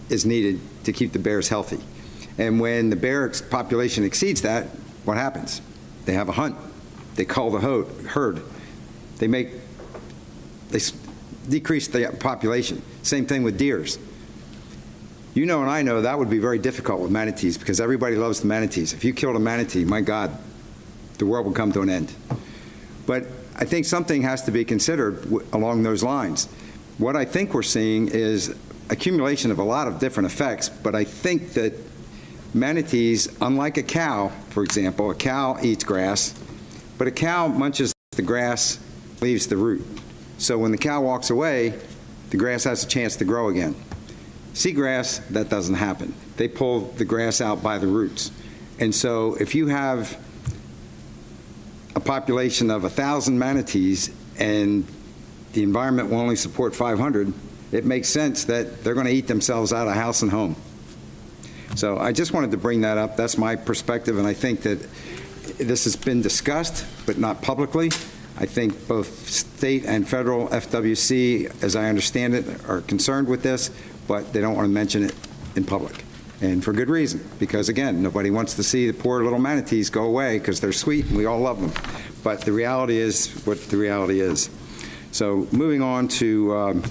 is needed to keep the bears healthy? And when the bear population exceeds that, what happens? They have a hunt. They call the herd. They decrease the population. Same thing with deers. You know and I know that would be very difficult with manatees because everybody loves the manatees. If you killed a manatee, my God, the world would come to an end. But I think something has to be considered along those lines. What I think we're seeing is accumulation of a lot of different effects, but I think that manatees, unlike a cow, for example, a cow eats grass, but a cow munches the grass, leaves the root. So when the cow walks away, the grass has a chance to grow again. Seagrass, that doesn't happen. They pull the grass out by the roots. And so if you have a population of 1,000 manatees and the environment will only support 500, it makes sense that they're going to eat themselves out of house and home. So I just wanted to bring that up. That's my perspective, and I think that this has been discussed, but not publicly. I think both state and federal FWC, as I understand it, are concerned with this, but they don't want to mention it in public. And for good reason, because again, nobody wants to see the poor little manatees go away because they're sweet and we all love them. But the reality is what the reality is. So moving on to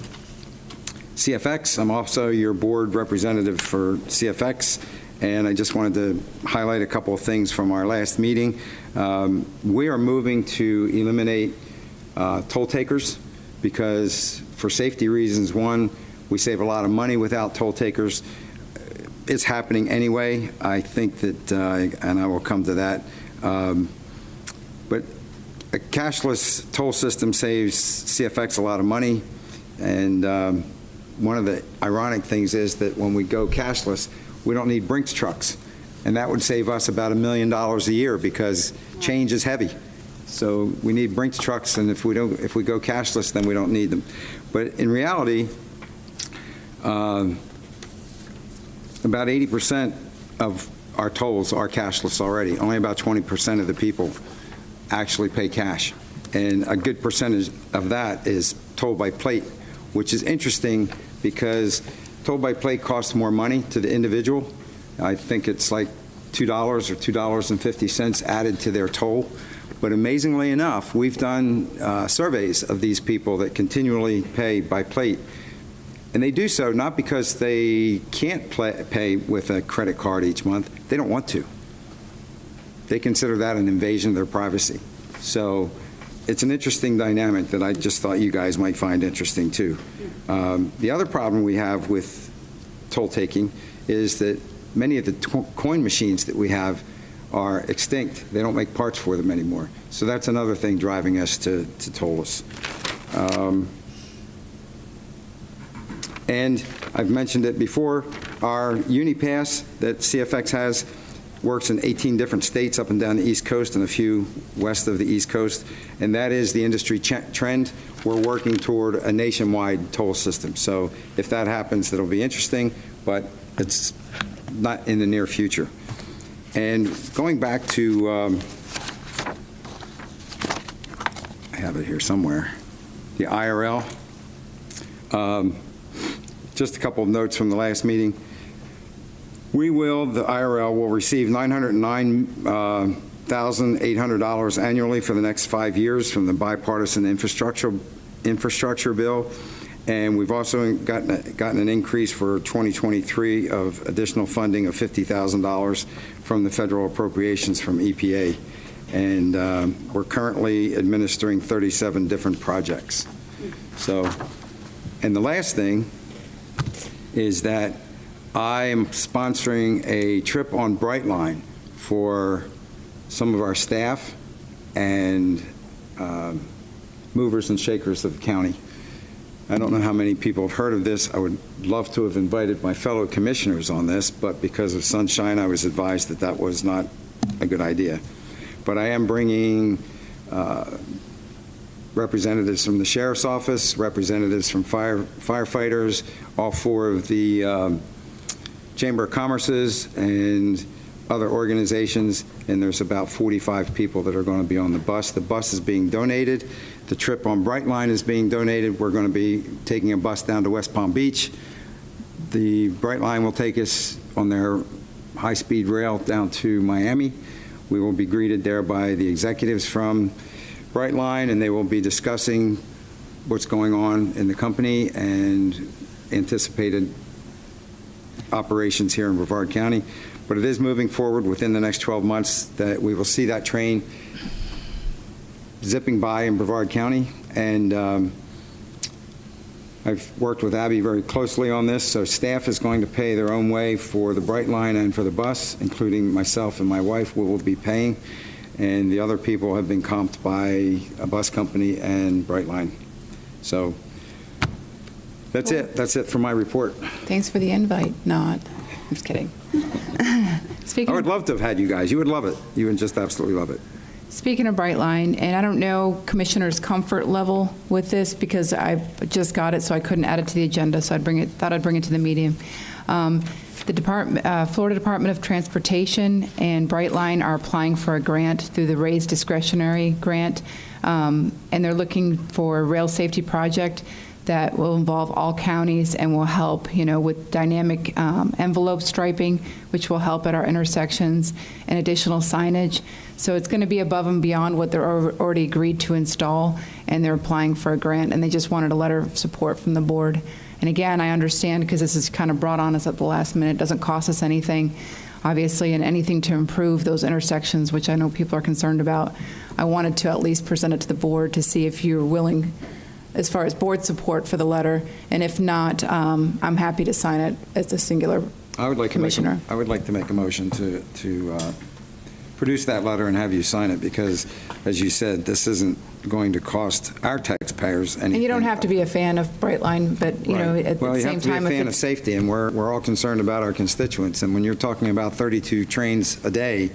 CFX, I'm also your board representative for CFX, and I just wanted to highlight a couple of things from our last meeting. We are moving to eliminate toll takers because for safety reasons, one, we save a lot of money without toll takers. It's happening anyway. I think that, and I will come to that, but a cashless toll system saves CFX a lot of money. And one of the ironic things is that when we go cashless, we don't need Brinks trucks. And that would save us about $1 million a year because change is heavy. So we need Brinks trucks, and if we go cashless, then we don't need them. But in reality, about 80% of our tolls are cashless already. Only about 20% of the people actually pay cash. And a good percentage of that is toll by plate, which is interesting because toll by plate costs more money to the individual. I think it's like $2 or $2.50 added to their toll. But amazingly enough, we've done surveys of these people that continually pay by plate. And they do so not because they can't pay with a credit card each month. They don't want to. They consider that an invasion of their privacy. So it's an interesting dynamic that I just thought you guys might find interesting too. The other problem we have with toll taking is that many of the coin machines that we have are extinct. They don't make parts for them anymore. So that's another thing driving us to toll-less. And I've mentioned it before, our UniPass that CFX has works in 18 different states up and down the East Coast and a few west of the East Coast, and that is the industry trend. we're working toward a nationwide toll system. So if that happens, that'll be interesting, but it's not in the near future. And going back to, I have it here somewhere, the IRL. Just a couple of notes from the last meeting. The IRL will receive $909,800 annually for the next 5 years from the bipartisan infrastructure bill. And we've also gotten an increase for 2023 of additional funding of $50,000 from the federal appropriations from EPA. And we're currently administering 37 different projects. So, and the last thing is that I am sponsoring a trip on Brightline for some of our staff and movers and shakers of the county. I don't know how many people have heard of this. I would love to have invited my fellow commissioners on this, but because of sunshine, I was advised that that was not a good idea. But I am bringing representatives from the Sheriff's Office, representatives from firefighters, all 4 of the Chamber of Commerce's and other organizations, and there's about 45 people that are going to be on the bus. The bus is being donated. The trip on Brightline is being donated. We're going to be taking a bus down to West Palm Beach. The Brightline will take us on their high-speed rail down to Miami. We will be greeted there by the executives from Brightline, and they will be discussing what's going on in the company and anticipated operations here in Brevard County. But it is moving forward within the next 12 months that we will see that train zipping by in Brevard County. And I've worked with Abby very closely on this, so staff is going to pay their own way for the Brightline and for the bus, including myself and my wife. We will be paying, and the other people have been comped by a bus company and Brightline. So that's it. That's it for my report. Thanks for the invite. I'm just kidding. I would love to have had you guys. You would love it. You would just absolutely love it. Speaking of Brightline, and I don't know Commissioner's comfort level with this because I just got it, so I couldn't add it to the agenda, so thought I'd bring it to the meeting. The Florida Department of Transportation and Brightline are applying for a grant through the Raise Discretionary Grant, and they're looking for a rail safety project that will involve all counties and will help, with dynamic envelope striping, which will help at our intersections, and additional signage. So it's going to be above and beyond what they're already agreed to install, and they're applying for a grant, and they just wanted a letter of support from the board. And again, I understand because this is kind of brought on us at the last minute. It doesn't cost us anything, obviously, and anything to improve those intersections, which I know people are concerned about. I wanted to at least present it to the board to see if you're willing as far as board support for the letter, and if not, I'm happy to sign it as a singular commissioner. I would like to make a motion to produce that letter and have you sign it because, as you said, this isn't going to cost our taxpayers anything. And you don't have to be a fan of Brightline, but at the same time, you have to be a fan of safety, and we're all concerned about our constituents. And when you're talking about 32 trains a day,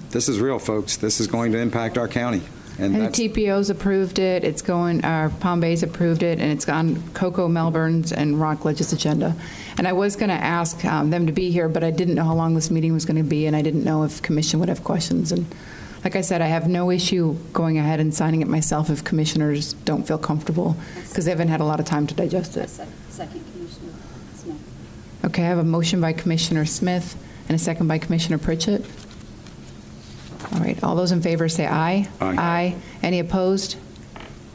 this is real, folks. This is going to impact our county. And the TPO's approved it. It's going. Palm Bay's approved it, and it's on Cocoa, Melbourne's, and Rockledge's agenda. And I was going to ask them to be here, but I didn't know how long this meeting was going to be, and I didn't know if Commission would have questions. And like I said, I have no issue going ahead and signing it myself if commissioners don't feel comfortable, because they haven't had a lot of time to digest it. Second, Commissioner Smith. Okay, I have a motion by Commissioner Smith and a second by Commissioner Pritchett. All right, all those in favor say aye. Aye. Aye. Any opposed?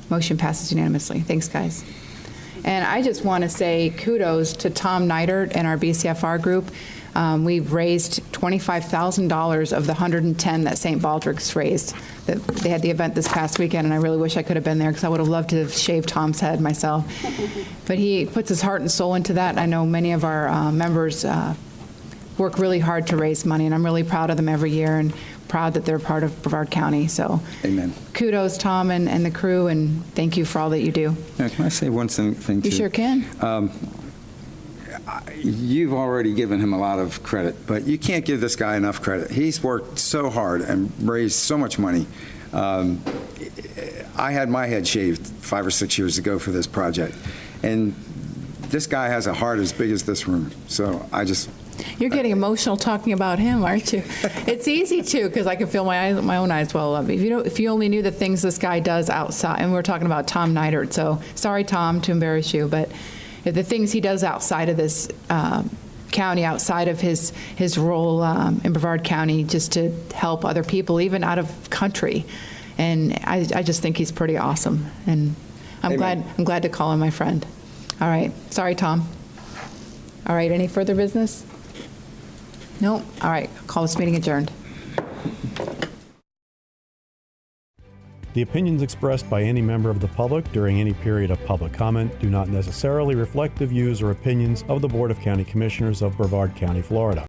Motion passes unanimously. Thanks, guys. And I just want to say kudos to Tom Neidert and our BCFR group. We've raised $25,000 of the 110 that St. Baldrick's raised. They had the event this past weekend, and I really wish I could have been there because I would have loved to have shaved Tom's head myself. But he puts his heart and soul into that. I know many of our members work really hard to raise money, and I'm really proud of them every year and proud that they're part of Brevard County. So amen. Kudos, Tom, and the crew, and thank you for all that you do. Now, can I say one thing too? You sure can. You've already given him a lot of credit, but you can't give this guy enough credit. He's worked so hard and raised so much money. I had my head shaved 5 or 6 years ago for this project, and this guy has a heart as big as this room. So You're getting emotional talking about him, aren't you? It's easy to, because I can feel my own eyes well up. If you only knew the things this guy does outside, and we're talking about Tom Neidert, so sorry, Tom, to embarrass you, but the things he does outside of this county, outside of his role in Brevard County, just to help other people, even out of country, and I just think he's pretty awesome, and I'm glad to call him my friend. All right, sorry, Tom. All right, any further business? No? All right, call this meeting adjourned. The opinions expressed by any member of the public during any period of public comment do not necessarily reflect the views or opinions of the Board of County Commissioners of Brevard County, Florida.